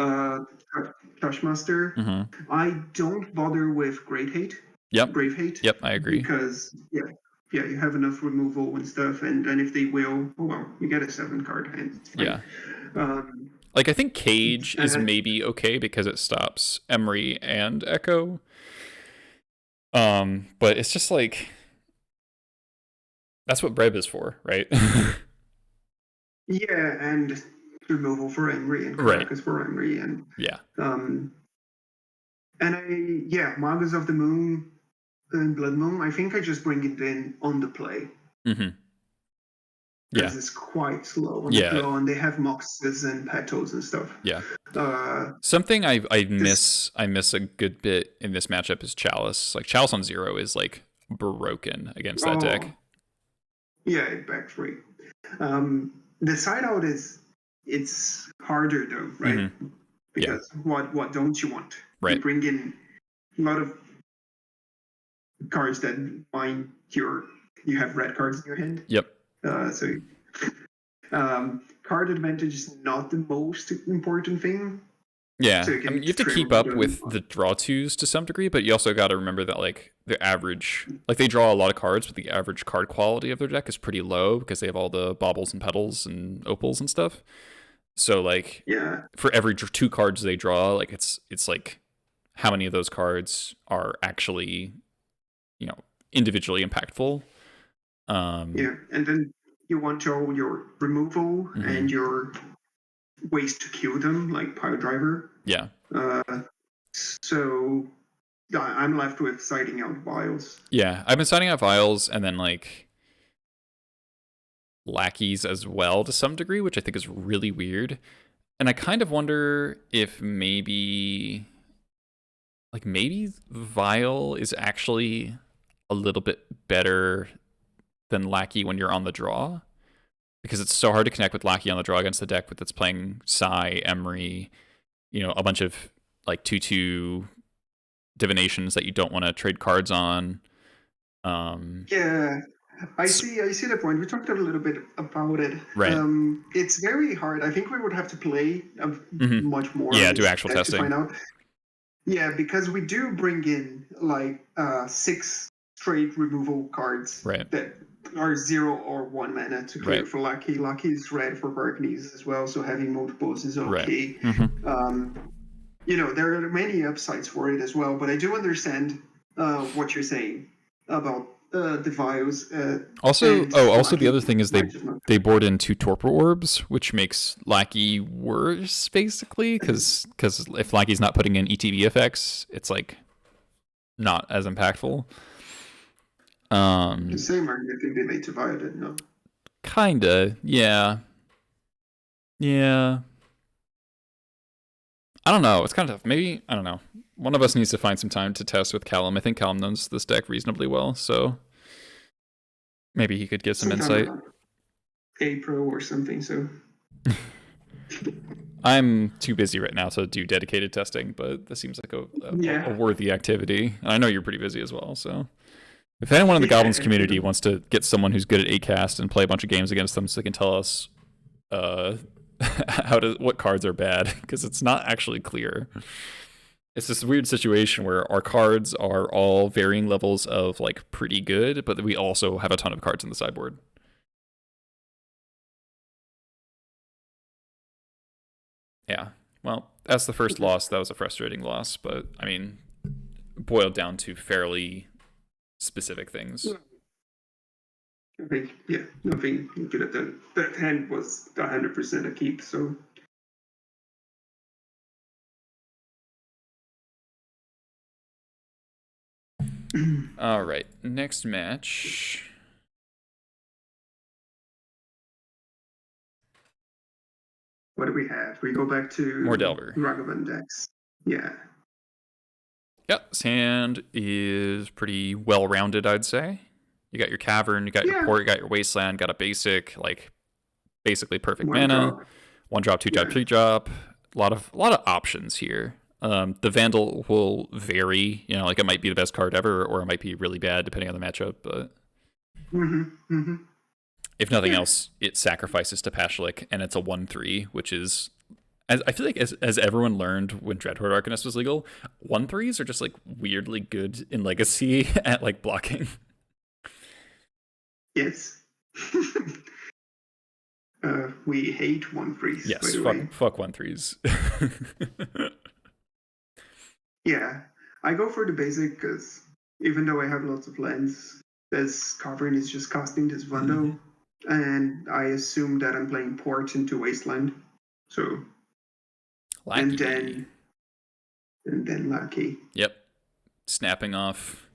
Crushmaster. I don't bother with Great Hate. Yep. Brave Hate. Yep, I agree. Because you have enough removal and stuff, and if they will, you get a 7-card hand. Yeah. Like I think Cage is maybe okay because it stops Emery and Echo. But it's just like that's what REB is for, right? Yeah, and removal for Emery and Caracas for Emery and Magus of the Moon and Blood Moon. I think I just bring it in on the play. Because it's quite slow on the flow, and they have Moxes and Petals and stuff. Yeah. Something I miss a good bit in this matchup is Chalice. Like Chalice on 0 is like broken against that deck. Yeah, it backs free. The side out it's harder though, right? Because what don't you want? Right. You bring in a lot of cards that bind you have red cards in your hand. Yep. Card advantage is not the most important thing. Yeah, so you have to keep up with the draw twos to some degree, but you also got to remember that like the average, like they draw a lot of cards, but the average card quality of their deck is pretty low because they have all the baubles and petals and opals and stuff. So like, for every 2 cards they draw, like it's like how many of those cards are actually, individually impactful. And then you want your removal and your ways to kill them, like Pile Driver. Yeah. So I'm left with siding out Vials. Yeah, I've been siding out Vials and then like Lackeys as well to some degree, which I think is really weird. And I kind of wonder if maybe like maybe Vile is actually a little bit better than Lackey when you're on the draw, because it's so hard to connect with Lackey on the draw against the deck that's playing Sai, Emery, a bunch of like 2/2 divinations that you don't want to trade cards on. Yeah, I see the point. We talked a little bit about it. Right. It's very hard. I think we would have to play much more Yeah, on do this actual deck to testing. find out. Yeah, because we do bring in like 6 straight removal cards Right. that are 0 or 1 mana to clear Right. for Lucky. Lucky is red for Barkneys as well, so having multiples is okay. Right. There are many upsides for it as well, but I do understand what you're saying about the Vios. Also, Lucky the other thing is might just not. they board in 2 Torpor Orbs, which makes Lackey worse, basically, because if Lackey's not putting in ETB effects, it's like not as impactful. The same argument can be made to Violet, no? Kinda, yeah. Yeah. I don't know. It's kind of tough. Maybe, I don't know. One of us needs to find some time to test with Callum. I think Callum knows this deck reasonably well, so maybe he could give some insight. April or something, so. I'm too busy right now to do dedicated testing, but this seems like a worthy activity. And I know you're pretty busy as well, so if anyone in the Goblins community wants to get someone who's good at ACAST and play a bunch of games against them so they can tell us what cards are bad, because it's not actually clear. It's this weird situation where our cards are all varying levels of like pretty good, but we also have a ton of cards in the sideboard. Yeah, well, that's the first loss. That was a frustrating loss, but I mean, boiled down to fairly specific things. Yeah, nothing you could have done. That hand was 100% a keep, so. All right, next match. What do we have? We go back to more Delver. Ragavan decks. Yeah. Yep, this hand is pretty well-rounded, I'd say. You got your Cavern, you got your Port, you got your Wasteland, got a basic, like basically perfect mana. 1-drop, 2-drop, 3-drop. A lot of options here. The Vandal will vary. Like it might be the best card ever, or it might be really bad depending on the matchup. But if nothing else, it sacrifices to Pashlik, and it's a 1/3, which is, I feel like as everyone learned when Dreadhorde Arcanist was legal, 1/3s are just like weirdly good in Legacy at like blocking. Yes. We hate 1/3s. Yes, fuck 1/3s. Yeah, I go for the basic because even though I have lots of lands, this Cavern is just casting this Vandal, and I assume that I'm playing Port into Wasteland. So, Lackey. and then Lackey. Yep, snapping off.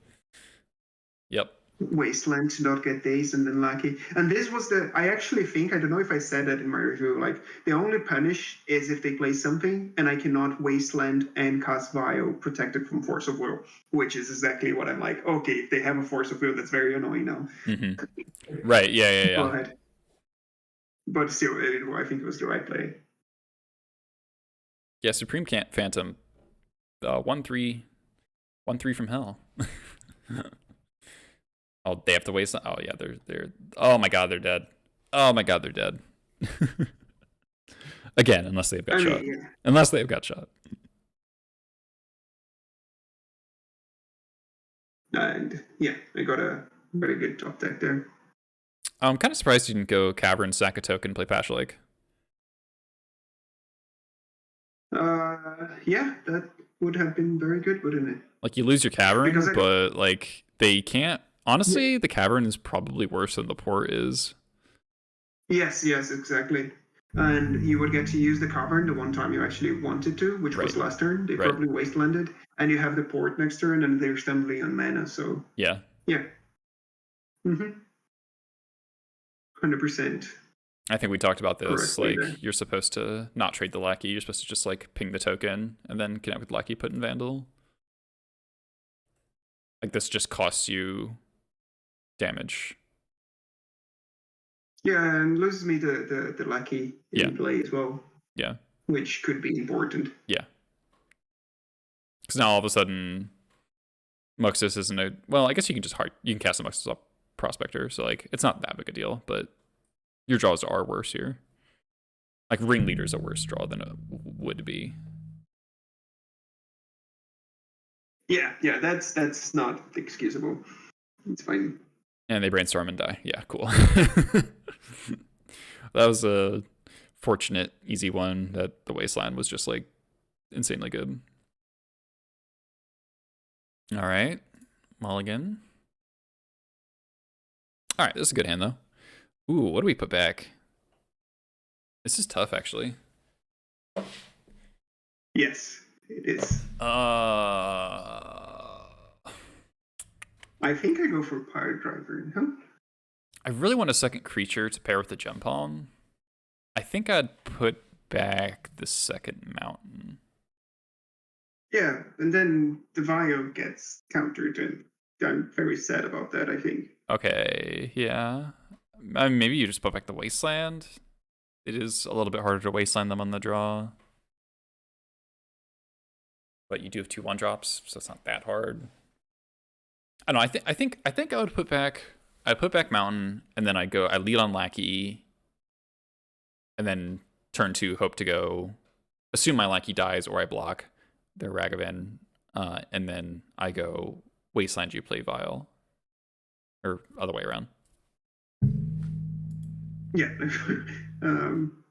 Yep. Wasteland to not get days, and then Lackey. And this was I actually think, I don't know if I said that in my review, like the only punish is if they play something and I cannot Wasteland and cast Vio protected from Force of Will, which is exactly what I'm like, okay, if they have a Force of Will, that's very annoying now. Right, yeah. But still, I think it was the right play. Yeah, Supreme Phantom. 1/3 from hell. Oh, they have to waste. Oh yeah, they're. Oh my god, they're dead. Oh my god, they're dead. Again, unless they've got shot. Yeah. Unless they've got shot. And yeah, I got a very good top deck there. I'm kind of surprised you didn't go Cavern, sack a token, play Pashlik. Yeah, that would have been very good, wouldn't it? Like you lose your Cavern, but like they can't. Honestly, the Cavern is probably worse than the Port is. Yes, exactly. And you would get to use the Cavern the one time you actually wanted to, which was last turn. They probably Wastelanded. And you have the Port next turn, and they're stumbling on mana, so... Yeah. 100%. I think we talked about this. Like, you're supposed to not trade the Lackey. You're supposed to just, like, ping the token and then connect with Lackey, put in Vandal. Like this just costs you damage. Yeah, and loses me the lackey in play as well. Yeah. Which could be important. Yeah. Because now all of a sudden, Muxus isn't a... Well, I guess you can cast a Muxus up Prospector, so like it's not that big a deal, but your draws are worse here. Like Ringleader's a worse draw than it would be. Yeah, that's not excusable. It's fine. And they brainstorm and die. Yeah, cool. That was a fortunate, easy one that the Wasteland was just like insanely good. All right, Mulligan. All right, this is a good hand though. Ooh, what do we put back? This is tough, actually. Yes, it is. I think I go for Pirate Driver, huh? I really want a second creature to pair with the Gem Palm. I think I'd put back the second mountain. Yeah, and then the Vio gets countered, and I'm very sad about that, I think. Okay, yeah. Maybe you just put back the Wasteland. It is a little bit harder to Wasteland them on the draw. But you do have 2 1-drops, so it's not that hard. I don't know, I think I would put back Mountain, and then I lead on Lackey, and then turn 2 hope to go, assume my Lackey dies or I block their Ragavan, and then I go Wasteland, you play Vile. Or other way around. Yeah.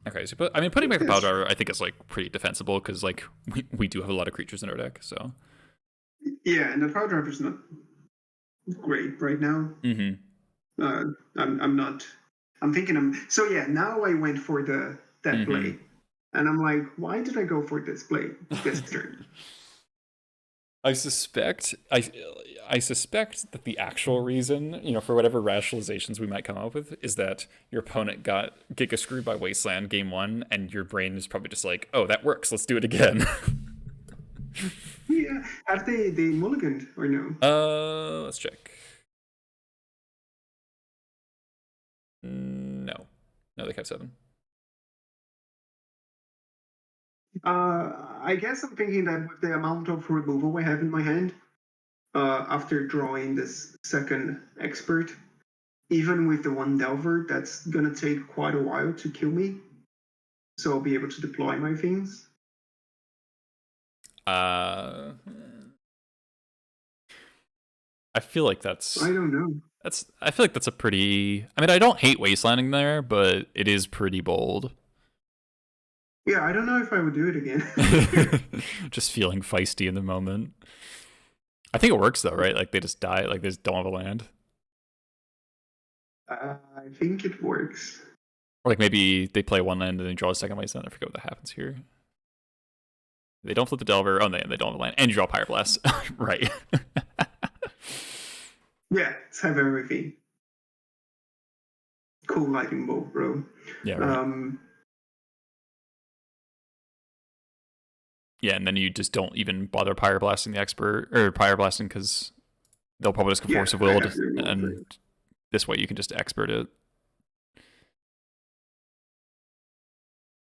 Okay, so putting back the Pile Driver I think is like pretty defensible because like we do have a lot of creatures in our deck, so. Yeah, and the Pile Driver's not great right now. I'm thinking so yeah, now I went for that play. And I'm like, why did I go for this play this turn? I suspect that the actual reason, for whatever rationalizations we might come up with, is that your opponent got giga screwed by Wasteland game 1, and your brain is probably just like, oh, that works, let's do it again. Yeah, have they mulliganed or no? Let's check. No, they kept 7. I guess I'm thinking that with the amount of removal I have in my hand, after drawing this second expert, even with the 1 Delver, that's gonna take quite a while to kill me. So I'll be able to deploy my things. I feel like that's... I don't know. I feel like that's a pretty... I don't hate Wastelanding there, but it is pretty bold. Yeah, I don't know if I would do it again. Just feeling feisty in the moment. I think it works though, right? Like they just die, like they just don't have a land. I think it works. Or like maybe they play 1 land and then draw a second Wasteland. I forget what that happens here. They don't flip the Delver. Oh, they don't have a land. And you draw Pyroblast. Right. Yeah, let's have everything. Cool lightning bolt, bro. Yeah, right. Yeah, and then you just don't even bother Pyroblasting the expert, or Pyroblasting, because they'll probably just go Force of Will, and this way you can just expert it.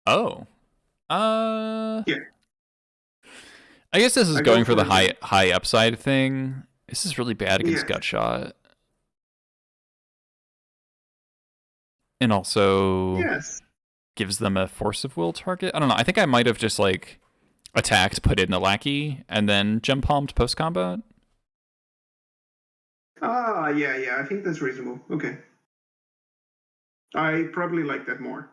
Oh. Yeah. I guess this is going for the high upside thing. This is really bad against Gutshot. And also gives them a Force of Will target. I don't know. I think I might have just like attacked, put in the Lackey, and then Gem Palmed post combat. Yeah. I think that's reasonable. Okay. I probably like that more.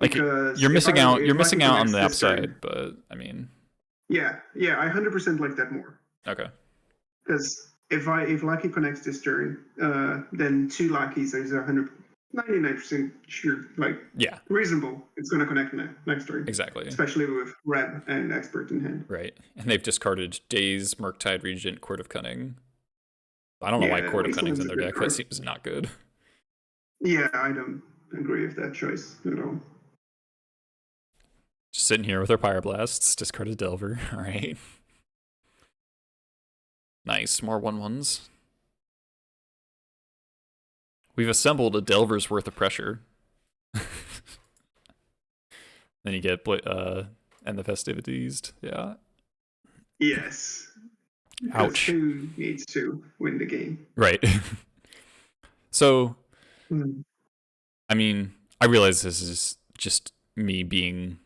Like you're missing out. You're missing out on the upside, but I mean. Yeah. I 100% like that more. Okay. Because if Lackey connects this turn, then 2 Lackeys is 99% sure, reasonable. It's going to connect next turn. Exactly. Especially with REB and Expert in hand. Right. And they've discarded Daze, Murktide Regent, Court of Cunning. I don't know why Court of Cunning's in their deck. That seems not good. Yeah, I don't agree with that choice at all. Just sitting here with our Pyroblasts, discarded Delver. All right. Nice, more 1/1s. We've assembled a Delver's worth of pressure. Then you get and the festivities. Yeah. Yes. Ouch. Who needs to win the game? Right. So, Mm. I mean, I realize this is just me being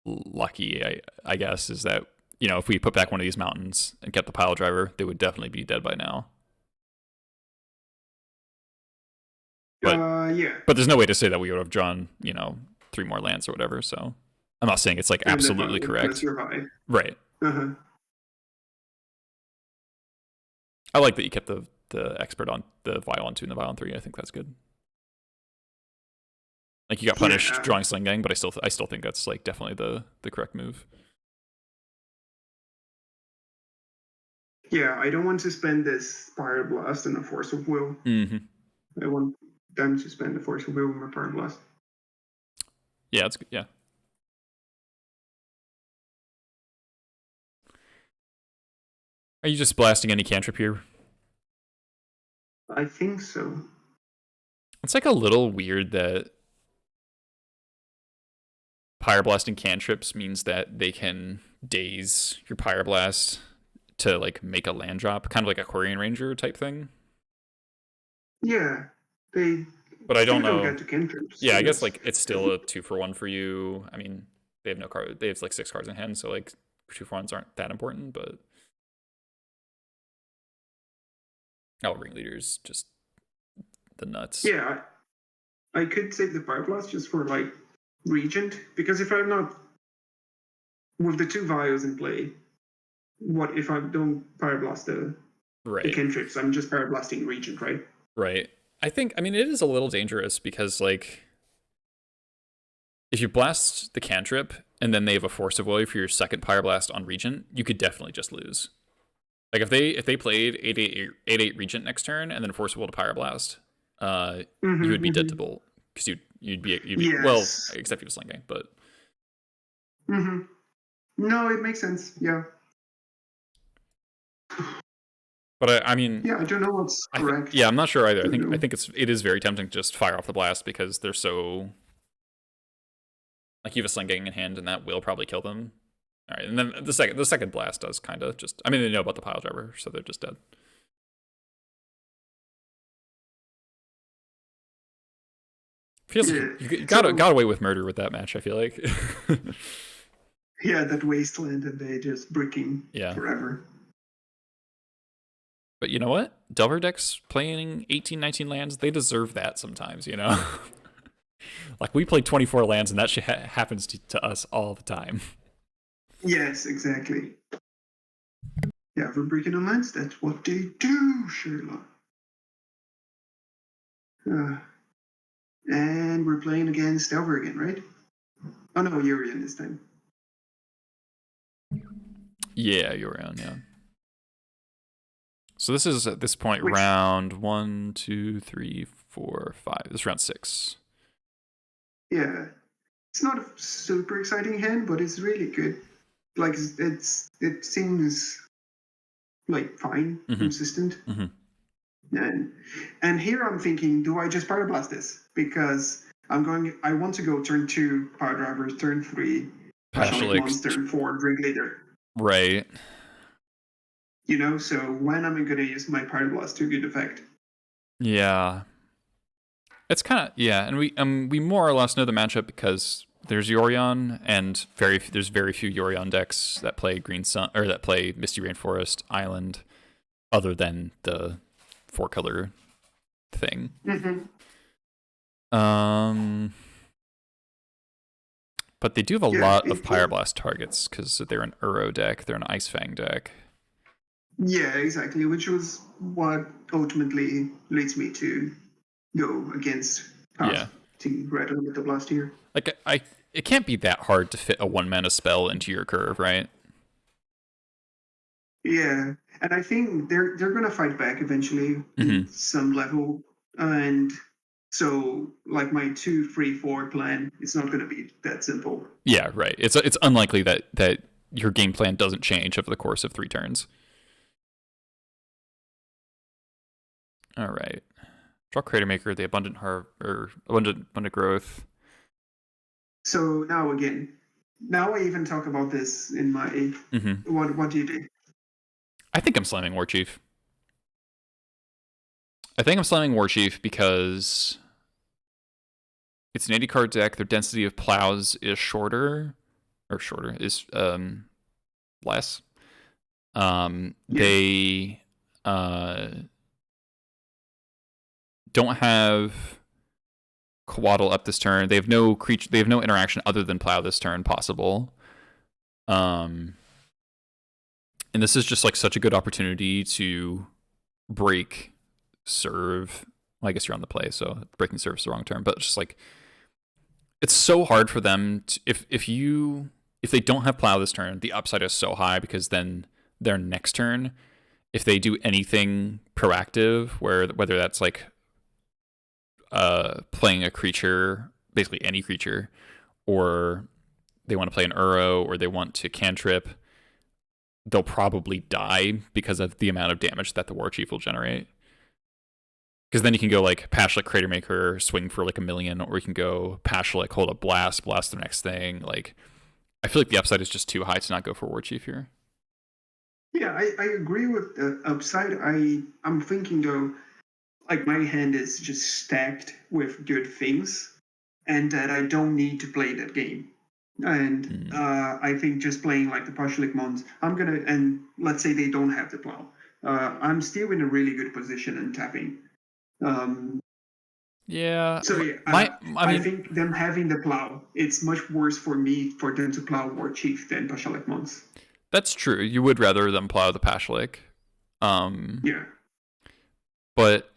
lucky, I guess, is that, you know, if we put back one of these mountains and kept the pile driver, they would definitely be dead by now. But Yeah. But there's no way to say that we would have drawn, you know, 3 more lands or whatever, so I'm not saying it's like absolutely correct. Right. Uh-huh. I like that you kept the expert on the Violon 2 and the Violon 3. I think that's good. Like, you got punished drawing Sling Gang, but I still think that's like definitely the correct move. Yeah, I don't want to spend this Pyroblast and a Force of Will. I want them to spend the Force of Will on my Pyroblast. Yeah, it's good. Yeah. Are you just blasting any cantrip here? I think so. It's like a little weird that Pyroblasting cantrips means that they can daze your Pyroblast to like make a land drop, kind of like a Quarian Ranger type thing. Yeah, but I don't know. Get to cantrips, yeah, I guess like it's still a 2-for-1 for you. I mean, they have no card. They have like 6 cards in hand, so like 2-for-1s aren't that important. But Ringleader's just the nuts. Yeah, I could save the Pyroblast just for like Regent, because if I'm not with the 2 Vials in play, what if I don't Pyroblast the cantrips? I'm just Pyroblasting Regent, right? Right. I mean, it is a little dangerous because, like, if you blast the cantrip and then they have a Force of Will for your second Pyroblast on Regent, you could definitely just lose. Like, if they played 8/8 Regent next turn and then Force of Will to Pyroblast, you would be dead to Bolt. Because you'd be yes. Well, except you have Sling Gang, but... No, it makes sense, yeah. But I mean, yeah, I don't know what's correct. I'm not sure either. I think it is very tempting to just fire off the blast because they're so, like, you have a Sling Gang in hand and that will probably kill them. All right, and then the second blast does kind of just, I mean, they know about the pile driver, so they're just dead. Feels like you got away with murder with that match, I feel like. Yeah, that wasteland and they just bricking forever. But you know what? Delver decks playing 18, 19 lands, they deserve that sometimes, you know? Like, we play 24 lands, and that shit happens to us all the time. Yes, exactly. Yeah, for breaking on lands, that's what they do, Sherlock. And we're playing against Delver again, right? Oh no, Yorion this time. Yeah, Yorion, yeah. So this is, at this point, round 1, 2, 3, 4, 5. This is round 6. Yeah. It's not a super exciting hand, but it's really good. Like, it seems like fine, consistent. And here I'm thinking, do I just Pyroblast this? Because I want to go turn 2, Power Driver, turn 3, Passionate Monster, 4, Drink Leader. Right. You know, so when am I going to use my Pyroblast to good effect? Yeah. It's kind of, and we more or less know the matchup because there's Yorion, and there's very few Yorion decks that play Green Sun, or that play Misty Rainforest Island, other than the 4-color thing. But they do have a lot of Pyroblast targets because they're an Uro deck, they're an Ice Fang deck. Yeah, exactly, which was what ultimately leads me to go against to Red with the Blast here. Like, it can't be that hard to fit a 1-mana spell into your curve, right? Yeah, and I think they're gonna fight back eventually in some level, and so like my 2-3-4 plan, it's not gonna be that simple. Yeah, right. It's unlikely that your game plan doesn't change over the course of 3 turns. All right. Draw Crater Maker, the Abundant Abundant Growth. So now again, now I even talk about this in my. Mm-hmm. What do you do? I think I'm slamming War Chief. I think I'm slamming War Chief because it's an 80 card deck. Their density of plows is is less. They don't have Coatl up this turn. They have no creature. They have no interaction other than plow this turn possible. And this is just like such a good opportunity to break serve. Well, I guess you're on the play, so breaking serve is the wrong term. But just like it's so hard for them to, if they don't have plow this turn, the upside is so high because then their next turn, if they do anything proactive, whether that's like playing a creature, basically any creature, or they want to play an Uro, or they want to cantrip, they'll probably die because of the amount of damage that the War Chief will generate. Because then you can go like Pashlik, Crater Maker, swing for like 1 million, or you can go Pashlik, hold a blast the next thing. Like, I feel like the upside is just too high to not go for War Chief here. Yeah, I agree with the upside. I'm thinking though, like my hand is just stacked with good things, and that I don't need to play that game. And I think just playing like the Pashlik Mons, and let's say they don't have the plow, I'm still in a really good position and tapping. Yeah. So yeah, I think them having the plow, it's much worse for me for them to plow War Chief than Pashalik Mons. That's true. You would rather them plow the Pashlik. Yeah. But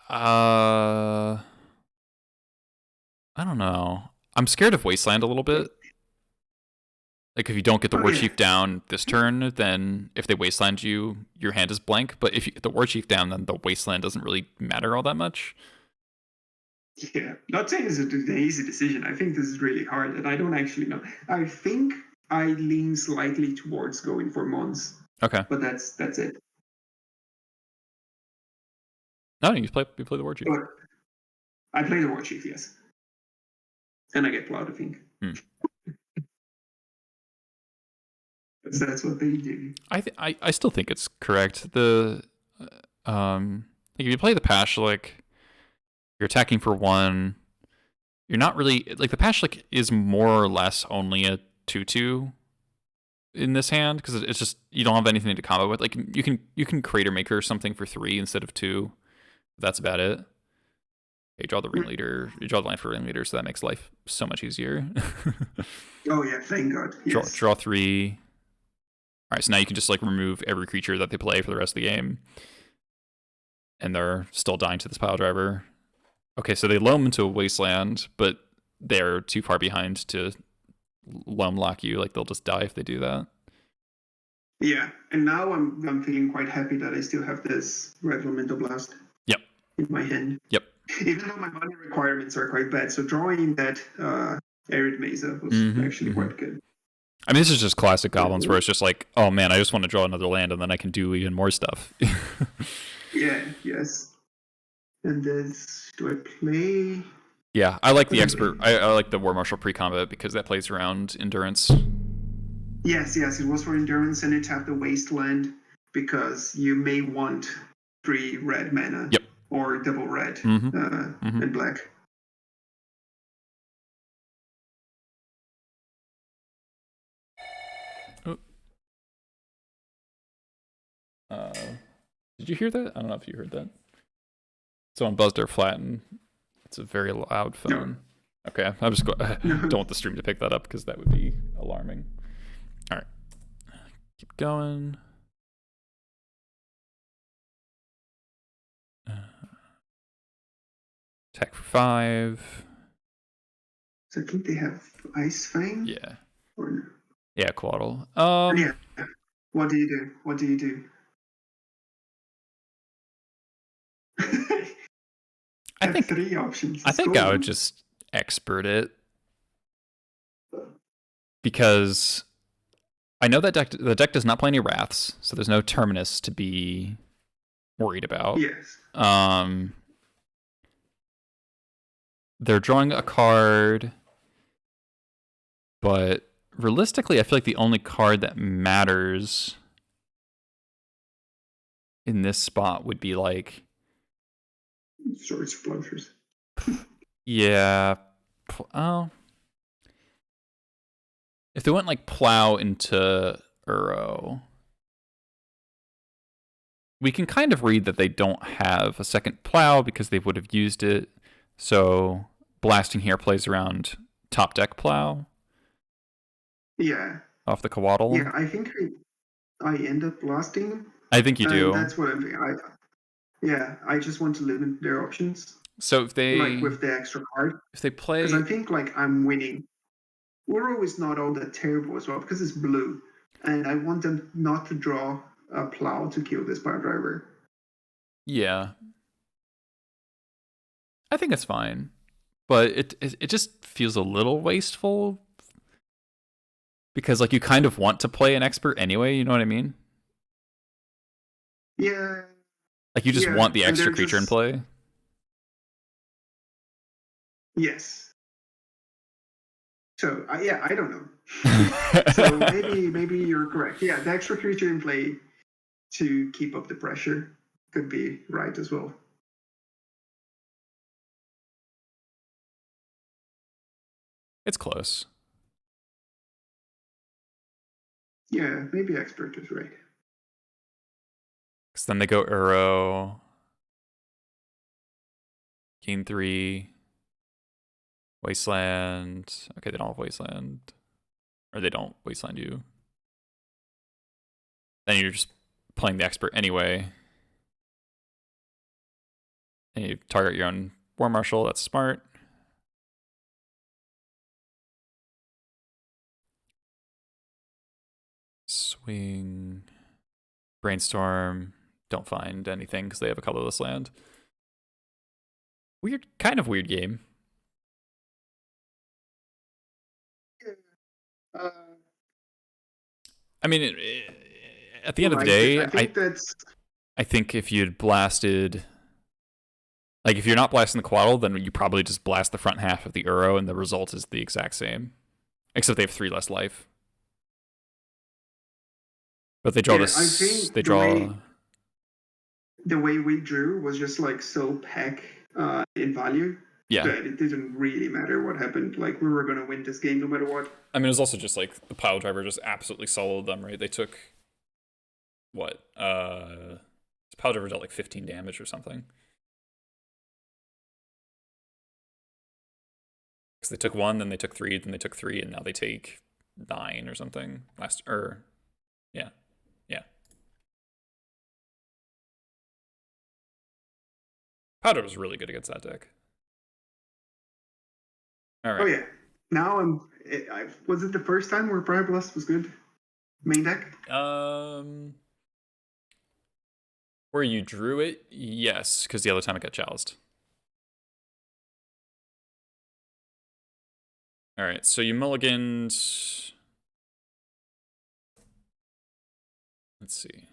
I don't know. I'm scared of Wasteland a little bit. Like, if you don't get the War Chief down this turn, then if they Wasteland you, your hand is blank. But if you get the War Chief down, then the Wasteland doesn't really matter all that much. Yeah, not saying it's an easy decision. I think this is really hard, and I don't actually know. I think I lean slightly towards going for Mons. Okay. But that's it. No, you play the War Chief. But I play the War Chief, yes. And I get plowed, I think. That's what they do. I still think it's correct. If you play the Pashlik, you're attacking for 1. You're not really like the Pashlik is more or less only a 2/2 in this hand because it's just you don't have anything to combo with. Like you can Crater Maker something for 3 instead of 2. That's about it. You draw the ringleader. You draw the line for ringleader, so that makes life so much easier. Oh yeah, thank God. Yes. Draw 3. All right, so now you can just like remove every creature that they play for the rest of the game, and they're still dying to this pile driver. Okay, so they loam into a Wasteland, but they're too far behind to loam lock you. Like, they'll just die if they do that. Yeah, and now I'm feeling quite happy that I still have this Red Elemental Blast. Yep. In my hand. Yep. Even though my money requirements are quite bad, so drawing that Arid Mesa was actually quite good. I mean, this is just classic Goblins where it's just like, oh man, I just want to draw another land and then I can do even more stuff. Yeah, yes. And this, do I play? Yeah, I like the expert. I like the War Marshal pre-combat because that plays around endurance. Yes, it was for endurance, and it tapped the Wasteland because you may want 3 red mana. Yep. Or double red and black. Did you hear that? I don't know if you heard that. Someone buzzed their flat, and it's a very loud phone. No. Okay, I'm just don't want the stream to pick that up because that would be alarming. All right, keep going. Attack for 5. So I think they have Ice Fang. Yeah. Or... Yeah, Coatl. Yeah. What do you do? I think 3 options. I think I would just expert it because I know that the deck does not play any Wraths, so there's no Terminus to be worried about. Yes. They're drawing a card, but realistically, I feel like the only card that matters in this spot would be like... Sword explosives. Yeah. Oh. If they went like plow into Uro, we can kind of read that they don't have a second plow because they would have used it. So blasting here plays around top deck plow. Yeah. Off the Coatl. Yeah, I think I end up blasting. I think you do. That's what I'm thinking. I just want to limit their options. So if they like with the extra card, if they play, because I think like I'm winning. Uro is not all that terrible as well because it's blue, and I want them not to draw a plow to kill this power driver. Yeah, I think it's fine, but it just feels a little wasteful because like you kind of want to play an expert anyway. You know what I mean? Yeah. Like you just want the extra creature in play. Yes. So I don't know. So maybe you're correct. Yeah, the extra creature in play to keep up the pressure could be right as well. It's close. Yeah, maybe expert is right. Because then they go Uro. Gain 3. Wasteland. Okay, they don't have Wasteland. Or they don't Wasteland you. Then you're just playing the expert anyway. And you target your own War Marshal. That's smart. Swing. Brainstorm. Don't find anything because they have a colorless land. Weird, kind of weird game. I mean, at the end of the day, I think if you'd blasted, like if you're not blasting the Coatl, then you probably just blast the front half of the Uro, and the result is the exact same, except they have 3 less life. But they draw this. They draw. The way we drew was just like so peck in value. Yeah. That it didn't really matter what happened. Like we were gonna win this game no matter what. I mean, it was also just like the pile driver just absolutely soloed them, right? They took what? This pile driver dealt like 15 damage or something. Because they took 1, then they took 3, then they took 3, and now they take 9 or something. Yeah. Powder was really good against that deck. All right. Oh yeah. Now was it the first time where Prior Blast was good? Main deck? Where you drew it, yes, because the other time it got chalised. All right, so you mulliganed. Let's see.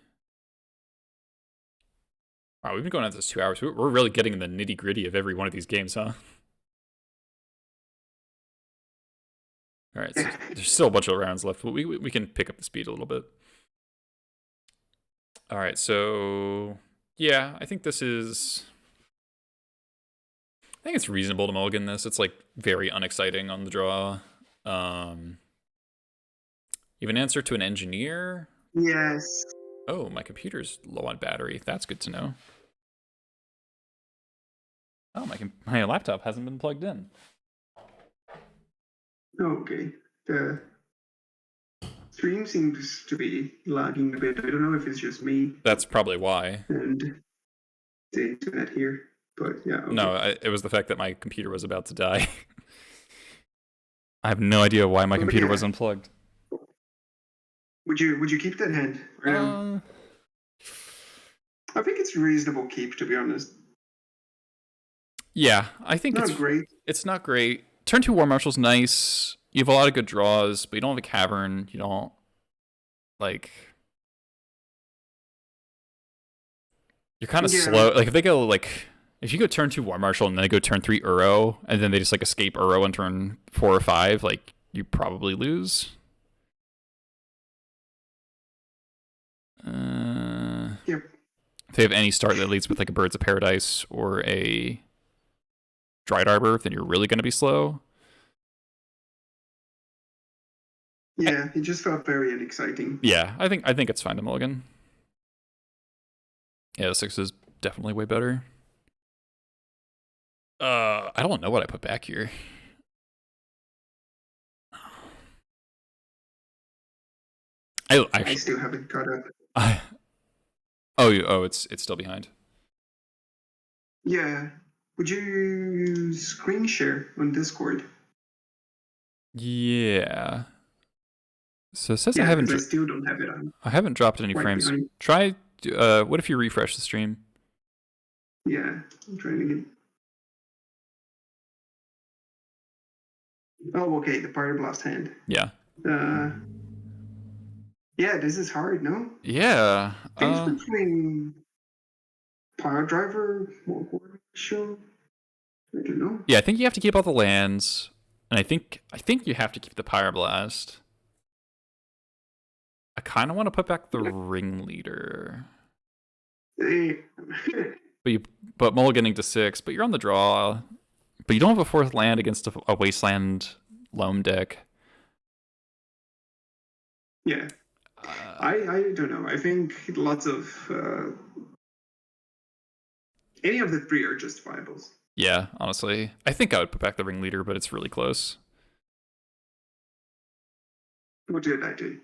Wow, we've been going at this 2 hours. We're really getting in the nitty gritty of every one of these games, huh? All right, so there's still a bunch of rounds left, but we can pick up the speed a little bit. All right, so yeah, I think this is. I think it's reasonable to mulligan this. It's like very unexciting on the draw. You have an answer to an engineer? Yes. Oh, my computer's low on battery. That's good to know. Oh, my laptop hasn't been plugged in. Okay. The stream seems to be lagging a bit. I don't know if it's just me. That's probably why. And the internet here. But yeah. Okay. No, it was the fact that my computer was about to die. I have no idea why my computer was unplugged. Would you keep that hand? I think it's a reasonable keep, to be honest. Yeah, I think not great. It's not great. Turn 2 War Marshal's nice. You have a lot of good draws, but you don't have a cavern. You don't like. You're kind of Yeah. slow. Like if they go like if you go turn 2 War Marshal and then they go turn 3 Uro and then they just like escape Uro and turn 4 or 5, like you probably lose. Yep. If they have any start that leads with like a Birds of Paradise or a Dried Arbor, then you're really going to be slow. Yeah, it just felt very unexciting. Yeah, I think it's fine to mulligan. Yeah, the 6 is definitely way better. I don't know what I put back here. I still haven't caught up. It's still behind. Yeah. Would you screen share on Discord? Yeah. So it says Yeah, I haven't. I still don't have it on. I haven't dropped any Right frames. behind. Try. What if you refresh the stream? Yeah, I'm trying to get. Oh, okay. The Pyroblast hand. Yeah. Yeah, this is hard, no? Yeah. Things between Power Driver, War Show. I don't know. Yeah, I think you have to keep all the lands, and I think you have to keep the Pyroblast. I kind of want to put back the Ringleader. But mulliganing to 6, but you're on the draw. But you don't have a 4th land against a Wasteland Loam deck. Yeah. I don't know. I think lots of any of the 3 are justifiables. Yeah, honestly. I think I would put back the Ringleader, but it's really close. What did I do?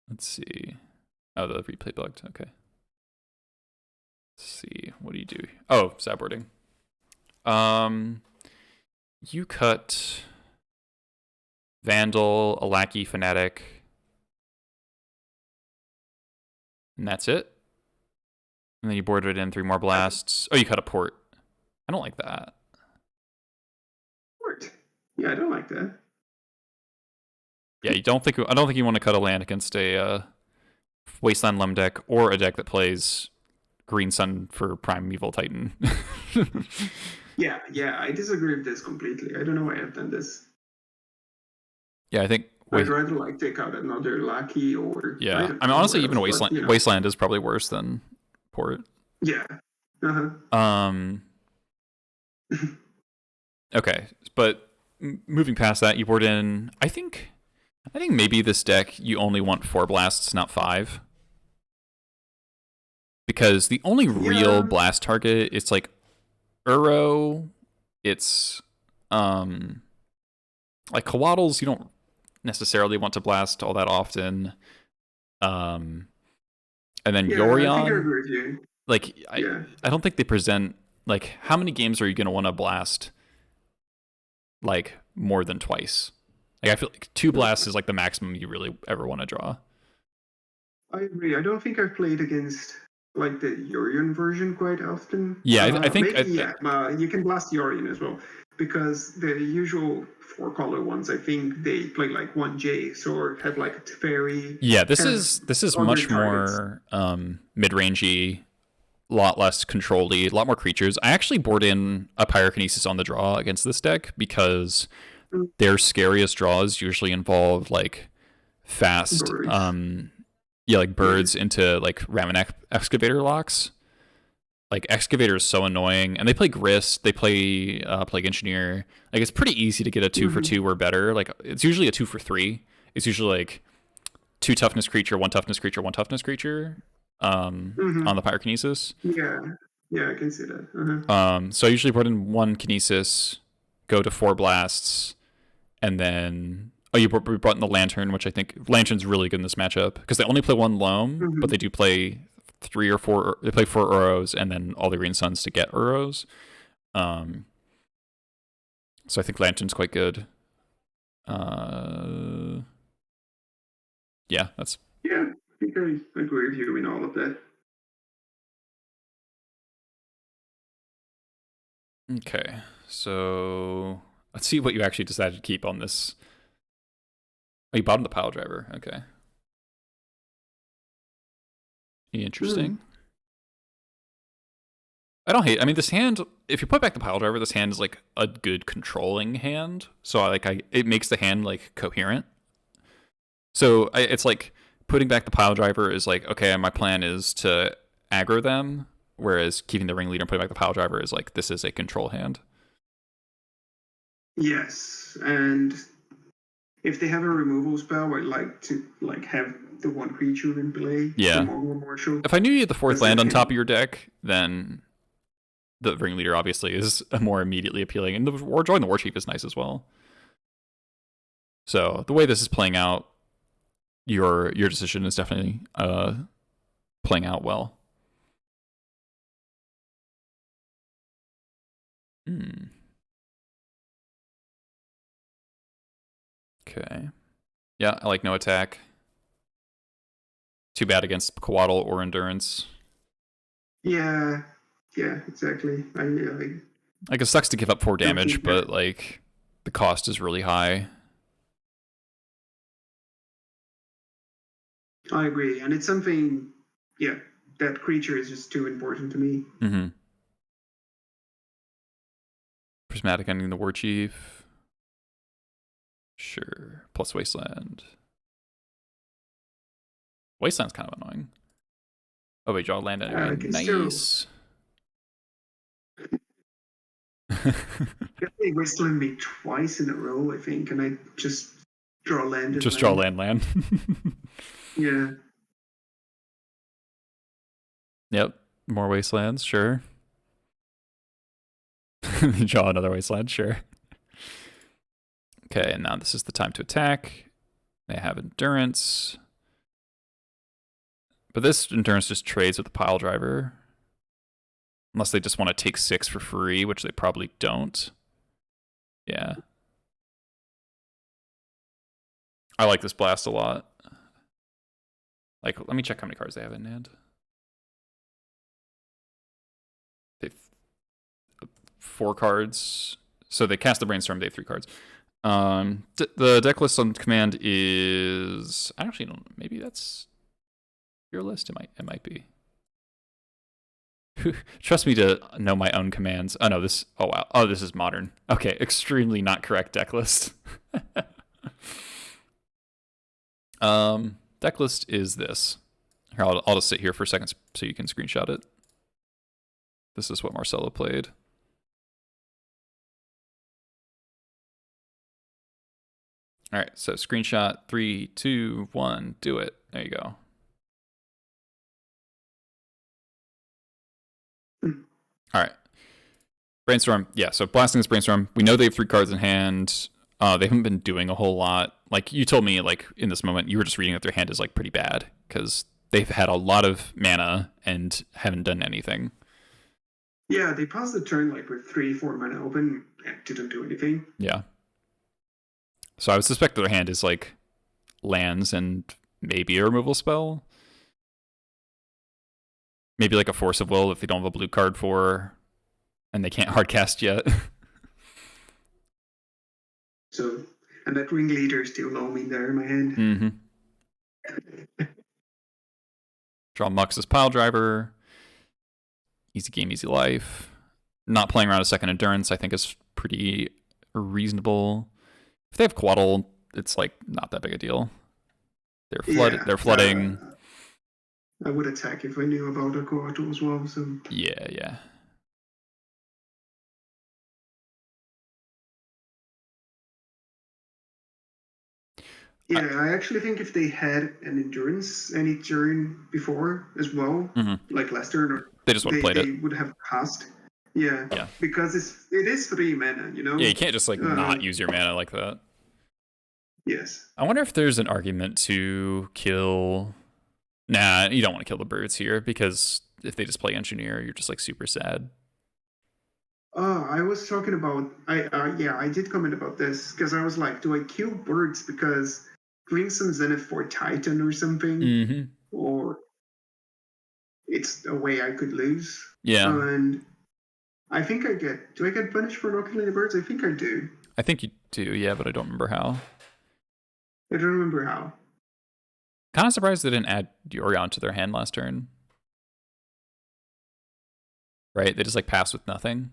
Let's see. Oh, the replay bugged. Okay. Let's see. What do you do? Oh, sideboarding. You cut Vandal, a Lackey, Fanatic, and that's it. And then you boarded in 3 more blasts. Oh, you cut a Port. I don't like that. Port. Yeah, I don't like that. Yeah, I don't think you want to cut a land against a Wasteland Loam deck or a deck that plays Green Sun for Primeval Titan. Yeah, I disagree with this completely. I don't know why I've done this. Yeah, I think I'd rather like take out another Lackey or. Yeah, I mean honestly, even Wasteland is probably worse than Port. Yeah. Okay, but moving past that, you board in. I think maybe this deck you only want 4 blasts, not 5, because the only real blast target it's like Uro. It's like Coatls. You don't necessarily want to blast all that often. And then Yorion. I think I agree with you. Like I don't think they present like how many games are you going to want to blast like more than twice? Like I feel like 2 blasts is like the maximum you really ever want to draw. I agree. I don't think I've played against like the Yorion version quite often. Yeah, I think you can blast Yorion as well, because the usual 4-color ones, I think they play like 1 Jace or have like a Teferi. Yeah, this is much more mid-rangey, a lot less control-y, a lot more creatures. I actually board in a Pyrokinesis on the draw against this deck because their scariest draws usually involve like fast like birds into like Ramen Excavator locks. Like Excavator is so annoying, and they play Grist, they play Plague Engineer. Like it's pretty easy to get a 2 for 2 or better. Like it's usually a 2 for 3. It's usually like 2 toughness creature, 1 toughness creature, 1 toughness creature on the Pyrokinesis. Yeah, I can see that. So I usually put in 1 Kinesis, go to 4 blasts, and then you brought in the Lantern, which I think Lantern's really good in this matchup because they only play 1 Loam, but they do play 3 or 4. They play 4 Uros and then all the Green Suns to get Uros. So I think Lantern's quite good. Yeah, that's. Yeah, I think I agree with you in all of that. Okay, so let's see what you actually decided to keep on this. Oh, you bought on the Pile Driver. Okay. Interesting. I mean, this hand, if you put back the pile driver, this hand is like a good controlling hand. So it makes the hand like coherent. So it's like putting back the pile driver is like, okay, my plan is to aggro them, whereas keeping the ringleader and putting back the pile driver is like, this is a control hand. Yes, and if they have a removal spell, I'd like to have the one creature in play. Yeah. Marshall. If I knew you had the fourth land on top of your deck, then the ringleader obviously is more immediately appealing, and join the war chief is nice as well. So the way this is playing out, your decision is definitely playing out well. Okay. Yeah, I like no attack. Too bad against Coatl or Endurance. Yeah, exactly. Like, it sucks to give up 4 damage, but like the cost is really high. I agree, and it's something. Yeah, that creature is just too important to me. Mm-hmm. Prismatic ending the war chief. Sure. Plus Wasteland. Wasteland's kind of annoying. Oh wait, draw land anyway. Nice. They Wasteland me twice in a row, I think, and I just draw land. Just draw land. Yeah. Yep. More Wastelands, sure. Draw another Wasteland, sure. Okay, and now this is the time to attack. They have Endurance. But this Endurance just trades with the pile driver. Unless they just want to take 6 for free, which they probably don't. Yeah. I like this blast a lot. Like, let me check how many cards they have in hand. They've 4 cards. So they cast the Brainstorm, they have 3 cards. The deck list on command is... I actually don't... Maybe that's your list? It might be. Trust me to know my own commands. Oh no, this... Oh wow. Oh, this is modern. Okay, extremely not correct deck list. Deck list is this. Here, I'll just sit here for a second so you can screenshot it. This is what Marcelo played. All right, so screenshot 3, 2, 1, do it. There you go. All right. Brainstorm. Yeah, so blasting this Brainstorm. We know they have 3 cards in hand. They haven't been doing a whole lot. Like, you told me, like, in this moment, you were just reading that their hand is, like, pretty bad. Because they've had a lot of mana and haven't done anything. Yeah, they paused the turn, like, with 3-4 mana open and didn't do anything. Yeah. So I would suspect their hand is, like, lands and maybe a removal spell. Maybe, like, a Force of Will if they don't have a blue card for, and they can't hardcast yet. So, and that ringleader is still looming there in my hand. Mm-hmm. Draw Mux's Pile Driver. Easy game, easy life. Not playing around a second Endurance, I think, is pretty reasonable. If they have Coatl, it's like not that big a deal. They're flooding. I would attack if I knew about a Coatl as well. So yeah. Yeah, I actually think if they had an Endurance any turn before as well, like last turn, or they just would have played it. They would have cast. Yeah. Because it is 3 mana, you know? Yeah, you can't just like not use your mana like that. Yes. I wonder if there's an argument to kill... Nah, you don't want to kill the birds here, because if they just play Engineer, you're just like super sad. I was talking about... I did comment about this, because I was like, do I kill birds because doing some Zenith for Titan or something? Mm-hmm. Or it's a way I could lose? Yeah. And I think do I get punished for not killing the birds? I think I do. I think you do, yeah, but I don't remember how. I don't remember how. Kind of surprised they didn't add Yorion to their hand last turn. right? They just like pass with nothing.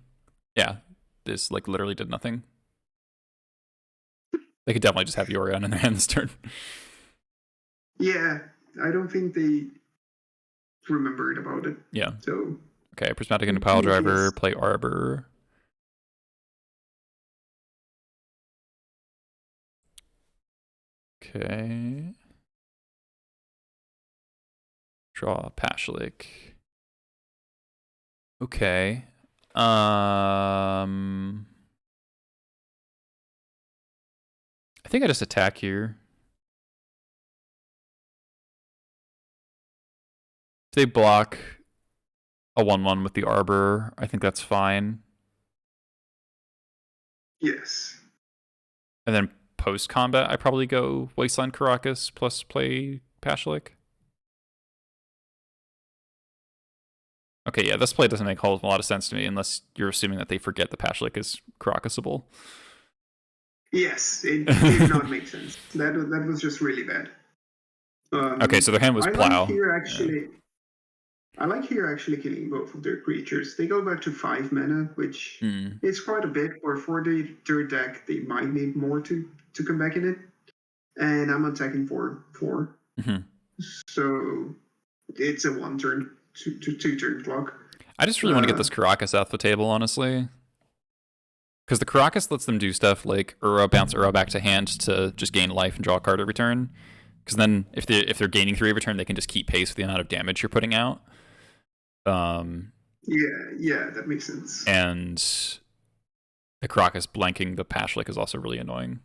Yeah, this like literally did nothing. They could definitely just have Yorion in their hand this turn. Yeah, I don't think they remembered about it. Yeah. So Okay, Prismatic into Pile Driver, yes. play Arbor. Okay. Draw Pashlik. Okay. I think I just attack here. If they block a 1/1 with the Arbor, I think that's fine. Yes. And then post combat, I probably go Wasteland Caracas plus play Pashlik. Okay, yeah, this play doesn't make a whole lot of sense to me unless you're assuming that they forget the Pashlik is Caracasable. Yes, it did not make sense. That was just really bad. Okay, so their hand was I Plow. like here actually. Yeah. I like here actually killing both of their creatures. They go back to 5 mana, which is quite a bit. Or for their deck, they might need more to come back in it. And I'm attacking for 4. So it's a 1 turn, 2 turn clock. I just really want to get this Caracas off the table, honestly. Because the Caracas lets them do stuff like bounce Uro back to hand to just gain life and draw a card every turn. Because then if they're gaining 3 every turn, they can just keep pace with the amount of damage you're putting out. Yeah, that makes sense. And the Caracas blanking the Pashlik is also really annoying.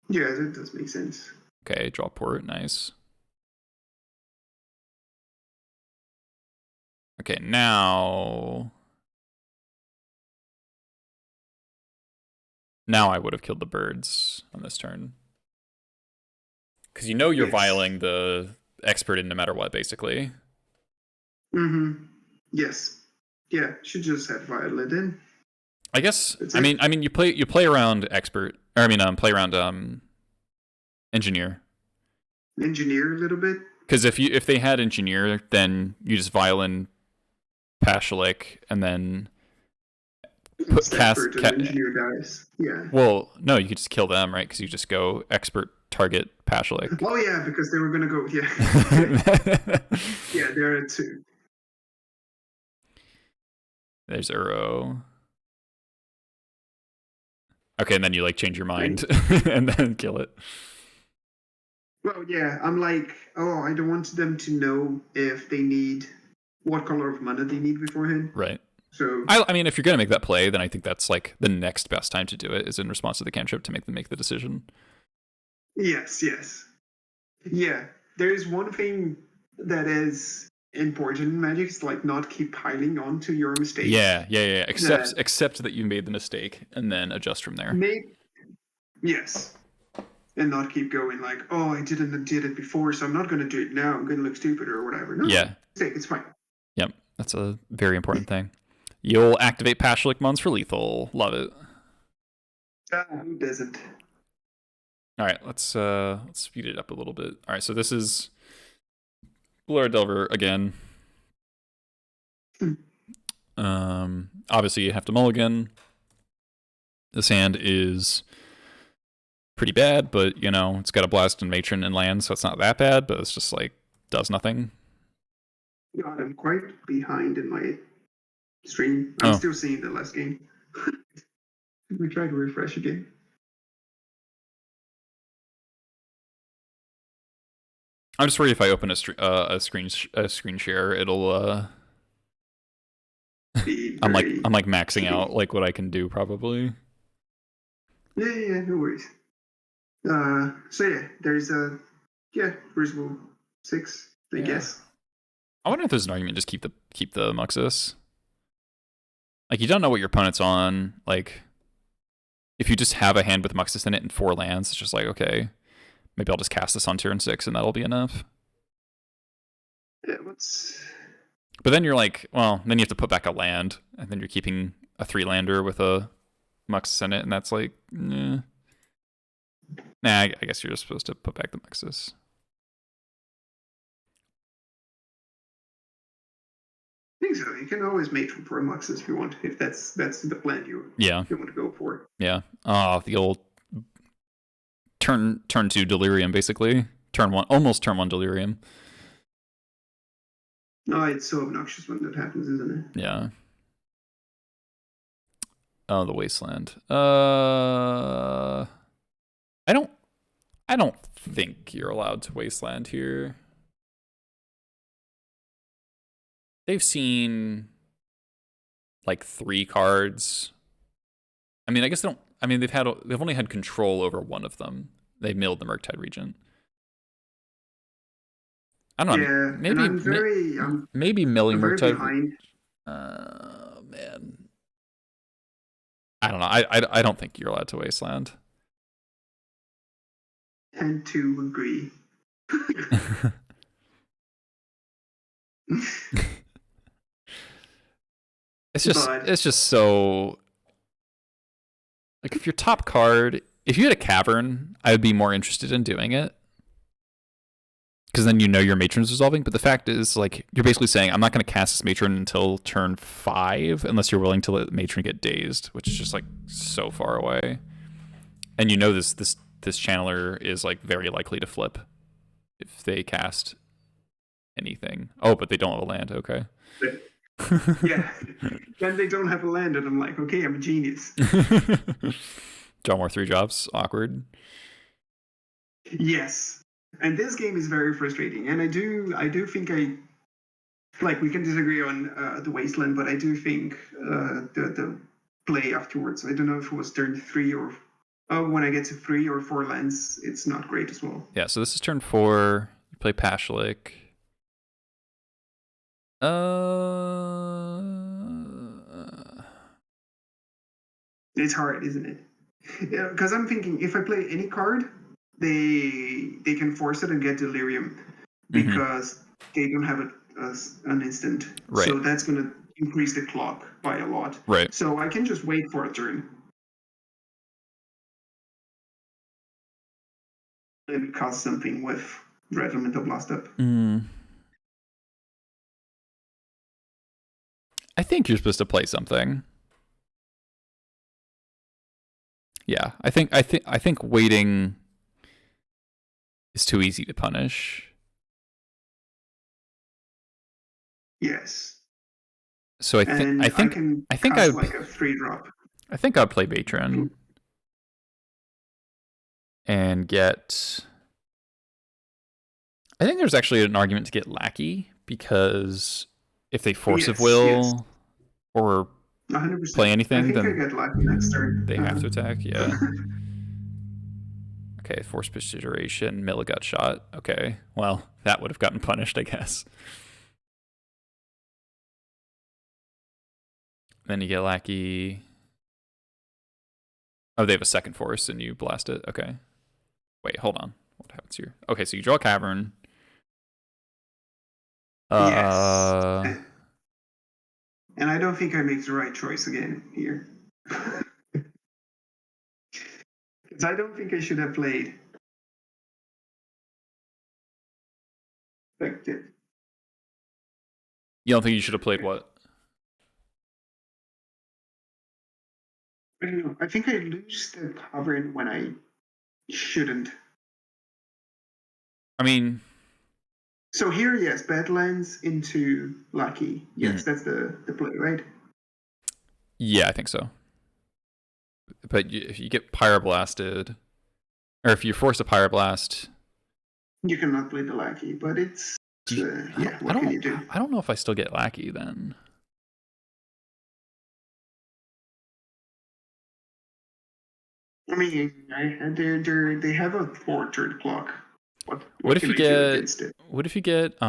Yeah, that does make sense. Okay, draw port, nice. Okay, now I would have killed the birds on this turn. Because you know you're vialing the expert in no matter what, basically. Yes. Yeah, should just have violed in. I guess. I mean, you play around expert. Or I mean, play around engineer. Engineer a little bit. Because if they had engineer, then you just violin Pashlik and then cast engineer dies. Yeah. Well, no, you could just kill them, right? Because you just go expert target Pashlik. Oh yeah, because they were gonna go. Yeah. Yeah, there are 2. There's Uro. Okay, and then you like change your mind and then kill it. Well, yeah, I'm like, I don't want them to know if they need what color of mana they need beforehand. Right. So I mean, if you're gonna make that play, then I think that's like the next best time to do it is in response to the cantrip to make them make the decision. Yes. Yeah, there is one thing that is important in Magic, is like not keep piling on to your mistakes. Yeah. Accept that you made the mistake and then adjust from there. Yes. And not keep going like, I did it before, so I'm not going to do it now. I'm going to look stupid or whatever. No, mistake, it's fine. Yep, that's a very important thing. You'll activate Pashlik Mons for lethal. Love it. Who doesn't? All right, let's speed it up a little bit. All right, so this is Blur Delver again. Obviously you have to mulligan. This hand is pretty bad, but you know, it's got a blast and matron and land, so it's not that bad, but it's just like does nothing. God, I'm quite behind in my stream. I'm still seeing the last game. We try to refresh again. I'm just worried if I open a screen share, it'll I'm like maxing out like what I can do probably. Yeah, no worries. So yeah, there's a Crucible 6, I guess. I wonder if there's an argument just keep the Muxus. Like you don't know what your opponent's on. Like if you just have a hand with Muxus in it and 4 lands, it's just like okay, maybe I'll just cast this on turn 6 and that'll be enough. Yeah, But then you're like, well, then you have to put back a land, and then you're keeping a 3-lander with a Muxus in it, and that's like, nah. I guess you're just supposed to put back the Muxus. think so. You can always make from Promox if you want, if that's the plan you want to go for. Yeah. The old turn 2 delirium, basically. Almost turn 1 delirium. No, it's so obnoxious when that happens, isn't it? Yeah. Oh, the wasteland. I don't think you're allowed to wasteland here. They've seen like 3 cards. I mean, I guess they've only had control over one of them. They milled the Murktide Regent. I don't know. Yeah, Maybe milling Murktide. Behind. Man. I don't know. I don't think you're allowed to wasteland. Tend to agree. It's just so, like, if your top card, if you had a cavern, I would be more interested in doing it, because then your matron's resolving. But the fact is, like, you're basically saying I'm not going to cast this matron until turn 5 unless you're willing to let matron get dazed, which is just like so far away. And this channeler is like very likely to flip if they cast anything. Oh, but they don't have a land. Okay. Yeah. Then they don't have a land, and I'm like, okay, I'm a genius. Draw more 3 drops. Awkward. Yes. And this game is very frustrating. And I do think we can disagree on the wasteland, but I do think the play afterwards. I don't know if it was turn 3 or when I get to 3 or 4 lands, it's not great as well. Yeah, so this is turn 4. You play Pashlik. It's hard, isn't it? Yeah, because I'm thinking if I play any card, they can force it and get delirium because they don't have it as an instant. Right. So that's going to increase the clock by a lot. Right. So I can just wait for a turn and cast something with Red Elemental Blast up. I think you're supposed to play something. Yeah, I think waiting is too easy to punish. Yes. So I think I'd like a 3-drop. I think I'd play Matron and get. I think there's actually an argument to get Lackey, because if they force of will or 100%. play anything, then I get Lackey next turn. They have to attack. Yeah. Okay, force prestigitation, mill got shot. Okay, well, that would have gotten punished, I guess. Then you get Lackey. Oh, they have a second force and you blast it. Okay. Wait, hold on. What happens here? Okay, so you draw a cavern. Yes. And I don't think I make the right choice again here. Because I don't think I should have played. Like, you don't think you should have played what? I don't know. I think I lose the cavern when I shouldn't. I mean. So here, yes, Badlands into Lucky. Yes, that's the play, right? Yeah, I think so. But if you get Pyroblasted, or if you force a Pyroblast, you cannot play the Lackey, but it's what can you do? I don't know if I still get Lackey then. I mean, they have a 4-turn clock. What if you get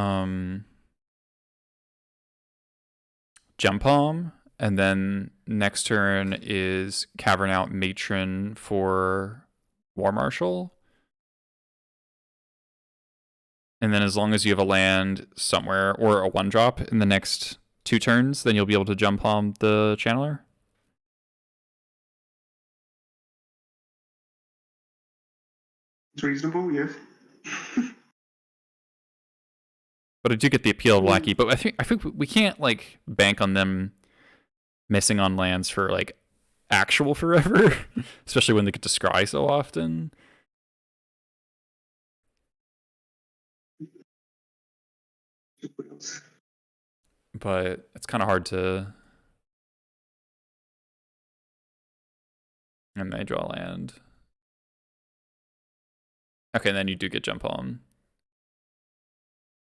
Jump Palm, and then next turn is Cavern out Matron for War Marshal? And then as long as you have a land somewhere or a 1-drop in the next 2 turns, then you'll be able to Jump Palm the Channeler? It's reasonable, yes. But I do get the appeal of Lackey. But I think we can't like bank on them missing on lands for like actual forever, especially when they get to scry so often. But it's kind of hard to. And they draw land. Okay, and then you do get jump home.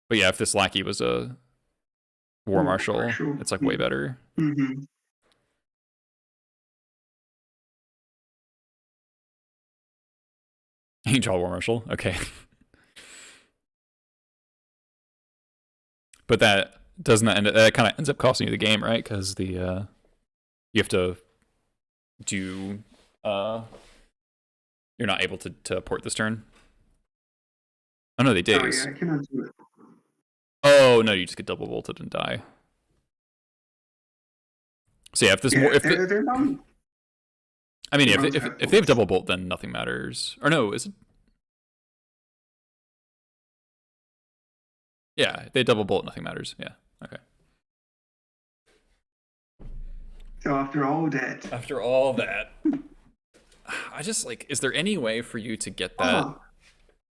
But yeah, if this Lackey was a War Marshal, it's like way better. Mm-hmm. You draw War Marshal, okay. But that doesn't end. That kind of ends up costing you the game, right? Because the you have to do. You're not able to port this turn. Oh no, they daze. Oh yeah, I cannot do it. Oh no, you just get double bolted and die. So yeah, if this more, if they're I mean, if they have double bolt, then nothing matters. Or no, is it? Yeah, they double bolt, nothing matters. Yeah, okay. So after all that, I just like, is there any way for you to get that?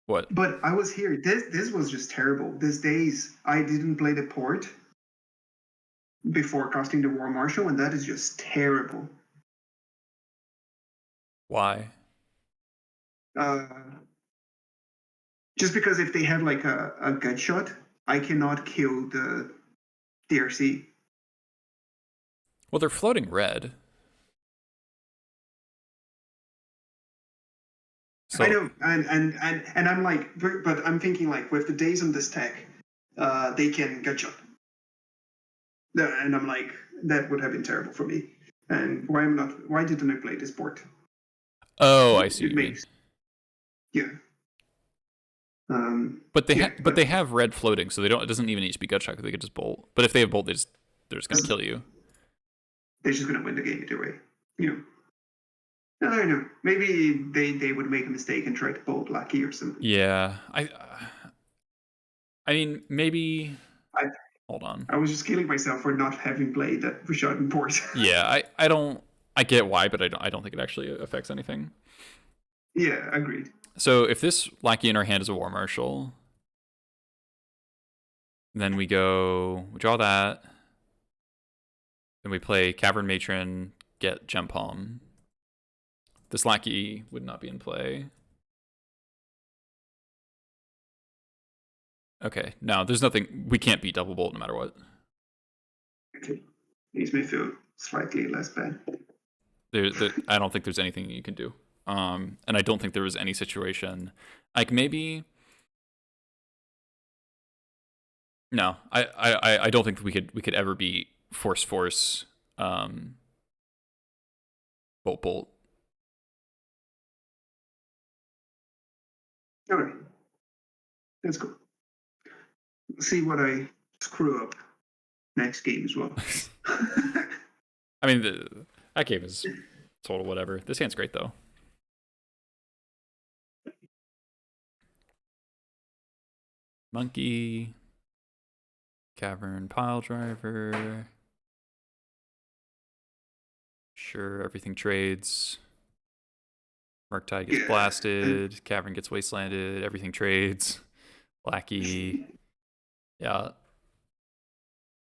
What? But I was here. This was just terrible. These days, I didn't play the port before casting the War Marshal, and that is just terrible. Why? Just because if they have like a gut shot, I cannot kill the DRC. Well, they're floating red. So, I know, and I'm like, but I'm thinking like with the days on this tech, they can gut shot. And I'm like, that would have been terrible for me. And why didn't I play this port? Oh, I see. It makes, yeah. But they have red floating, so they don't. It doesn't even need to be gut shot. They could just bolt. But if they have bolt, they're just gonna kill you. They're just gonna win the game either way. You know. I don't know. Maybe they would make a mistake and try to bolt Lucky or something. Yeah, I mean maybe. Hold on. I was just killing myself for not having played that Rashad and Port. Yeah, I don't. I get why, but I don't think it actually affects anything. Yeah, agreed. So if this Lackey in our hand is a War Marshal, then we draw that. Then we play Cavern Matron, get Gem Palm. This Lackey would not be in play. Okay, no, there's nothing. We can't beat double bolt no matter what. Okay, makes me feel slightly less bad. I don't think there's anything you can do. And I don't think there was any situation like maybe. No, I don't think we could ever be force bolt. All right, that's cool. See what I screw up next game as well. I mean, that game is total whatever. This hand's great though. Monkey, Cavern Pile Driver. Sure, everything trades. Murktide gets blasted. Cavern gets wastelanded. Everything trades. Lackey. Yeah.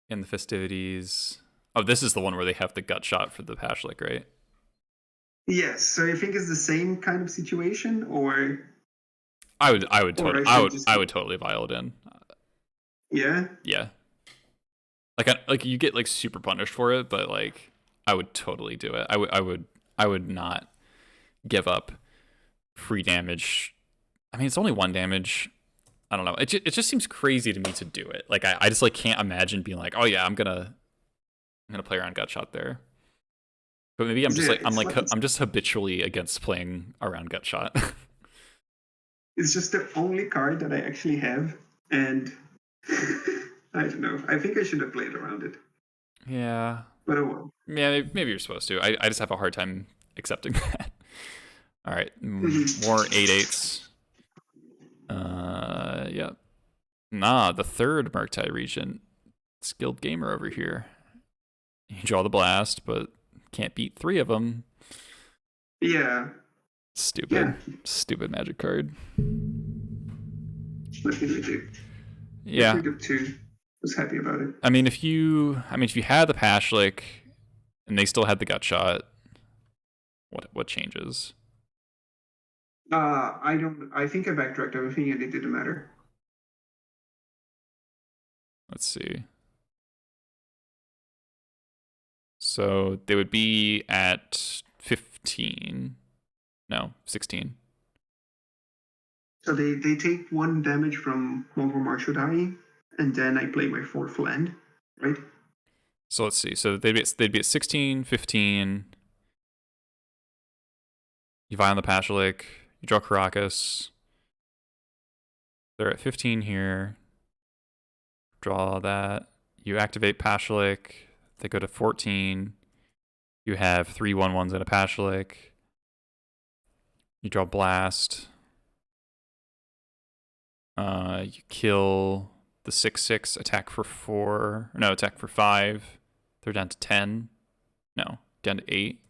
In the festivities. Oh, this is the one where they have the gut shot for the Pashlik, right? Yes. So you think it's the same kind of situation, or? I would totally vial it in. Yeah. Yeah. Like you get like super punished for it, but like I would totally do it. I would not give up free damage. I mean, it's only 1 damage. I don't know. It just seems crazy to me to do it. Like I just like can't imagine being like, oh yeah, I'm gonna play around Gutshot there. But maybe I'm just habitually against playing around Gutshot. It's just the only card that I actually have, and I don't know. I think I should have played around it. Yeah. But oh well. Yeah, maybe you're supposed to. I just have a hard time accepting that. All right, more 8/8s. Yep. Nah, the third Murktide Regent. Skilled gamer over here. You draw the blast, but can't beat 3 of them. Yeah. Stupid. Yeah. Stupid magic card. What can we do? Yeah. If we took 2, was happy about it. I mean, if you had the Pashlik and they still had the gut shot, what changes? I think I backtracked everything and it didn't matter. Let's see. So they would be at 15. No, 16. So they take 1 damage from one more Martial dying, and then I play my 4th land, right? So let's see. So they'd be at 16, 15. You vie on the Pashlik. You draw Caracas. They're at 15 here. Draw that. You activate Pashlik. They go to 14. You have 3 1/1s and a Pashlik. You draw Blast. You kill the 6/6, attack for 4. No, attack for 5. They're down to 10. No, down to 8.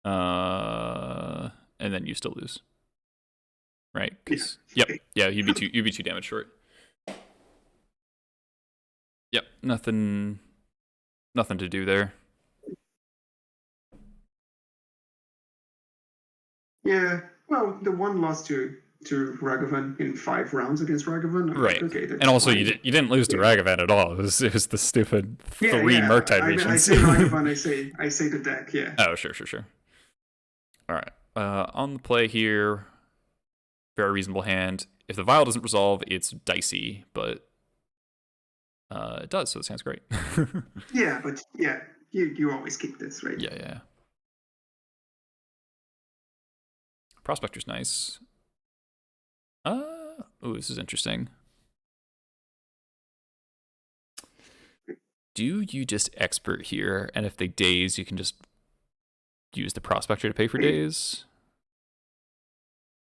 And then you still lose. Right? Yeah. Yeah, you'd be 2 damage short. Yep, nothing to do there. Yeah, well, the one loss to Ragavan in 5 rounds against Ragavan. Right. Okay, and also, you didn't lose to Ragavan at all. It was the stupid 3 Murktide Regents. I say Ragavan, I say the deck, yeah. Oh, sure. All right. On the play here, very reasonable hand. If the Vial doesn't resolve, it's dicey, but it does, so this hand's great. Yeah, but yeah, you always keep this, right? Yeah. Prospector's nice. Oh, this is interesting. Do you just expert here, and if they daze, you can just use the Prospector to pay for daze?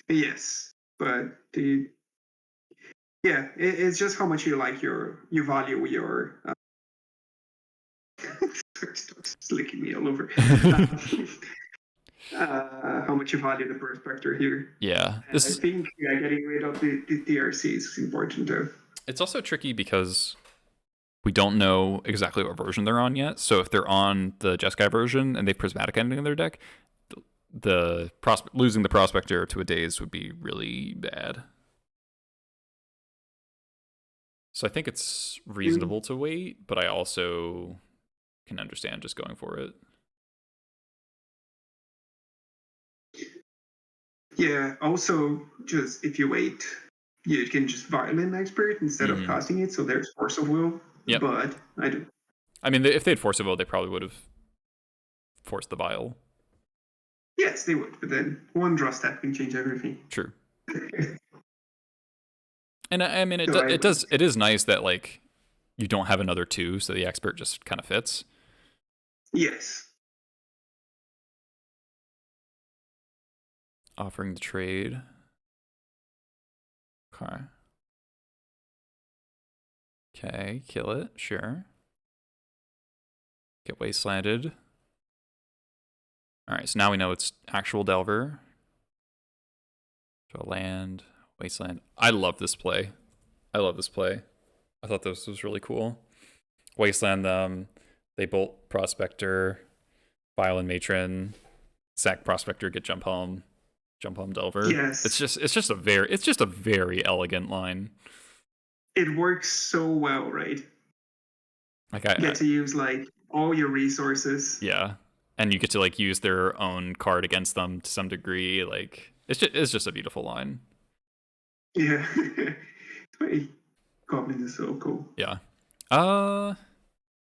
Yes, but it's just how much you like you value your. It's licking me all over. How much you value the Prospector here. Yeah, I think getting rid of the DRC is important too. It's also tricky because we don't know exactly what version they're on yet. So if they're on the Jeskai version and they have Prismatic Ending in their deck, losing the Prospector to a daze would be really bad. So I think it's reasonable to wait, but I also can understand just going for it. Yeah, also, just if you wait, you can just Violent Expert instead of casting it, so there's Force of Will. Yep. But I mean, if they had Force of Will, they probably would have forced the Vial. Yes, they would, but then 1 draw step can change everything. True. And I mean, it is nice that, like, you don't have another 2, so the Expert just kind of fits. Yes. Offering the trade. Okay, kill it, sure. Get wastelanded. Alright, so now we know it's actual Delver. Draw land, wasteland. I love this play. I thought this was really cool. Wasteland them, they bolt Prospector, Violent Matron, sack Prospector, get jump home Delver. Yes. It's just a very elegant line. It works so well, right? Like you get to use like all your resources. Yeah. And you get to like use their own card against them to some degree. Like it's just a beautiful line. Yeah. Goblin is so cool. Yeah. Kyle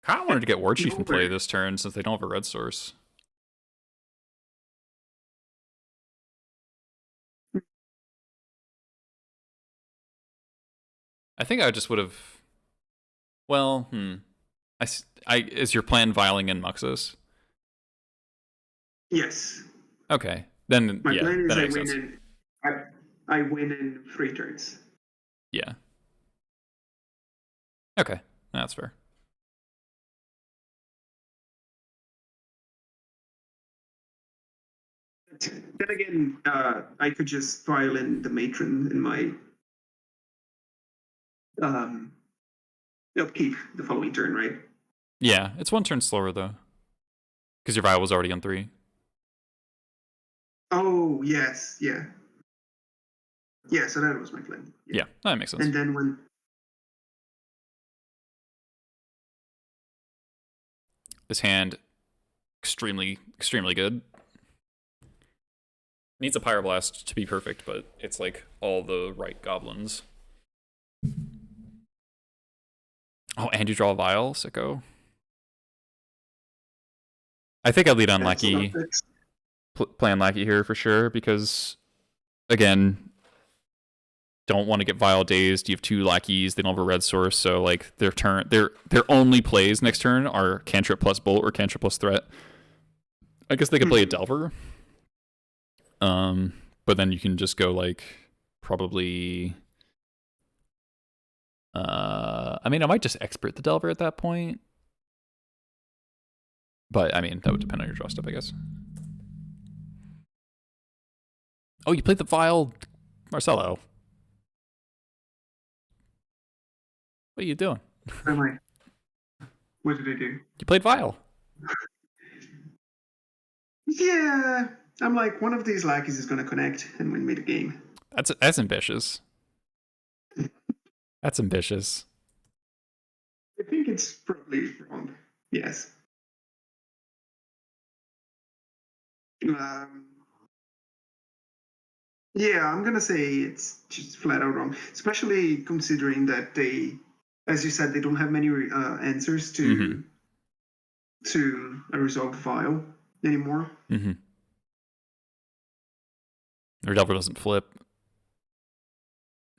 wanted to get War Chief in play this turn since they don't have a red source. I think I just would have. Well, is your plan Viling and Muxus? Yes. Okay, then My plan is that I makes win sense. I win in 3 turns. Yeah. Okay, that's fair. Then again, I could just file in the matron in my upkeep the following turn, right? Yeah, it's 1 turn slower though, because your vial was already on 3. Oh yes, yeah. Yeah, so that was my plan. Yeah, that makes sense. And then when this hand, extremely good. Needs a Pyroblast to be perfect, but it's like all the right goblins. Oh, and you draw a vial, sicko. I think I'd lead on Lackey, play on Lackey here for sure, because, again, don't want to get Vial dazed. You have 2 Lackeys, they don't have a red source, so like their only plays next turn are Cantrip plus Bolt or Cantrip plus Threat. I guess they could play a Delver. But then you can just go like probably. I mean, I might just expert the Delver at that point. But I mean, that would depend on your draw step, I guess. Oh, you played the Vial, Marcelo. What are you doing? What did I do? You played Vial. Yeah, I'm like, one of these lackeys is going to connect and win me the game. That's ambitious. That's ambitious. I think it's probably wrong. Yes. Yeah, I'm gonna say it's just flat out wrong, especially considering that they, as you said, they don't have many answers to a resolved file anymore. Their Delver doesn't flip.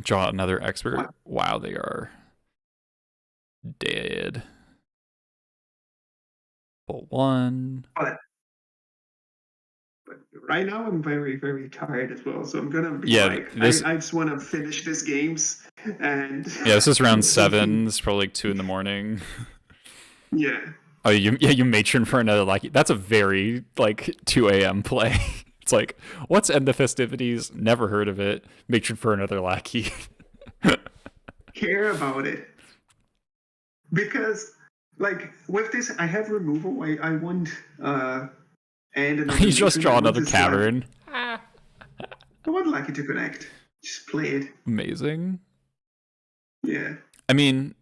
Draw another expert. Wow, they are dead. Bolt 1. But right now I'm very, very tired as well, so I'm gonna be I just want to finish this games and. Yeah, this is round 7. This is probably like 2 in the morning. Yeah. Oh, you matron for another Lackey. That's a very like 2 a.m. play. It's like, what's End the Festivities? Never heard of it. Matron for another Lackey. Care about it. Because, like, with this, I have removal. I want, and another. You just draw another Cavern. I want Lackey to connect. Just play it. Amazing. Yeah. I mean,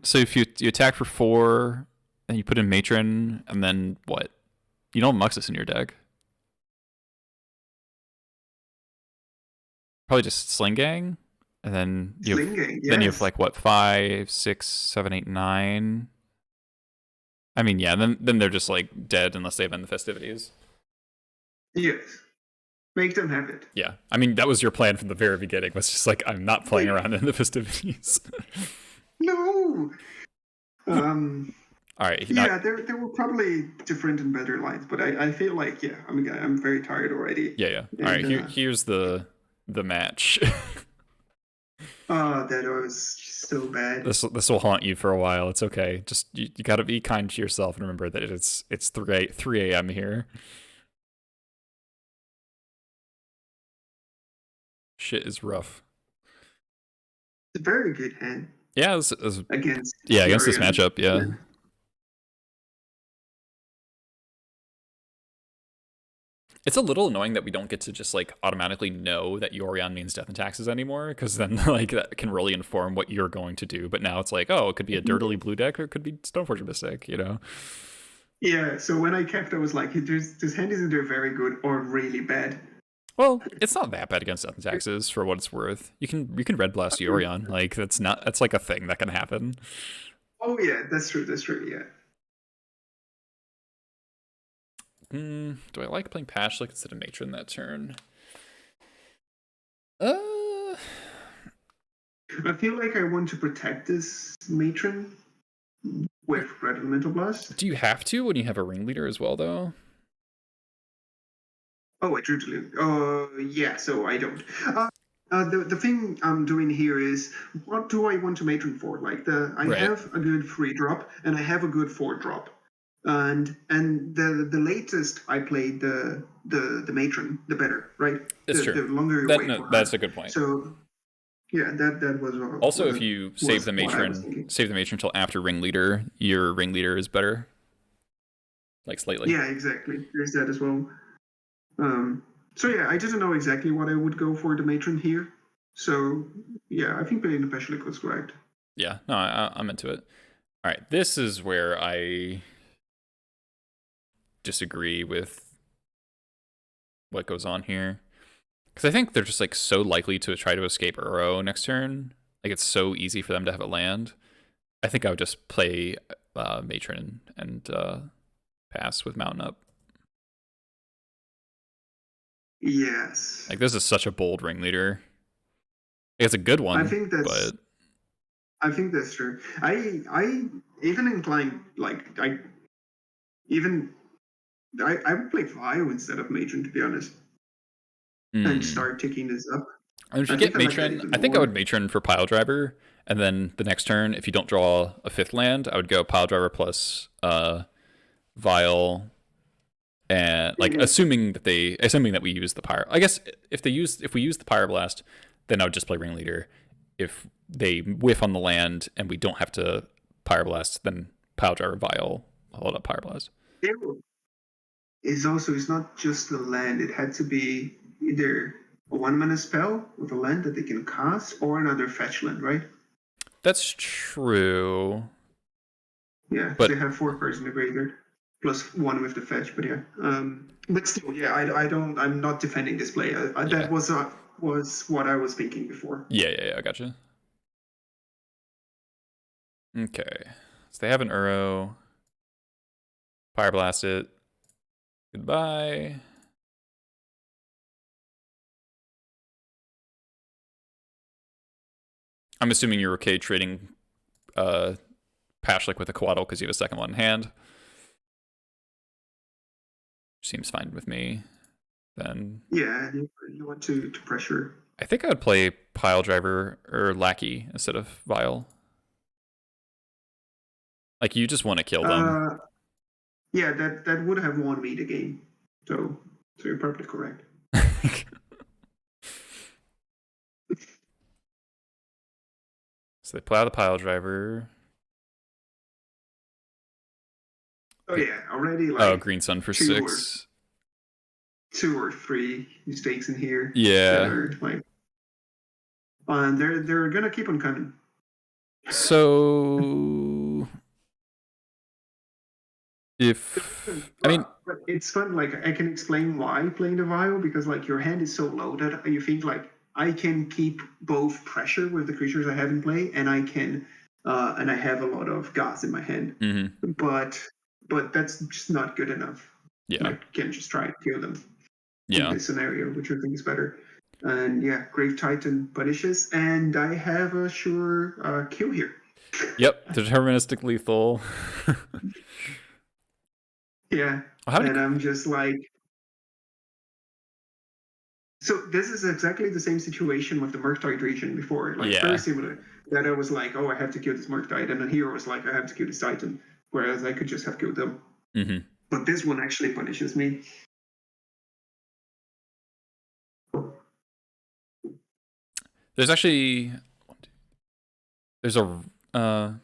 so if you attack for 4, and you put in Matron, and then what? You don't have Muxus in your deck. Probably just Sling Gang, and then you have like what, 5, 6, 7, 8, 9. I mean, yeah. Then they're just like dead unless they have End the Festivities. Yes. Make them have it. Yeah. I mean, that was your plan from the very beginning. Was just like, I'm not playing around in the Festivities. No. All right. Yeah, there were probably different and better lines, but I feel like, yeah, I'm very tired already. Yeah. All right. Here's the match. Oh, that was so bad. This will haunt you for a while. It's okay. Just you got to be kind to yourself and remember that it's 3 a.m. here. Shit is rough. It's a very good hand. Yeah, against this matchup. Yeah. It's a little annoying that we don't get to just like automatically know that Yorion means death and taxes anymore, because then like that can really inform what you're going to do. But now it's like, oh, it could be a dirtily blue deck, or it could be Stoneforger Mystic, you know? Yeah, so when I kept, I was like, this hand is either very good or really bad. Well, it's not that bad against death and taxes for what it's worth. You can Red Blast Yorion. Like that's like a thing that can happen. Oh yeah, that's true, yeah. Do I like playing Pashlik instead of Matron that turn? I feel like I want to protect this Matron with Red Elemental Blast. Do you have to when you have a Ringleader as well, though? Oh, I drew to yeah, so I don't. The thing I'm doing here is, what do I want to matron for? Like I Right. have a good 3-drop and I have a good 4-drop, and the latest I played the matron, the better, right? It's true. The longer you That wait no, for that's her. a good point. So yeah, that Also, if you was what I was thinking. save the matron until after ringleader, your ringleader is better, like slightly. Yeah, exactly. There's that as well. Um, so yeah, I didn't know exactly what I would go for the matron here. So yeah, I think playing the Peshlik was correct. Yeah, no, I'm into it. All right, this is where I disagree with what goes on here. Because I think they're just like so likely to try to escape Uro next turn. Like it's so easy for them to have it land. I think I would just play Matron and pass with Mountain Up. Yes, Like this is such a bold ringleader. It's a good I one, think that's but I think that's true. I even inclined like even I would play Vio instead of matron, to be honest, and start ticking this up. I mean, if you I get think I like that Matron, even I think I would more. Matron for Pile Driver, and then the next turn, if you don't draw a fifth land, I would go Pile Driver plus Vial, and like Mhm. assuming that we use the Pyro. I guess if we use the Pyroblast, then I would just play Ringleader. If they whiff on the land and we don't have to Pyroblast, then Pile Driver Vial, hold up Pyroblast. It's not just the land. It had to be either a 1-mana spell with a land that they can cast or another fetch land, right? That's true, Yeah, because they but have 4 cards in the graveyard plus 1 with the fetch. But yeah, but still, yeah, I don't. I'm not defending this play. yeah, That was what I was thinking before. yeah, I gotcha. Okay, so they have an Uro. Pyroblast it. Goodbye. I'm assuming you're okay trading Pashlik with a Quaddle because you have a second one in hand. Seems fine with me. Then Yeah, you want to pressure. I think I would play Pile Driver or Lackey instead of Vial. Like you just want to kill them. Uh, yeah, that would have won me the game. So you're perfectly correct. So they plow the Pile Driver. Oh yeah, already Oh, like Green Sun for two or 6. 3 mistakes in here that Yeah. are like, and they're gonna keep on coming. So if I mean But it's fun. Like I can explain why playing the vial, because like your hand is so low that you think like I can keep both pressure with the creatures I have in play, and I have a lot of gas in my hand. mhm. But that's just not good enough. Yeah. Like you can't just try and kill them in Yeah. this scenario, which I think is better. And yeah, Grave Titan punishes, and I have a sure kill here. Yep. Deterministic lethal. Yeah, How many and I'm just like, so this is exactly the same situation with the Murktide region before, like very Yeah. similar. That I was like, oh, I have to kill this Murktide, and then here I was like, I have to kill this Titan, whereas I could just have killed them. Mhm. But this one actually punishes me. There's actually there's a no,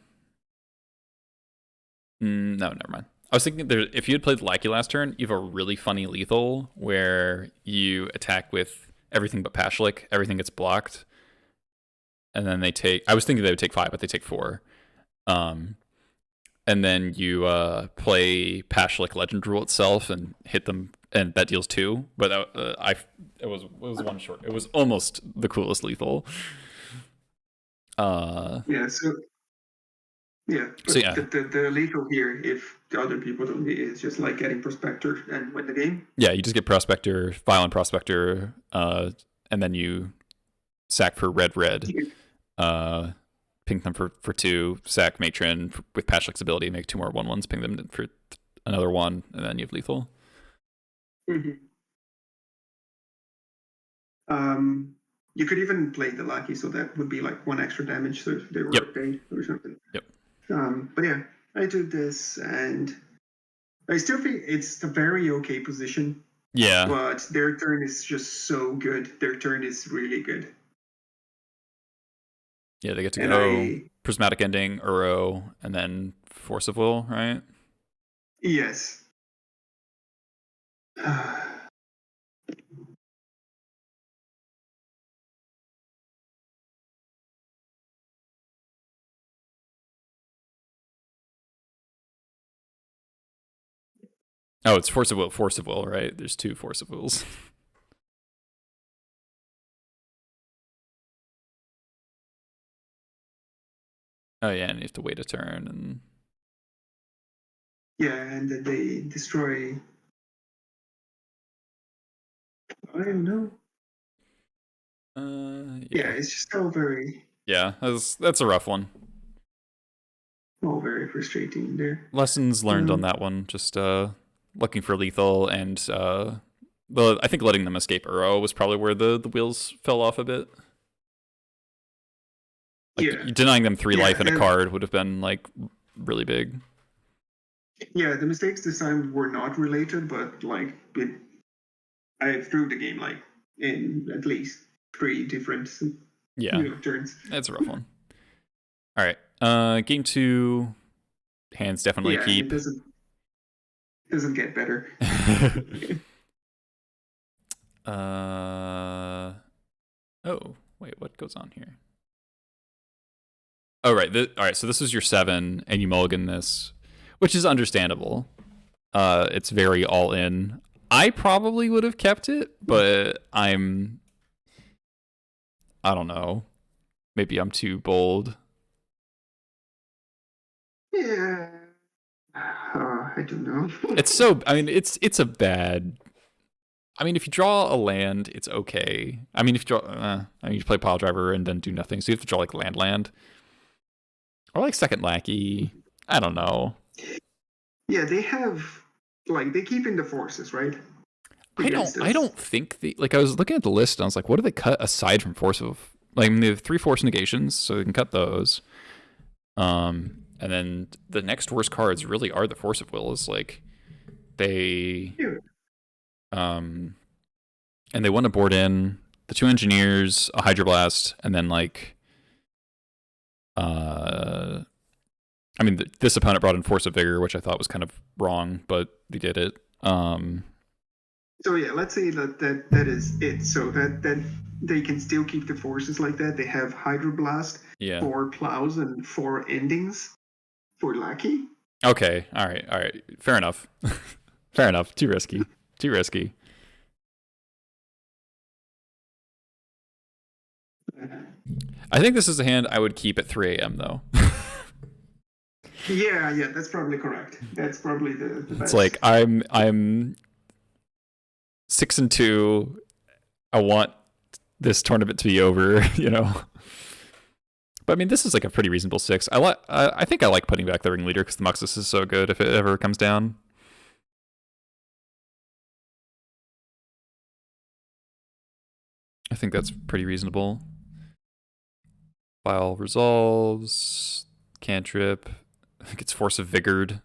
never mind. I was thinking there if you had played Lackey last turn, you have a really funny lethal where you attack with everything but Pashlik, everything gets blocked, and then they take. I was thinking they would take 5, but they take 4. Um, and then you play Pashlik Legend Rule itself and hit them, and that deals 2. But it was one short. It was almost the coolest lethal. Yeah, so yeah, So but yeah, the lethal here, if the other people don't get it, is just like getting Prospector and win the game. yeah, you just get Prospector, Violent Prospector, and then you sack for red, ping them for 2, sack Matron with Patchlick's ability, make 2 more 1/1s, ping them for another 1, and then you have lethal. Mm-hmm. You could even play the lucky, so that would be like 1 extra damage, so if they were paid or something. Yep. But yeah, I do this, and I still think it's a very okay position. Yeah. But their turn is just so good. Their turn is really good. Yeah, they get to go Prismatic Ending, Uro, and then Force of Will, right? Yes. Oh, it's Force of Will, right? There's 2 Force of Wills. Oh yeah, and you have to wait a turn and. Yeah, and then they destroy. I don't know. Yeah, it's just all very. Yeah, that's a rough one. All very frustrating there. Lessons learned on that one. Just looking for lethal, and I think letting them escape Uro was probably where the wheels fell off a bit. Like, denying them 3 life and a card would have been like really big. Yeah, the mistakes this time were not related, but like I threw the game like in at least 3 different turns. That's a rough one. All right, game 2, hands definitely keep. It doesn't get better. Oh wait, what goes on here? Oh right, all right. So this was your 7, and you mulligan this, which is understandable. It's very all in. I probably would have kept it, but I don't know. Maybe I'm too bold. Yeah. I don't know. It's so. I mean, it's a bad. I mean, if you draw a land, it's okay. I mean, if you draw, you play Pile Driver and then do nothing, so you have to draw like land, or like Second Lackey. I don't know. Yeah, they have they keep in the forces, right? I don't think I was looking at the list and I was like, what do they cut aside from Force of? Like, I mean, they have 3 force negations, so they can cut those. And then the next worst cards really are the Force of Will. Is like they, and they want to board in the 2 engineers, a Hydroblast, and then like, I mean, this opponent brought in Force of Vigor, which I thought was kind of wrong, but they did it. So yeah, let's say that is it. So that they can still keep the forces like that. They have Hydroblast, 4 plows, and 4 endings for Lackey. Okay, all right, fair enough. Fair enough. Too risky. I think this is a hand I would keep at 3 a.m. though. Yeah, that's probably correct. That's probably the best. It's like I'm 6-2. I want this tournament to be over, you know. But I mean, this is like a pretty reasonable 6. I think I like putting back the Ringleader because the Muxus is so good if it ever comes down. I think that's pretty reasonable. File resolves, cantrip, gets Force of Vigored,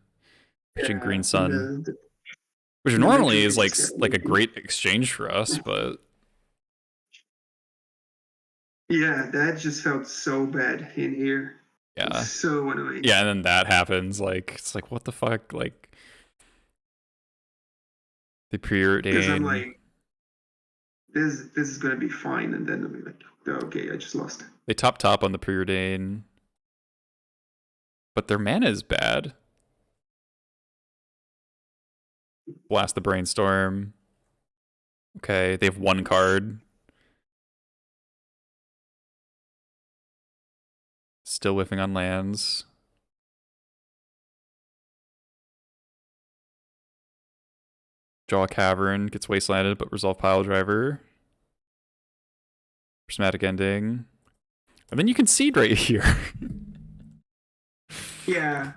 pitching Green Sun, which normally is like a great exchange for us, but yeah, that just felt so bad in here. Yeah, so annoying. Yeah, and then that happens. Like, it's like, what the fuck? Like, they preordain. Because I'm like, this is gonna be fine, and then I'm like, oh, okay, I just lost. They top on the preordain, but their mana is bad. Blast the Brainstorm. Okay, they have 1 card. Still whiffing on lands. Draw a Cavern, gets Wastelanded, but resolve Pile Driver. Prismatic Ending. And then you can seed right here. Yeah.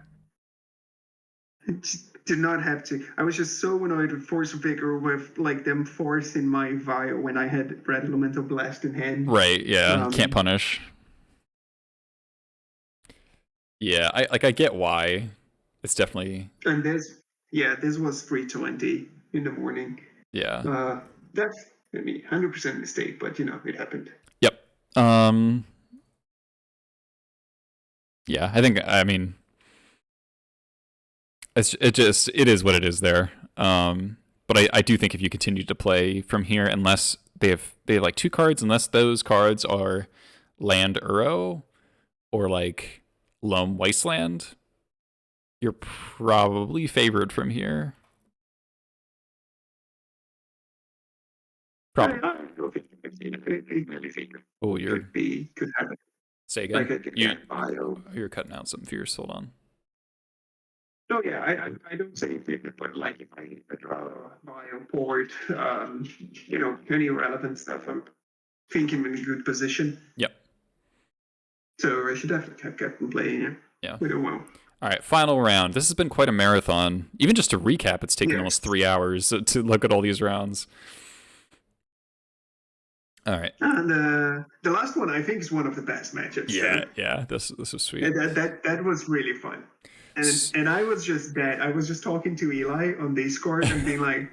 did not have to. I was just so annoyed with Force of Vigor with like them forcing my Vile when I had Red Elemental Blast in hand. Right, yeah. Can't punish. Yeah, I get why. It's definitely... And this was 3:20 in the morning. Yeah. That's, I mean, 100% mistake, but it happened. Yep. Yeah, I mean, it is what it is there. But I do think if you continue to play from here, unless they have like 2 cards, unless those cards are Land Uro or like Loam Wasteland, you're probably favored from here. Probably. Oh, could have it. Say again. Like bio. You're cutting out some fierce. Hold on. No, yeah, I don't say favorite, but like if I draw bio port, any relevant stuff, I'm thinking I'm in a good position. Yep. So I should definitely have kept on playing it. Yeah. We don't well. All right, final round. This has been quite a marathon. Even just to recap, it's taken almost 3 hours to look at all these rounds. All right. And the last one, I think, is one of the best matchups. Yeah. This was sweet. That was really fun. And I was just dead. I was just talking to Eli on Discord and being like,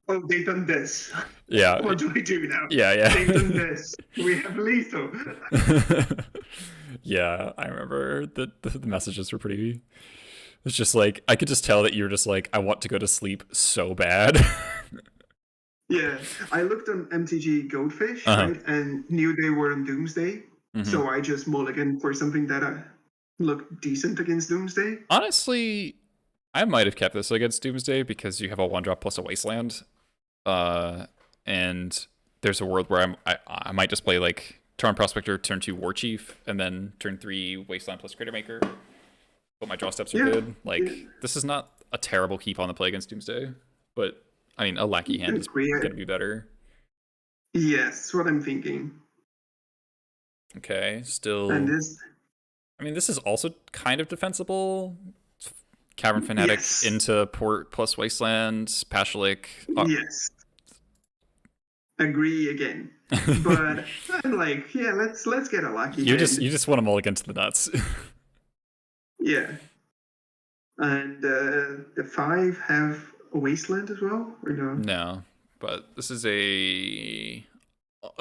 "Oh, they've done this. Yeah. What do we do now? Yeah. They've done this. We have lethal." Yeah, I remember the messages were pretty... It's just like, I could just tell that you're just like, I want to go to sleep so bad. Yeah, I looked on MTG Goldfish, right, and knew they were on Doomsday. So I just mulliganed for something that looked decent against Doomsday. Honestly, I might have kept this against Doomsday because you have a 1-drop plus a Wasteland. And there's a world where I might just play like turn Prospector, turn 2 War Chief, and then turn 3 Wasteland plus Crater Maker. But my draw steps are good. Like, this is not a terrible keep on the play against Doomsday, but I mean, a Lackey hand is going to be better. Yes, that's what I'm thinking. Okay, still... And this... I mean, this is also kind of defensible. Cavern Fanatic into Port plus Wasteland, Pashalik. Yes. Agree again. But I'm like, yeah, let's get a Lucky you hand. You just want them all against the nuts. Yeah. And the 5 have a Wasteland as well, or no? No, but this is a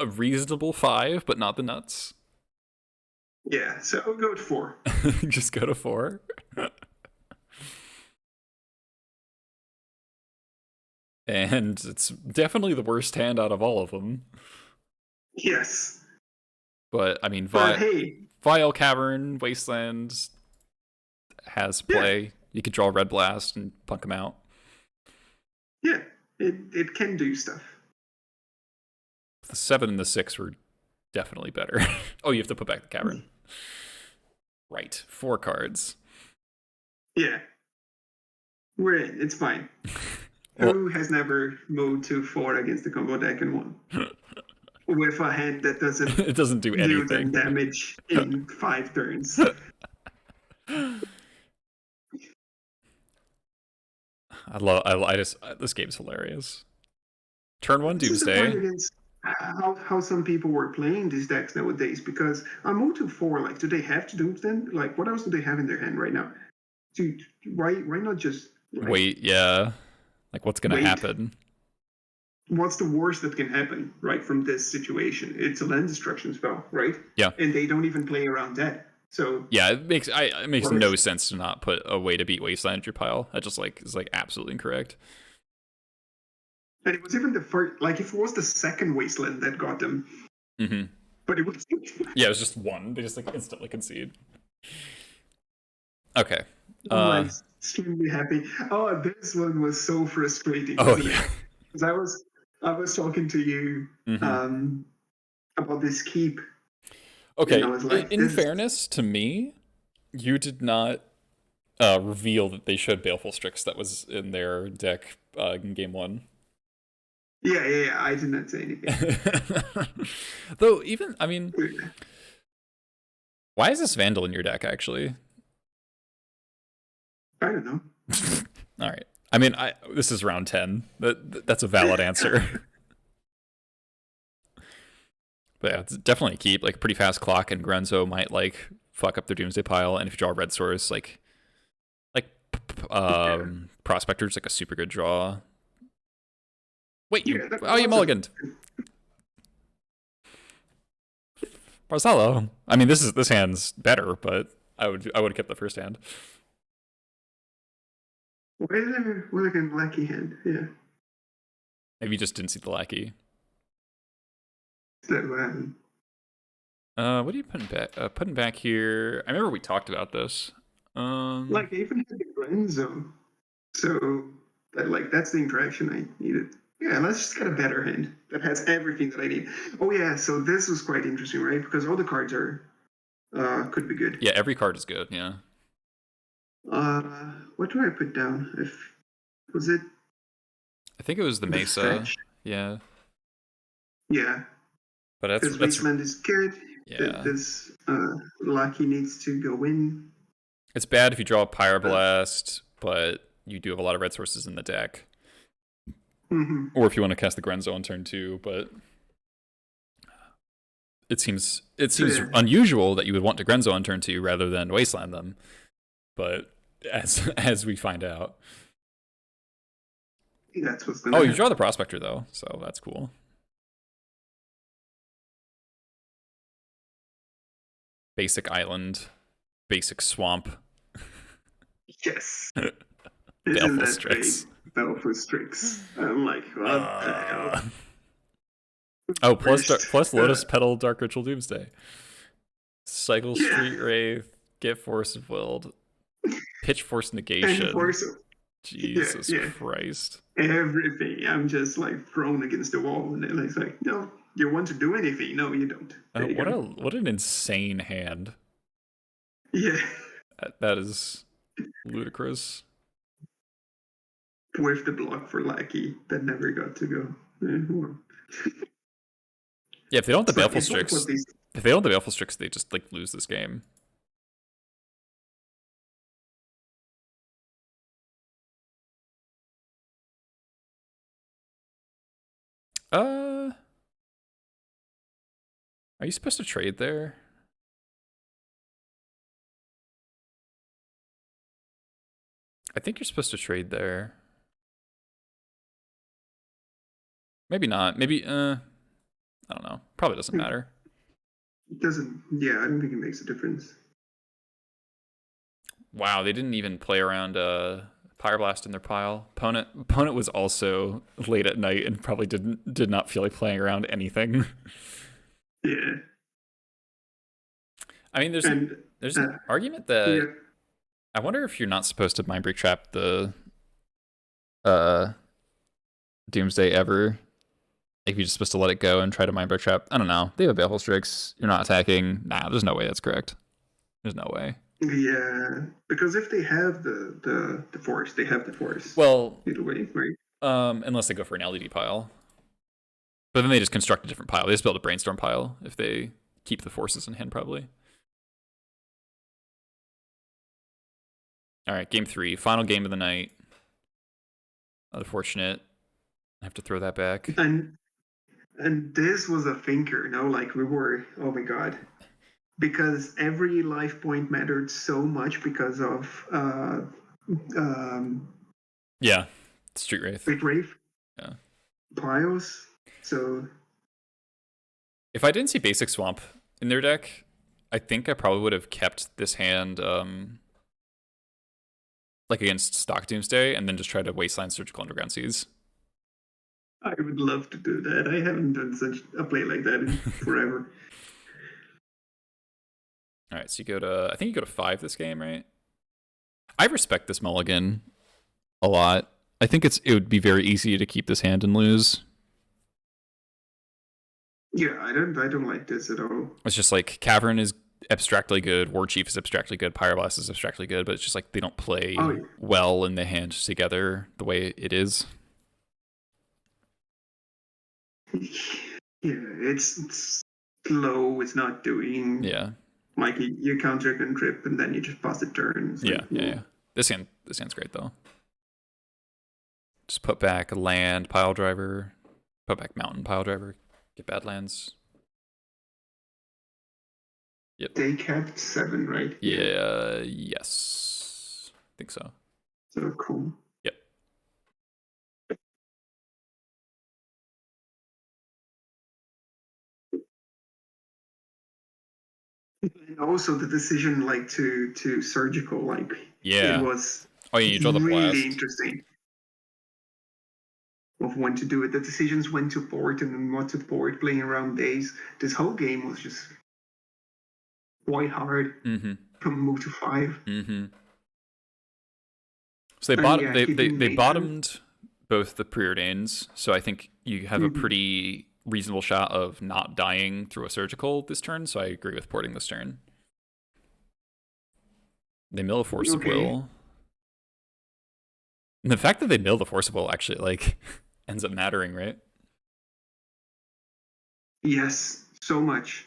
reasonable 5, but not the nuts. Yeah, so I'll go with 4. Just go to 4. And it's definitely the worst hand out of all of them. Yes. But, I mean, hey. Vile Cavern, Wasteland has play. Yeah. You could draw Red Blast and punk them out. Yeah, it can do stuff. The 7 and the 6 were definitely better. Oh, you have to put back the Cavern. Right, 4 cards. Yeah. We're in, it's fine. Who has never moved to 4 against the combo deck and won? With a hand that doesn't it doesn't do anything. Damage in 5 turns. This game's hilarious. Turn 1 Doomsday. How some people were playing these decks nowadays, because on move to 4, like, do they have to Doomsday? Like, what else do they have in their hand right now? Dude, why not just wait? Yeah, like, what's gonna happen? What's the worst that can happen, right, from this situation? It's a land destruction spell, right? Yeah, and they don't even play around that. So yeah, it makes no sense to not put a way to beat Wasteland in your pile. That just is absolutely incorrect. And it was even the first, like, if it was the second Wasteland that got them. Mm-hmm. But it was... yeah, it was just 1. They just, instantly concede. Okay. I'm extremely happy. Oh, this one was so frustrating. Oh, yeah. Because I was talking to you about this keep. Okay, in fairness to me, you did not reveal that they showed Baleful Strix that was in their deck in game 1. Yeah, I did not say anything. Though, even, I mean, why is this Vandal in your deck, actually? I don't know. All right. I mean, this is round 10. That's a valid answer. But yeah, it's definitely a keep. Like, pretty fast clock, and Grenzo might like fuck up their Doomsday pile. And if you draw a red source, like Prospector's like a super good draw. Wait, you mulliganed. Marcelo. I mean, this hand's better, but I would have kept the first hand. Why is there mulligan lackey hand? Yeah. Maybe you just didn't see the lackey. Is that what happened? What are you putting back? Putting back here. I remember we talked about this. Like, I even had the Grenzo. So that's the interaction I needed. Yeah, let's just get a better hand that has everything that I need. Oh yeah, so this was quite interesting, right? Because all the cards are could be good. Yeah, every card is good. Yeah. What do I put down? Was it? I think it was the Mesa. Fetch? Yeah. Yeah. But that's Wasteland is good. Yeah. This Lucky needs to go in. It's bad if you draw a Pyroblast, but you do have a lot of red sources in the deck. Mm-hmm. Or if you want to cast the Grenzo on turn 2, but it seems unusual that you would want to Grenzo on turn 2 rather than Wasteland them. But as we find out. That's what's gonna you draw the Prospector though, so that's cool. Basic island, basic swamp. Yes. Baleful Strix. Baleful Strix. I'm like, what the hell? Oh, plus Lotus Petal, Dark Ritual, Doomsday. Cycle Street Wraith, get Force of Willed, Pitch Force Negation. Jesus Christ. Everything. I'm just like thrown against the wall, and then it's like, no, you want to do anything? No, you don't. What an insane hand. Yeah. That is ludicrous. With the block for Lackey that never got to go. Yeah, if they don't have the Baleful Strix, they just like lose this game. Are you supposed to trade there? I think you're supposed to trade there. Maybe not. Maybe, I don't know. Probably doesn't matter. It doesn't, yeah, I don't think it makes a difference. Wow, they didn't even play around Pyroblast in their pile. Opponent was also late at night and probably did not feel like playing around anything. Yeah. I mean, there's an argument that I wonder if you're not supposed to Mindbreak Trap the Doomsday ever. Like, you're just supposed to let it go and try to Mindbreak Trap. I don't know. They have a Baleful Strix. You're not attacking. Nah, there's no way that's correct. There's no way. Yeah, because if they have the force, they have the force. Well, either way, right? Unless they go for an LED pile. But then they just construct a different pile. They just build a Brainstorm pile if they keep the forces in hand, probably. All right, game 3, final game of the night. Unfortunate. I have to throw that back. And this was a thinker, like we were, oh my god. Because every life point mattered so much because of yeah, Street Wraith. Yeah. Piles. So if I didn't see Basic Swamp in their deck, I think I probably would have kept this hand like against stock Doomsday and then just try to Wasteland Surgical Underground Seas. I would love to do that. I haven't done such a play like that in forever. All right, so I think you go to 5 this game, right? I respect this mulligan a lot. I think it would be very easy to keep this hand and lose. Yeah, I don't like this at all. It's just like Cavern is abstractly good, War Chief is abstractly good, Pyroblast is abstractly good, but it's just like they don't play well in the hand together the way it is. Yeah, it's slow. It's not doing. Yeah. Like you counter and trip, and then you just pass the turn. Yeah. hand's great though. Just put back land pile driver, put back mountain pile driver, get Badlands. Yep. They kept 7, right? Yeah. Yes. I think so. So cool. Yep. And also the decision, like to surgical, like Yeah. it was. Oh, yeah, you draw the blast. Really interesting. Of when to do it, the decisions when to port and what to port, playing around days. This whole game was just quite hard. From move to 5. So they bottomed both the preordains, so I think you have a pretty reasonable shot of not dying through a surgical this turn, so I agree with porting this turn. They mill a Force of Will. And the fact that they mill the Force of Will actually, like, ends up mattering, right? Yes, so much.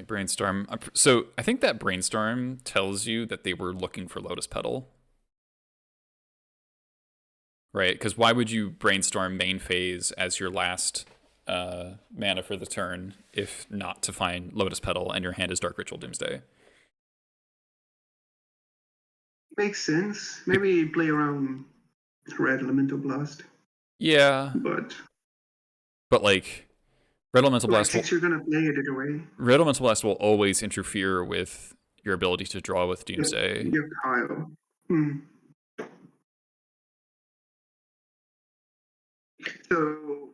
Brainstorm. So I think that Brainstorm tells you that they were looking for Lotus Petal. Right? Because why would you Brainstorm main phase as your last mana for the turn if not to find Lotus Petal and your hand is Dark Ritual Doomsday? Makes sense. Maybe play around Red Elemental Blast. Yeah. But like, Red Elemental Blast. Since you're gonna play it away. Red Elemental Blast will always interfere with your ability to draw with Doomsday. Your pile. So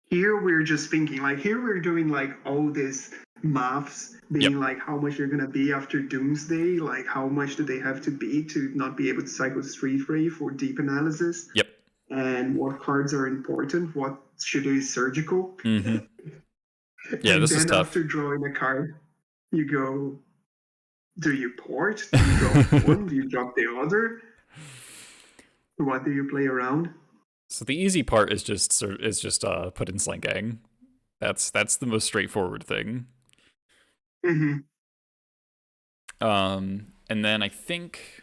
here we're just thinking, like, here we're doing like all this maths, being like how much you're gonna be after Doomsday, like how much do they have to be to not be able to cycle Street Ray for deep analysis. Yep. And what cards are important, what should be surgical. Yeah, this is tough. After drawing a card, you go, do you port? Do you drop one? Do you drop the other? What do you play around? So the easy part is just put in Slant Gang. That's the most straightforward thing. And then I think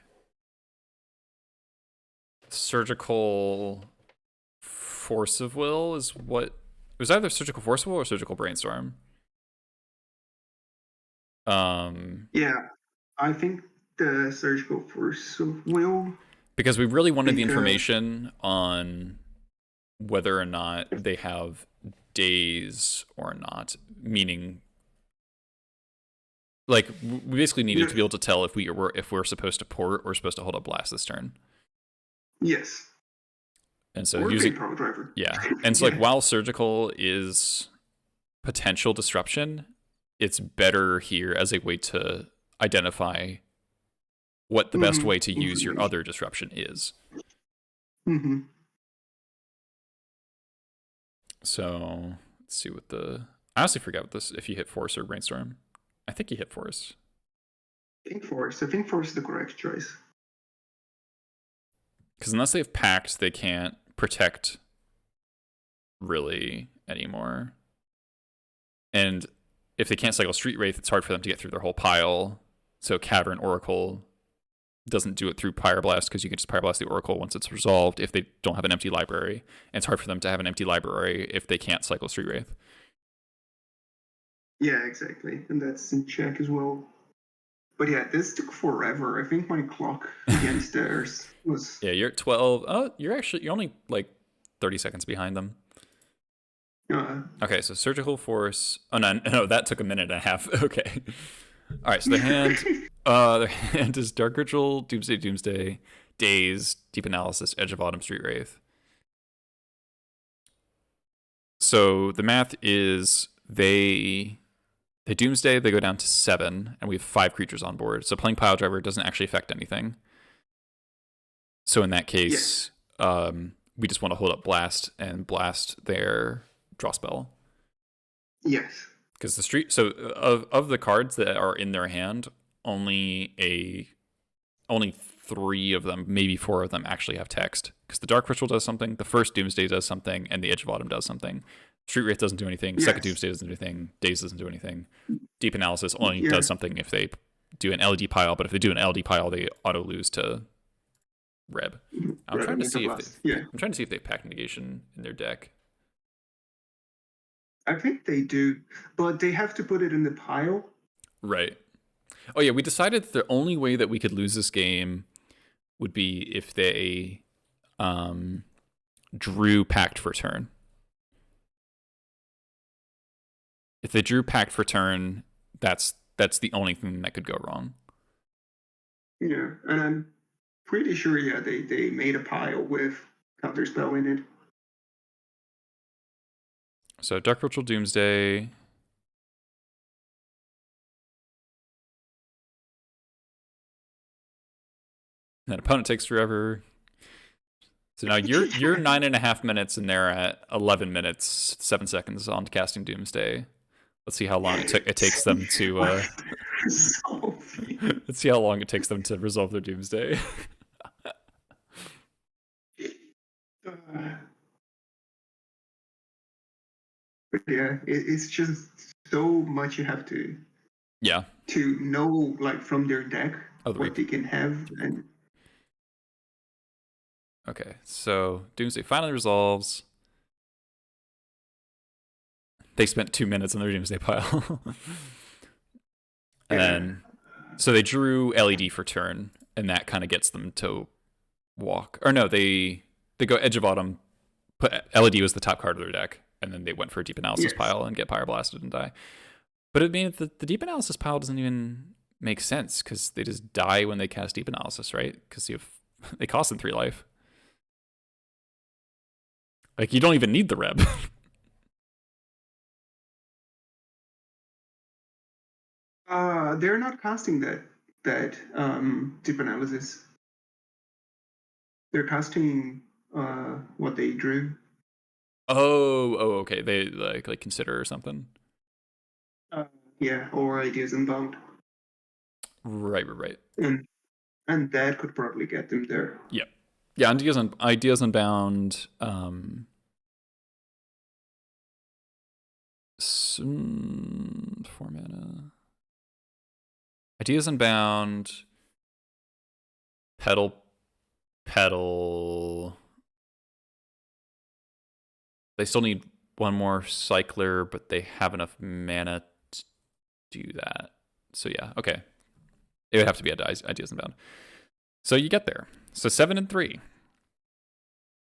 Surgical Force of Will is what it was, either Surgical Force of Will or Surgical Brainstorm. Yeah, I think the Surgical Force of Will, because we really wanted the information on whether or not they have days or not, meaning like we basically needed to be able to tell if we're supposed to port or supposed to hold up blast this turn. Yes. And so or using power driver. Yeah. And so like while surgical is potential disruption, it's better here as a way to identify what the best way to use your other disruption is. So let's see what I honestly forgot what this, if you hit Force or Brainstorm. I think you hit Force. I think Force is the correct choice. Because unless they have Pact, they can't protect really anymore. And if they can't cycle Street Wraith, it's hard for them to get through their whole pile. So Cavern Oracle doesn't do it through Pyroblast, because you can just Pyroblast the Oracle once it's resolved if they don't have an empty library. And it's hard for them to have an empty library if they can't cycle Street Wraith. Yeah, exactly. And that's in check as well. But yeah, this took forever. I think my clock against theirs was... Yeah, you're at 12. Oh, you're only like 30 seconds behind them. Okay, so Surgical Force. Oh, no, that took a minute and a half. Okay. All right, so their hand is Dark Ritual, Doomsday, Daze, Deep Analysis, Edge of Autumn, Street Wraith. So the math is they Doomsday, they go down to 7, and we have 5 creatures on board. So playing Pile Driver doesn't actually affect anything. So in that case, we just want to hold up Blast and blast their draw spell. Yes. Because of the cards that are in their hand, only 3 of them, maybe 4 of them, actually have text. Because the Dark Ritual does something, the first Doomsday does something, and the Edge of Autumn does something. Street Wraith doesn't do anything. Yes. Second Doomsday doesn't do anything. Daze doesn't do anything. Deep Analysis only does something if they do an LED pile, but if they do an LED pile, they auto lose to REB. I'm trying to see if they pack negation in their deck. I think they do, but they have to put it in the pile. Right. Oh yeah, we decided that the only way that we could lose this game would be if they drew Pact for turn. If they drew Pact for turn, that's the only thing that could go wrong. Yeah, and I'm pretty sure, they made a pile with Counterspell in it. So Dark Ritual Doomsday. That opponent takes forever. So now you're 9.5 minutes and they're at 11 minutes 7 seconds on casting Doomsday. Let's see how long it takes them to. Let's see how long it takes them to resolve their Doomsday. Yeah, it's just so much you have to. Yeah. To know, like, from their deck what they can have. And okay, so Doomsday finally resolves. They spent 2 minutes on their Doomsday pile. And so they drew LED for turn, and that kind of gets them to walk. Or no, they go Edge of Autumn, put LED was the top card of their deck, and then they went for a Deep Analysis pile and get Pyre Blasted and die. But I mean, the Deep Analysis pile doesn't even make sense, because they just die when they cast Deep Analysis, right? Because they cost them 3 life. Like, you don't even need the REB. They're not casting that Deep Analysis. They're casting what they drew. Oh, okay. They like consider or something. Yeah, or Ideas Unbound. Right. And that could probably get them there. Yeah. Yeah, Ideas Unbound. 4 mana. Ideas Unbound. Pedal. They still need one more cycler, but they have enough mana to do that. So yeah, okay. It would have to be Ideas Unbound. So you get there. So 7 and 3.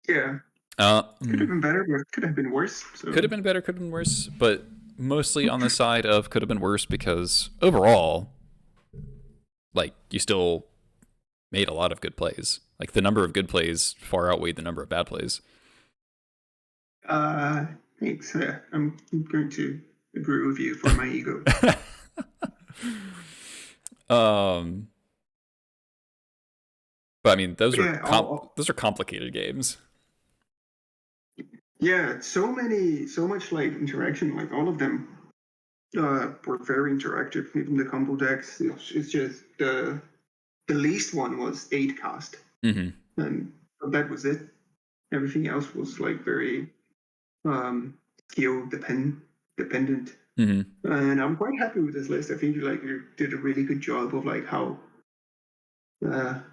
Yeah. Could have been better, but could have been worse. So. Could have been better, could have been worse, but mostly on the side of could have been worse, because overall, like, you still made a lot of good plays. Like, the number of good plays far outweighed the number of bad plays. Thanks. I'm going to agree with you for my ego. But I mean, those are complicated games. Yeah, so much like interaction. Like, all of them were very interactive. Even the combo decks. It's just the least one was 8 cost, and that was it. Everything else was like very skill dependent. And I'm quite happy with this list. I think you did a really good job of like how on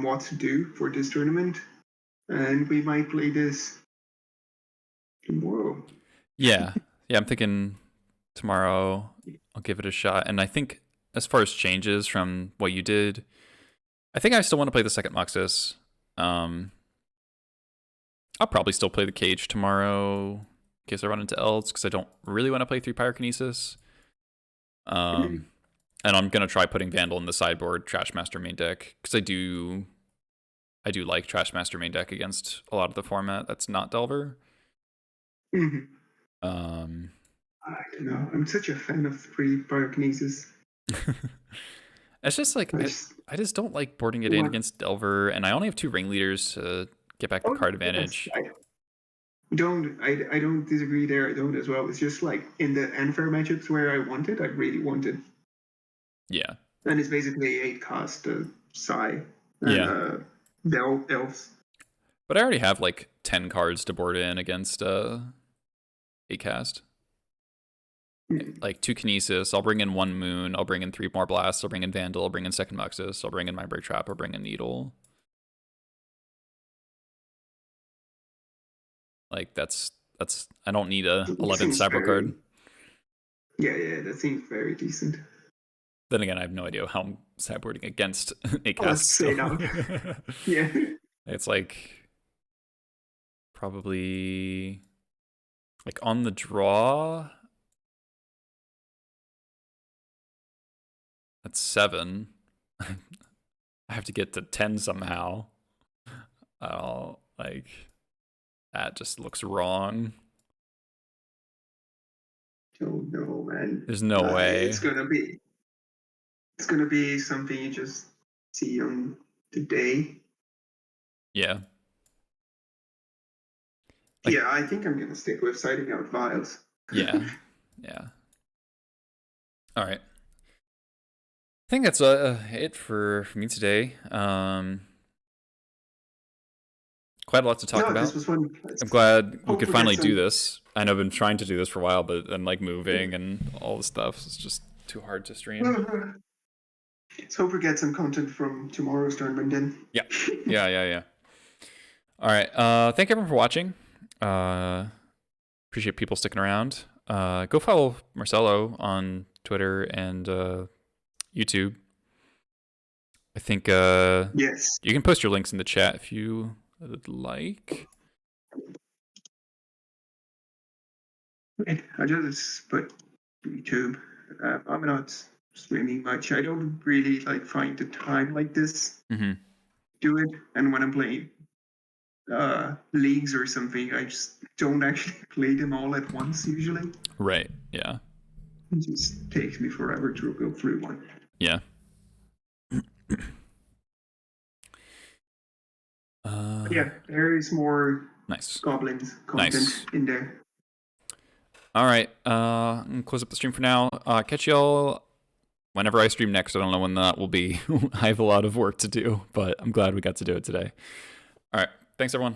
what to do for this tournament. And we might play this tomorrow. Yeah, I'm thinking tomorrow I'll give it a shot. And I think as far as changes from what you did, I think I still want to play the second Muxus. I'll probably still play the Cage tomorrow in case I run into Elds, because I don't really want to play 3 Pyrokinesis. And I'm going to try putting Vandal in the sideboard Trashmaster main deck, because I do like Trashmaster main deck against a lot of the format that's not Delver. I don't know. I'm such a fan of 3 Pyrokinesis. It's just like I just don't like boarding it in against Delver, and I only have 2 ringleaders to get back the card advantage. I don't disagree there. I don't as well. It's just like in the unfair matchups where I really wanted. Yeah. And it's basically 8 cost Psy and Elves. But I already have like 10 cards to board in against 8 cast. like 2 Kinesis. I'll bring in 1 Moon. I'll bring in 3 more Blasts. I'll bring in Vandal. I'll bring in Second Muxus. I'll bring in Mindbreak Trap. I'll bring in Needle. Like that's I don't need a 11th Cyber card. Yeah, that seems very decent. Then again, I have no idea how I'm sideboarding against a cast. Let's say no. Yeah. It's like probably like on the draw. That's 7. I have to get to 10 somehow. Like that just looks wrong. Oh no, man. There's no way. It's gonna be something you just see on the day. Yeah. Like, yeah, I think I'm gonna stick with siding out vials. Yeah. All right. I think that's it for me today. Quite a lot to talk about. This was fun. I'm glad we could finally do this. I know I've been trying to do this for a while, but then like moving and all the stuff, it's just too hard to stream. Let's hope we get some content from tomorrow's tournament then. Yeah. All right. Thank everyone for watching. Appreciate people sticking around. Go follow Marcelo on Twitter and YouTube. I think yes. You can post your links in the chat if you would like. I just put YouTube. I'm not streaming much. I don't really find the time like this do it. And when I'm playing leagues or something, I just don't actually play them all at once usually. Right. Yeah. It just takes me forever to go through one. Yeah. Yeah, there is more nice goblins content in there. All right, I'm gonna close up the stream for now. Catch y'all whenever I stream next. I don't know when that will be. I have a lot of work to do, but I'm glad we got to do it today. All right, thanks everyone.